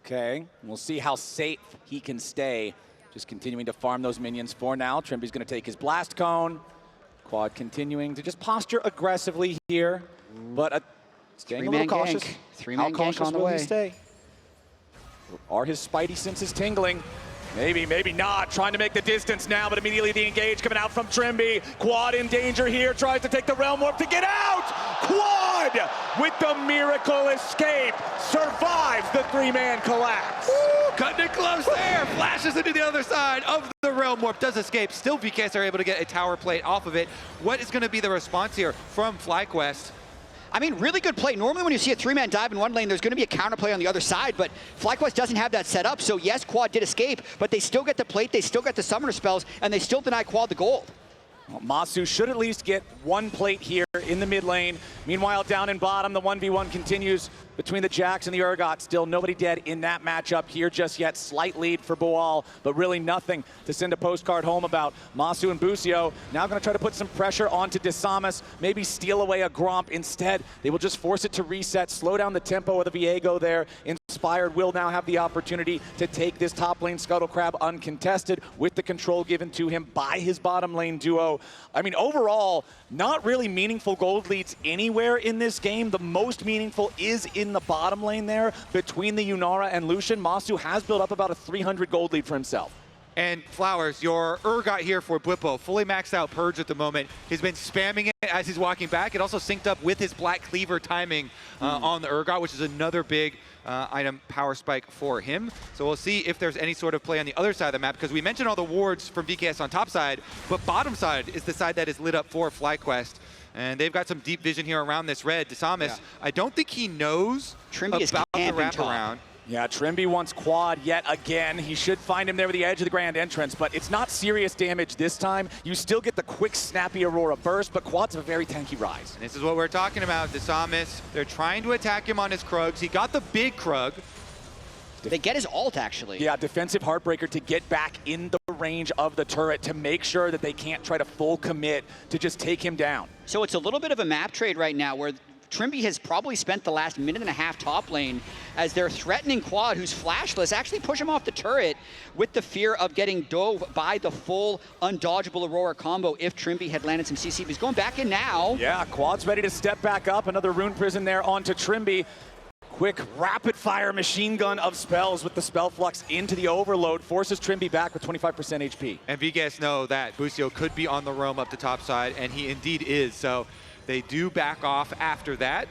Okay, we'll see how safe he can stay. Just continuing to farm those minions for now. Trimby's going to take his blast cone. Quad continuing to just posture aggressively here, but staying a little cautious. Three-man gank on the way. He stay? Are his spidey senses tingling? Maybe, maybe not. Trying to make the distance now, but immediately the engage coming out from Trimby. Quad in danger here, tries to take the Realm Warp to get out! Quad, with the miracle escape, survives the 3-man collapse. Ooh, cutting it close there, flashes into the other side of the Realm Warp, does escape. Still VKS are able to get a tower plate off of it. What is going to be the response here from FlyQuest? I mean, really good play. Normally when you see a 3-man dive in one lane, there's going to be a counterplay on the other side, but FlyQuest doesn't have that set up. So yes, Quad did escape, but they still get the plate, they still get the summoner spells, and they still deny Quad the gold. Well, Masu should at least get 1 plate here in the mid lane. Meanwhile, down in bottom, the 1v1 continues between the Jax and the Urgot. Still nobody dead in that matchup here just yet. Slight lead for Boal, but really nothing to send a postcard home about. Masu and Busio now going to try to put some pressure onto Desamis, maybe steal away a Gromp. Instead, they will just force it to reset, slow down the tempo of the Viego there. Inspired will now have the opportunity to take this top lane Scuttle Crab uncontested with the control given to him by his bottom lane duo. I mean, overall, not really meaningful gold leads anywhere in this game. The most meaningful is in the bottom lane there between the Yunara and Lucian. Masu has built up about a 300 gold lead for himself. And Flowers, your Urgot here for Bwipo, fully maxed out Purge at the moment. He's been spamming it as he's walking back. It also synced up with his Black Cleaver timing on the Urgot, which is another big item power spike for him. So we'll see if there's any sort of play on the other side of the map, because we mentioned all the wards from VKS on top side, but bottom side is the side that is lit up for FlyQuest. And they've got some deep vision here around this red. Desamis, I don't think he knows about the wraparound. Yeah, Trimby wants Quad yet again. He should find him there with the edge of the grand entrance, but it's not serious damage this time. You still get the quick, snappy Aurora burst, but Quad's a very tanky Rise. And this is what we're talking about. Desamis, they're trying to attack him on his Krugs. He got the big Krug. They get his ult, actually. Yeah, defensive Heartbreaker to get back in the range of the turret to make sure that they can't try to full commit to just take him down. So it's a little bit of a map trade right now where Trimby has probably spent the last minute and a half top lane as they're threatening Quad, who's flashless, actually push him off the turret with the fear of getting dove by the full undodgeable Aurora combo if Trimby had landed some CC. He's going back in now. Yeah, Quad's ready to step back up. Another Rune Prison there onto Trimby. Quick rapid-fire machine gun of spells with the spell flux into the overload, forces Trimby back with 25% HP. And VKS know that Busio could be on the roam up the top side, and he indeed is. So they do back off after that.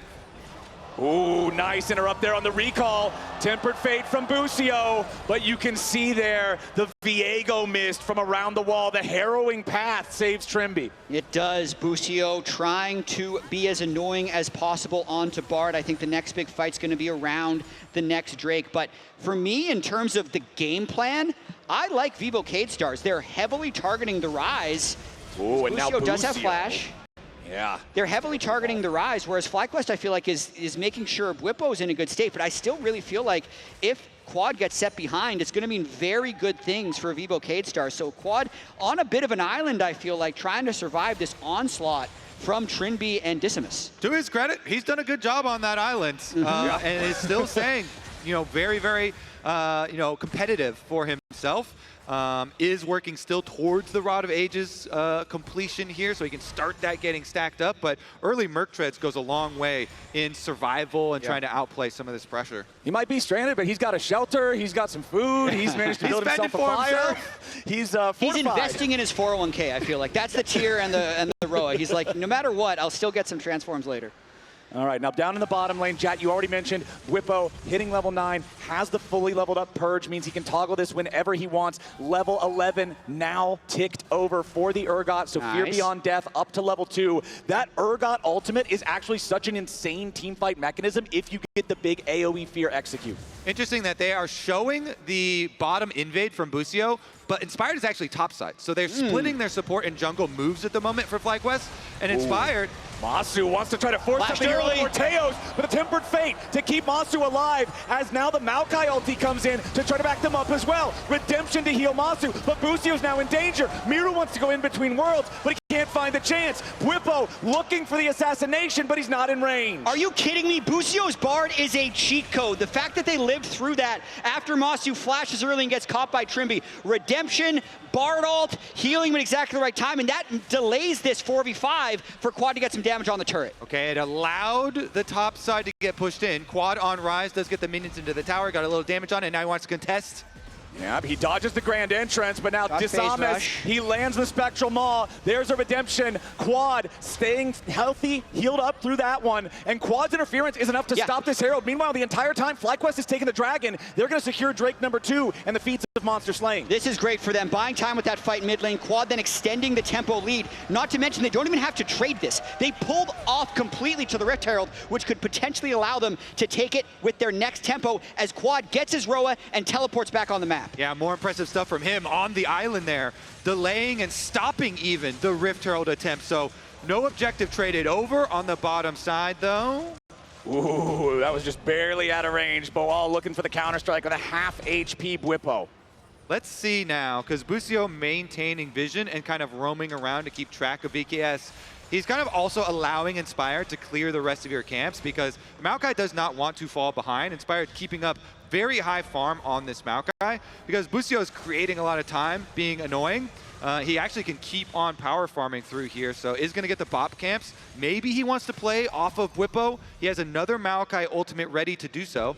Ooh, nice interrupt there on the recall. Tempered Fate from Busio, but you can see there the Viego mist from around the wall. The harrowing path saves Trimby. It does. Busio trying to be as annoying as possible onto Bard. I think the next big fight's going to be around the next Drake. But for me, in terms of the game plan, I like Vivo Cade Stars. They're heavily targeting the Rise. Ooh, and now Busio does have Busio. Flash. Yeah. They're heavily targeting the Rise, whereas FlyQuest, I feel like, is making sure Bwipo's in a good state. But I still really feel like if Quad gets set behind, it's going to mean very good things for Vivo Cade Stars. So Quad on a bit of an island, I feel like, trying to survive this onslaught from Trinby and Decimus. To his credit, he's done a good job on that island, and is still staying, very, very, competitive for himself. Is working still towards the Rod of Ages completion here, so he can start that getting stacked up. But early Merc Treads goes a long way in survival and trying to outplay some of this pressure. He might be stranded, but he's got a shelter, he's got some food, he's managed to build himself a fire. He's He's investing in his 401k, I feel like. That's the tier and the ROA. He's like, no matter what, I'll still get some transforms later. All right, now down in the bottom lane, Jat, you already mentioned Bwipo hitting level 9, has the fully leveled up Purge, means he can toggle this whenever he wants. Level 11 now ticked over for the Urgot, so Fear Beyond Death up to level 2. That Urgot ultimate is actually such an insane teamfight mechanism if you get the big AoE Fear execute. Interesting that they are showing the bottom invade from Busio, but Inspired is actually topside. So they're splitting their support and jungle moves at the moment for FlyQuest, and Inspired... Masu wants to try to force something early for Teos, but a Tempered Fate to keep Masu alive, as now the Maokai ulti comes in to try to back them up as well. Redemption to heal Masu, but Busio's now in danger. Miru wants to go in between worlds, but he can't find the chance. Bwipo looking for the assassination, but he's not in range. Are you kidding me? Busio's Bard is a cheat code. The fact that they lived through that after Masu flashes early and gets caught by Trimby. Redemption, Bard ult, healing him at exactly the right time, and that delays this 4v5 for Quad to get some damage on the turret. Okay, it allowed the top side to get pushed in. Quad on Rise does get the minions into the tower, got a little damage on it, and now he wants to contest. Yeah, he dodges the grand entrance, but now Disames, he lands the Spectral Maw. There's a redemption. Quad staying healthy, healed up through that one, and Quad's interference is enough to stop this Herald. Meanwhile, the entire time, FlyQuest is taking the Dragon. They're going to secure Drake number 2 and the feats of Monster Slaying. This is great for them, buying time with that fight mid lane. Quad then extending the tempo lead. Not to mention, they don't even have to trade this. They pulled off completely to the Rift Herald, which could potentially allow them to take it with their next tempo as Quad gets his Roa and teleports back on the map. Yeah, more impressive stuff from him on the island there, delaying and stopping even the Rift Herald attempt. So no objective traded over on the bottom side, though. Ooh, that was just barely out of range. Boal looking for the counter-strike with a half HP Bwipo. Let's see now, because Busio maintaining vision and kind of roaming around to keep track of BKS. He's kind of also allowing Inspired to clear the rest of your camps because Maokai does not want to fall behind. Inspired keeping up very high farm on this Maokai because Busio is creating a lot of time, being annoying. He actually can keep on power farming through here, so is going to get the bop camps. Maybe he wants to play off of Bwipo. He has another Maokai ultimate ready to do so.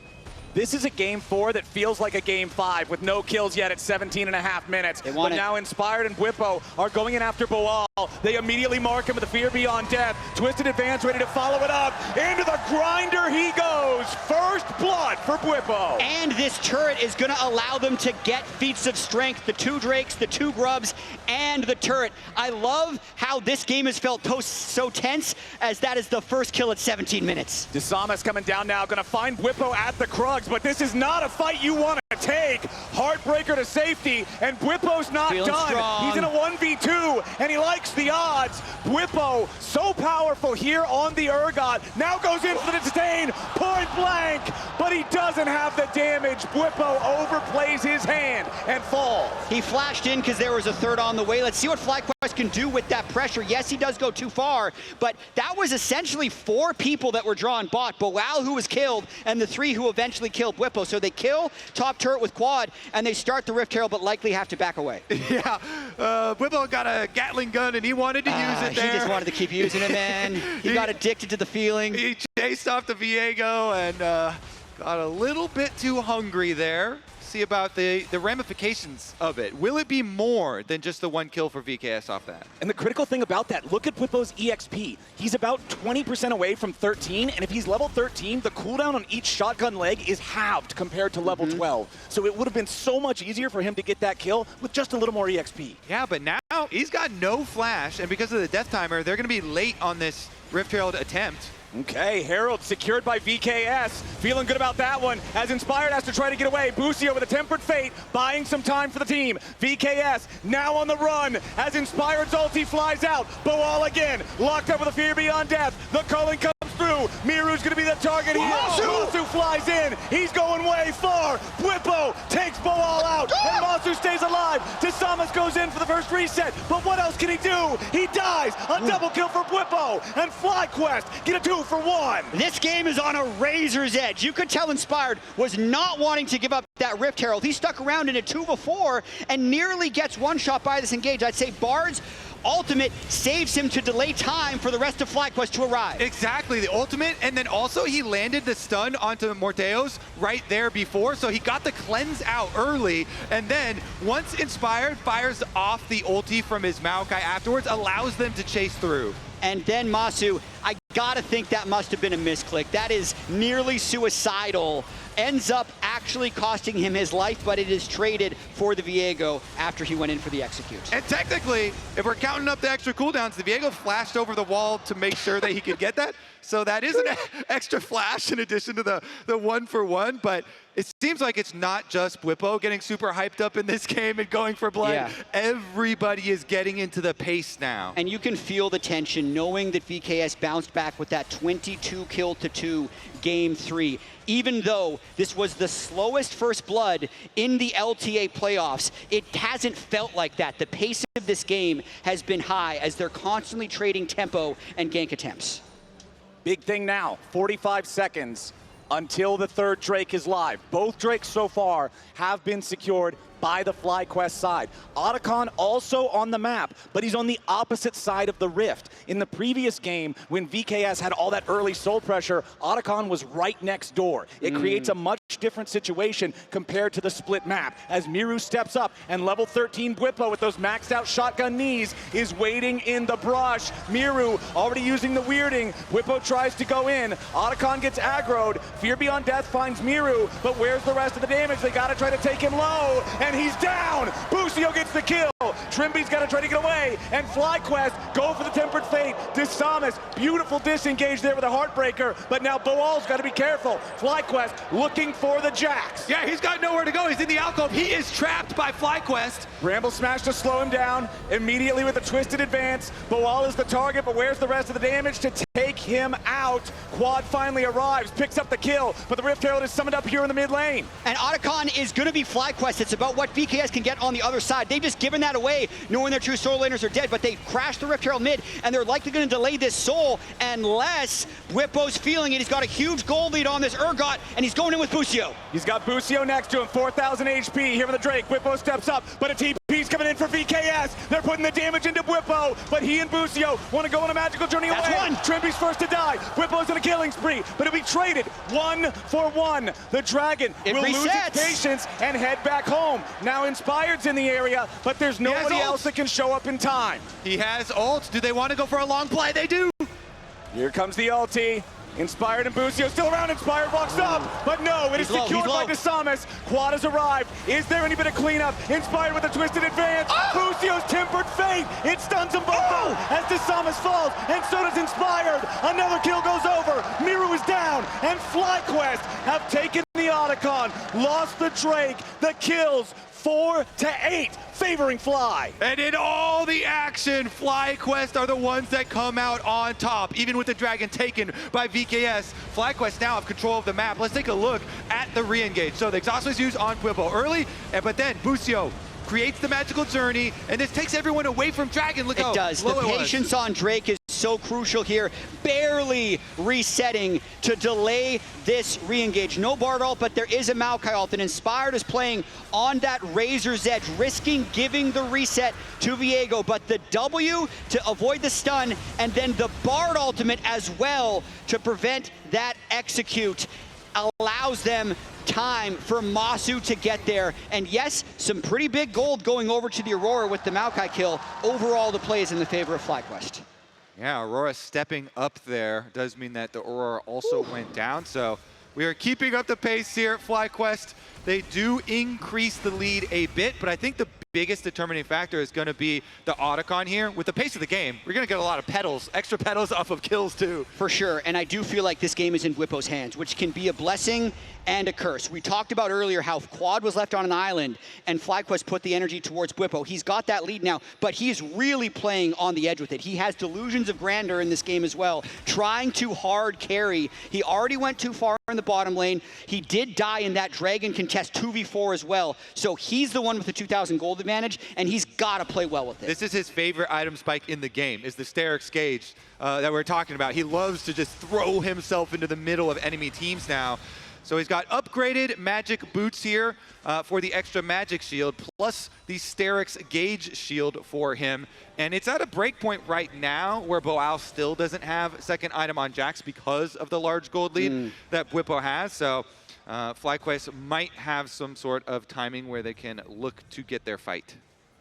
This is a game 4 that feels like a game 5 with no kills yet at 17.5 minutes. But now Inspired and Bwipo are going in after Boal. They immediately mark him with the Fear Beyond Death. Twisted Advance ready to follow it up. Into the grinder he goes. First blood for Bwipo. And this turret is going to allow them to get feats of strength. The 2 Drakes, the 2 Grubs, and the turret. I love how this game has felt so tense as that is the first kill at 17 minutes. Disames coming down now, going to find Bwipo at the Krugs, but this is not a fight you want to take. Heartbreaker to safety, and Bwipo's not done. Strong. He's in a 1v2, and he likes the odds. Bwipo, so powerful here on the Urgot, now goes in for the disdain, point blank, but he doesn't have the damage. Bwipo overplays his hand and falls. He flashed in because there was a third on the way. Let's see what FlyQuest can do with that pressure. Yes, he does go too far, but that was essentially 4 people that were drawn bot. Boal, who was killed, and the 3 who eventually killed Bwipo. So they kill top turret with Quad, and they start the Rift Herald, but likely have to back away. Yeah, Bwipo got a Gatling gun, and he wanted to use it there. He just wanted to keep using it, man. He got addicted to the feeling. He chased off the Viego and got a little bit too hungry there. see about the ramifications of it. Will it be more than just the 1 kill for VKS off that? And the critical thing about that, look at Bwipo's EXP. He's about 20% away from 13, and if he's level 13, the cooldown on each shotgun leg is halved compared to level 12. So it would have been so much easier for him to get that kill with just a little more EXP. Yeah, but now he's got no flash, and because of the death timer, they're going to be late on this Rift Herald attempt. Okay, Herald secured by VKS. Feeling good about that one, as Inspired has to try to get away. Busio with a Tempered Fate, buying some time for the team. VKS now on the run, as Inspired's ulti flies out. Boal again, locked up with a Fear Beyond Death. The culling comes through. Miru's gonna be the target here. Masu flies in, he's going way far. Bwipo takes Boal out, and Masu stays alive. Desamas goes in for the first reset, but what else can he do? He dies, a double kill for Bwipo, and FlyQuest get a 2 for 1. This game is on a razor's edge. You could tell Inspired was not wanting to give up that Rift Herald. He stuck around in a 2v4 and nearly gets one shot by this engage. I'd say Bard's ultimate saves him to delay time for the rest of FlyQuest to arrive. Exactly, the ultimate, and then also he landed the stun onto Morteos right there before, so he got the cleanse out early, and then once Inspired fires off the ulti from his Maokai afterwards, allows them to chase through. And then Masu, I gotta think that must have been a misclick. That is nearly suicidal. Ends up actually costing him his life, but it is traded for the Viego after he went in for the execute. And technically, if we're counting up the extra cooldowns, the Viego flashed over the wall to make sure that he could get that. So that is an extra flash in addition to the 1-for-1, but it seems like it's not just Bwipo getting super hyped up in this game and going for blood. Yeah. Everybody is getting into the pace now. And you can feel the tension knowing that VKS bounced back with that 22 kill to 2 game 3. Even though this was the slowest first blood in the LTA playoffs, it hasn't felt like that. The pace of this game has been high as they're constantly trading tempo and gank attempts. Big thing now, 45 seconds until the third Drake is live. Both Drakes so far have been secured by the FlyQuest side. Otacon also on the map, but he's on the opposite side of the rift. In the previous game, when VKS had all that early soul pressure, Otacon was right next door. It creates a much different situation compared to the split map. As Miru steps up and level 13 Bwipo with those maxed out shotgun knees is waiting in the brush. Miru already using the weirding. Bwipo tries to go in. Otacon gets aggroed. Fear Beyond Death finds Miru, but where's the rest of the damage? They gotta try to take him low, and he's down. Busio gets the kill. Trimby's got to try to get away, and FlyQuest go for the Tempered Fate. Desamas, beautiful disengage there with a Heartbreaker, but now Boal's got to be careful. FlyQuest looking for the Jax. Yeah, he's got nowhere to go. He's in the alcove. He is trapped by FlyQuest. Bramble Smash to slow him down immediately with a twisted advance. Boal is the target, but where's the rest of the damage to take him out? Quad finally arrives, picks up the kill, but the Rift Herald is summoned up here in the mid lane. And Otacon is going to be FlyQuest. It's about what VKS can get on the other side. They've just given that away, knowing their true soul laners are dead, but they crashed the Rift Herald mid, and they're likely going to delay this soul unless Bwipo's feeling it. He's got a huge gold lead on this Urgot, and he's going in with Busio. He's got Busio next to him, 4,000 HP here for the Drake. Bwipo steps up, but a TP's coming in for VKS. They're putting the damage into Bwipo, but he and Busio want to go on a magical journey away. That's one. Trimby's first to die. Bwipo's in a killing spree, but it'll be traded 1-for-1. The Dragon will lose its patience and head back home. Now Inspired's in the area, but there's nobody else that can show up in time. He has ult. Do they want to go for a long play? They do. Here comes the ulti. Inspired and Busio still around. Inspired walks up, but no, it is secured by Desamas. Quad has arrived. Is there any bit of cleanup? Inspired with a twisted advance. Busio's Tempered Fate. It stuns them both as Desamas falls, and so does Inspired. Another kill goes over. Miru is down, and FlyQuest have taken the Otacon, lost the Drake. The kills 4-8, favoring Fly. And in all the action, FlyQuest are the ones that come out on top, even with the Dragon taken by VKS. FlyQuest now have control of the map. Let's take a look at the re-engage. So the exhaust was used on Bwipo early, but then Busio creates the magical journey, and this takes everyone away from Dragon. Look how it does. The patience on Drake is so crucial here, barely resetting to delay this re-engage. No Bard ult, but there is a Maokai ult, and Inspired is playing on that razor's edge, risking giving the reset to Viego, but the W to avoid the stun, and then the Bard ultimate as well to prevent that execute. allows them time for Masu to get there. And yes, some pretty big gold going over to the Aurora with the Maokai kill. Overall, the play is in the favor of FlyQuest. Yeah, Aurora stepping up there does mean that the Aurora also went down. So we are keeping up the pace here at FlyQuest. They do increase the lead a bit, but I think the biggest determining factor is going to be the Otacon here. With the pace of the game, we're going to get a lot of pedals, extra pedals off of kills too. For sure, and I do feel like this game is in Bwipo's hands, which can be a blessing and a curse. We talked about earlier how Quad was left on an island and FlyQuest put the energy towards Bwipo. He's got that lead now, but he's really playing on the edge with it. He has delusions of grandeur in this game as well, trying to hard carry. He already went too far in the bottom lane. He did die in that Dragon contest 2v4 as well, so he's the one with the 2,000 gold advantage, and he's got to play well with it. This is his favorite item spike in the game, is the Sterix Gauge that we're talking about. He loves to just throw himself into the middle of enemy teams now. So he's got upgraded magic boots here for the extra magic shield, plus the Sterix Gauge shield for him. And it's at a breakpoint right now where Boal still doesn't have second item on Jax because of the large gold lead that Bwipo has. So FlyQuest might have some sort of timing where they can look to get their fight.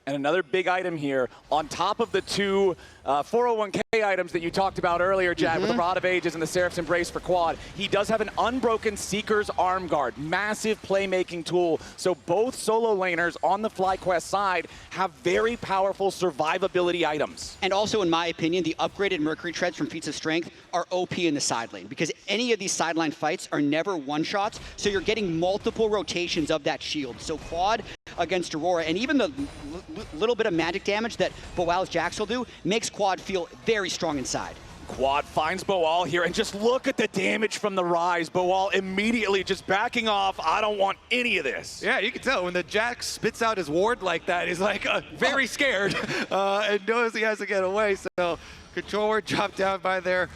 And another big item here, on top of the two 401k items that you talked about earlier, Jack, with the Rod of Ages and the Seraph's Embrace for Quad, he does have an unbroken Seeker's Arm Guard, massive playmaking tool. So both solo laners on the FlyQuest side have very powerful survivability items. And also, in my opinion, the upgraded Mercury Treads from Feats of Strength are OP in the side lane, because any of these sideline fights are never one-shots, so you're getting multiple rotations of that shield. So Quad against Aurora, and even the little bit of magic damage that Boal's Jax will do, makes Quad feel very strong inside. Quad finds Boal here, and just look at the damage from the Rise. Boal immediately just backing off. I don't want any of this. Yeah, you can tell when the Jax spits out his ward like that, he's like very scared and knows he has to get away. So controller dropped down by their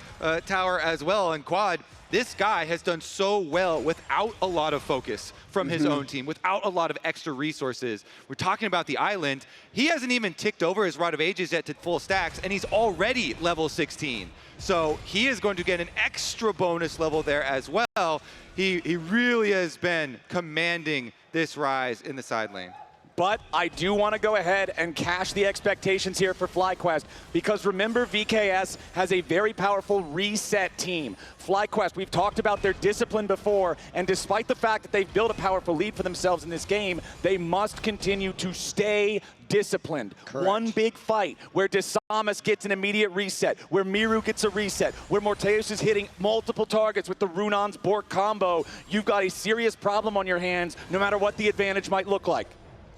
tower as well. And Quad, this guy has done so well without a lot of focus from his own team, without a lot of extra resources. We're talking about the island. He hasn't even ticked over his Rod of Ages yet to full stacks, and he's already level 16. So he is going to get an extra bonus level there as well. He really has been commanding this Rise in the side lane. But I do want to go ahead and cash the expectations here for FlyQuest, because remember, VKS has a very powerful reset team. FlyQuest, we've talked about their discipline before, and despite the fact that they've built a powerful lead for themselves in this game, they must continue to stay disciplined. Correct. One big fight where Desamas gets an immediate reset, where Miru gets a reset, where Morteus is hitting multiple targets with the Runon's Bork combo. You've got a serious problem on your hands, no matter what the advantage might look like.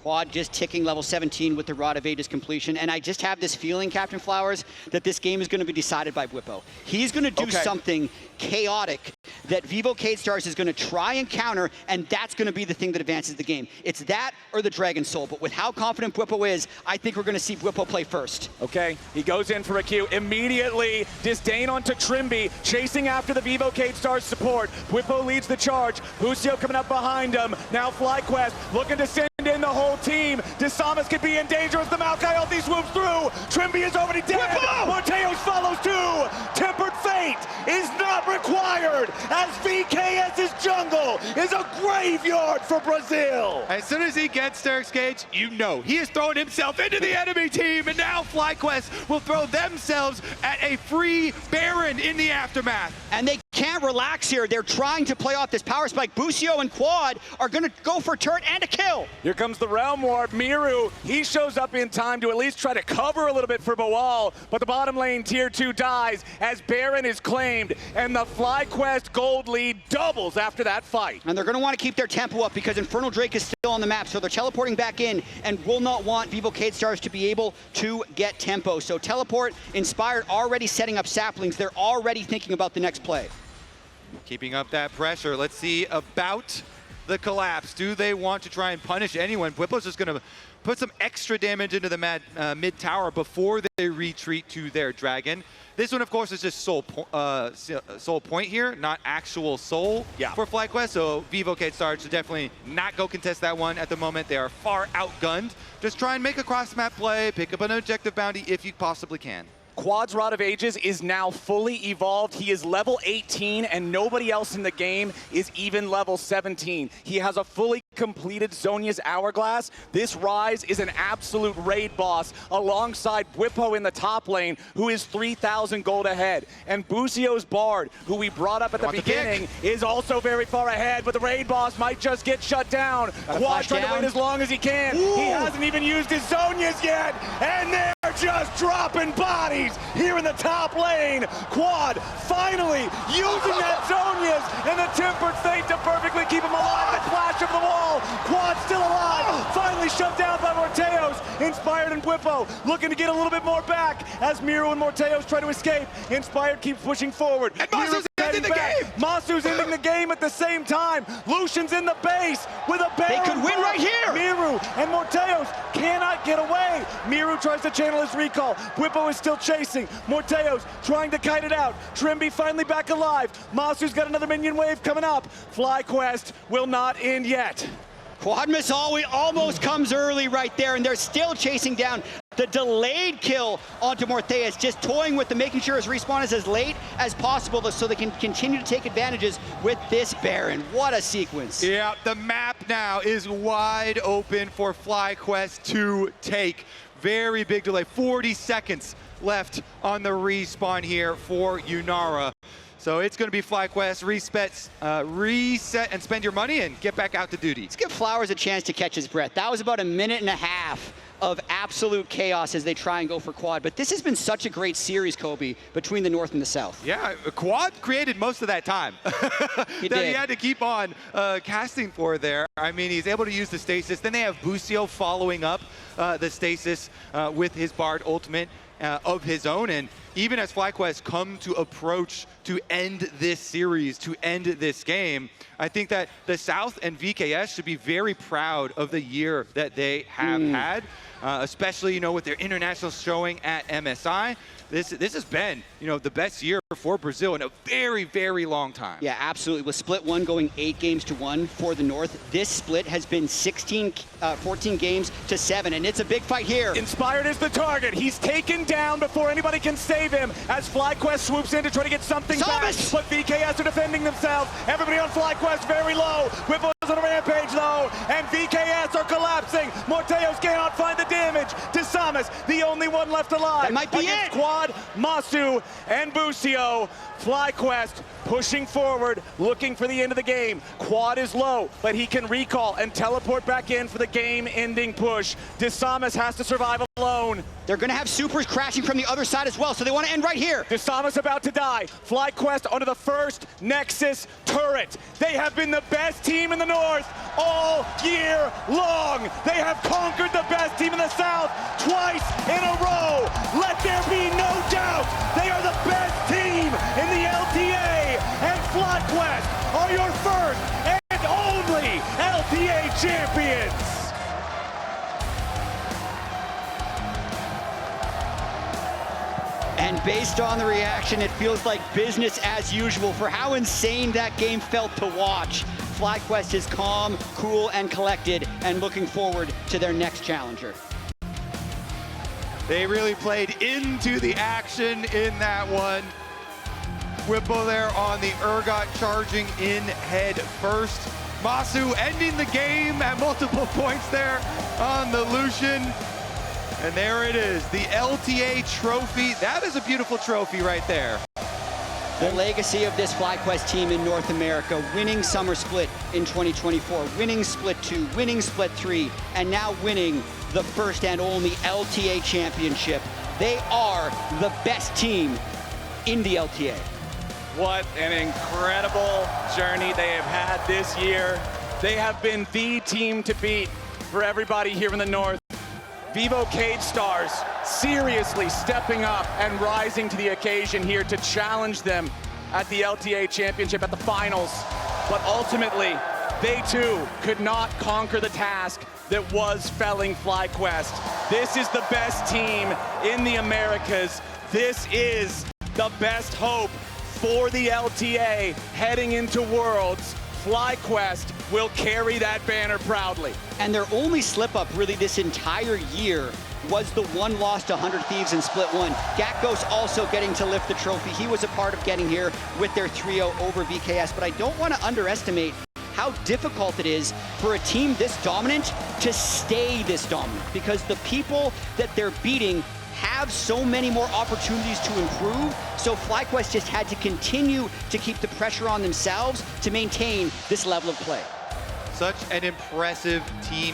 Quad just ticking level 17 with the Rod of Ages completion, and I just have this feeling, Captain Flowers, that this game is going to be decided by Bwipo. He's going to do something chaotic that Vivo K-Stars is going to try and counter, and that's going to be the thing that advances the game. It's that or the Dragon Soul, but with how confident Bwipo is, I think we're going to see Bwipo play first. Okay, he goes in for a Q. Immediately, Disdain onto Trimby, chasing after the Vivo K-Stars support. Bwipo leads the charge. Busio coming up behind him. Now FlyQuest looking to send in the whole team. Desamas could be in danger as the Maokai ulti swoops through. Trimby is already dead. Morteos follows too. Tempered Fate is not required, as VKS's jungle is a graveyard for Brazil. As soon as he gets Sterix Gauge, you know he is throwing himself into the enemy team, and now FlyQuest will throw themselves at a free Baron in the aftermath. And they can't relax here. They're trying to play off this power spike. Busio and Quad are going to go for turret and a kill. Here comes the Realm Warp. Miru, he shows up in time to at least try to cover a little bit for Boal, but the bottom lane tier 2 dies as Baron is claimed, and the FlyQuest gold lead doubles after that fight. And they're going to want to keep their tempo up because Infernal Drake is still on the map, so they're teleporting back in and will not want Vivo K-Stars to be able to get tempo. So teleport, Inspired already setting up saplings. They're already thinking about the next play. Keeping up that pressure. Let's see about the collapse. Do they want to try and punish anyone? Bwipo's just going to put some extra damage into the mid tower before they retreat to their dragon. This one, of course, is just soul point here, not actual soul for FlyQuest. So Vivo K-Stars should definitely not go contest that one at the moment. They are far outgunned. Just try and make a cross-map play, pick up an objective bounty if you possibly can. Quad's Rod of Ages is now fully evolved. He is level 18, and nobody else in the game is even level 17. He has a fully completed Zhonya's Hourglass. This Rise is an absolute raid boss alongside Bwipo in the top lane, who is 3,000 gold ahead. And Busio's Bard, who we brought up at the beginning, is also very far ahead, but the raid boss might just get shut down. Quad trying to wait as long as he can. Ooh. He hasn't even used his Zhonya's yet, and they're just dropping bodies here in the top lane. Quad finally using that Zhonya's and the Tempered Fate to perfectly keep him alive. The flash of the wall. Quad still alive. Finally shut down by Morteos. Inspired and Bwipo looking to get a little bit more back as Miru and Morteos try to escape. Inspired keeps pushing forward. And Masu's ending the game. Masu's ending the game at the same time. Lucian's in the base with a Baron. They could win right here. Miru and Morteos cannot get away. Miru tries to channel his recall. Bwipo is still chasing. Morteos trying to kite it out. Trimby finally back alive. Masu's got another minion wave coming up. FlyQuest will not end yet. Quad Miss almost comes early right there, and they're still chasing down the delayed kill onto Morteus, just toying with them, making sure his respawn is as late as possible so they can continue to take advantages with this Baron. What a sequence. Yeah, the map now is wide open for FlyQuest to take. Very big delay, 40 seconds left on the respawn here for Yunara. So it's going to be FlyQuest, reset and spend your money and get back out to duty. Let's give Flowers a chance to catch his breath. That was about a minute and a half of absolute chaos as they try and go for Quad. But this has been such a great series, Kobe, between the North and the South. Yeah, Quad created most of that time he had to keep on casting for there. I mean, he's able to use the stasis. Then they have Busio following up the stasis with his Bard ultimate of his own. And even as FlyQuest come to approach to end this series, to end this game, I think that the South and VKS should be very proud of the year that they have had, especially, with their international showing at MSI. This has been, the best year for Brazil in a very, very long time. Yeah, absolutely. With split one going 8 games to 1 for the North, this split has been 14 games to 7, and it's a big fight here. Inspired is the target. He's taken down before anybody can save him as FlyQuest swoops in to try to get something back. But VKS are defending themselves. Everybody on FlyQuest very low. Whipple's on a rampage though, and VKS are collapsing. Morteos cannot find the damage. Desamas, the only one left alive. That might be it. Quad, Masu, and Busio. FlyQuest pushing forward, looking for the end of the game. Quad is low, but he can recall and teleport back in for the game-ending push. Desamas has to survive alone. They're going to have supers crashing from the other side as well, so they want to end right here. Desamas about to die. FlyQuest onto the first Nexus turret. They have been the best team in the North all year long. They have conquered the best team in the South twice in a row. Let there be no doubt. They are the best team in the LTA, and FlyQuest are your first and only LTA champions. And based on the reaction, it feels like business as usual for how insane that game felt to watch. FlyQuest is calm, cool, and collected, and looking forward to their next challenger. They really played into the action in that one. Whipple there on the Urgot, charging in head first. Masu ending the game at multiple points there on the Lucian. And there it is, the LTA trophy. That is a beautiful trophy right there. The legacy of this FlyQuest team in North America, winning Summer Split in 2024, winning Split 2, winning Split 3, and now winning the first and only LTA championship. They are the best team in the LTA. What an incredible journey they have had this year. They have been the team to beat for everybody here in the North. Vivo Cage Stars seriously stepping up and rising to the occasion here to challenge them at the LTA Championship at the finals. But ultimately, they too could not conquer the task that was felling FlyQuest. This is the best team in the Americas. This is the best hope for the LTA heading into Worlds. FlyQuest will carry that banner proudly. And their only slip up really this entire year was the one loss to 100 Thieves in Split 1. Gakgos also getting to lift the trophy. He was a part of getting here with their 3-0 over VKS, but I don't want to underestimate how difficult it is for a team this dominant to stay this dominant, because the people that they're beating have so many more opportunities to improve. So FlyQuest just had to continue to keep the pressure on themselves to maintain this level of play. Such an impressive team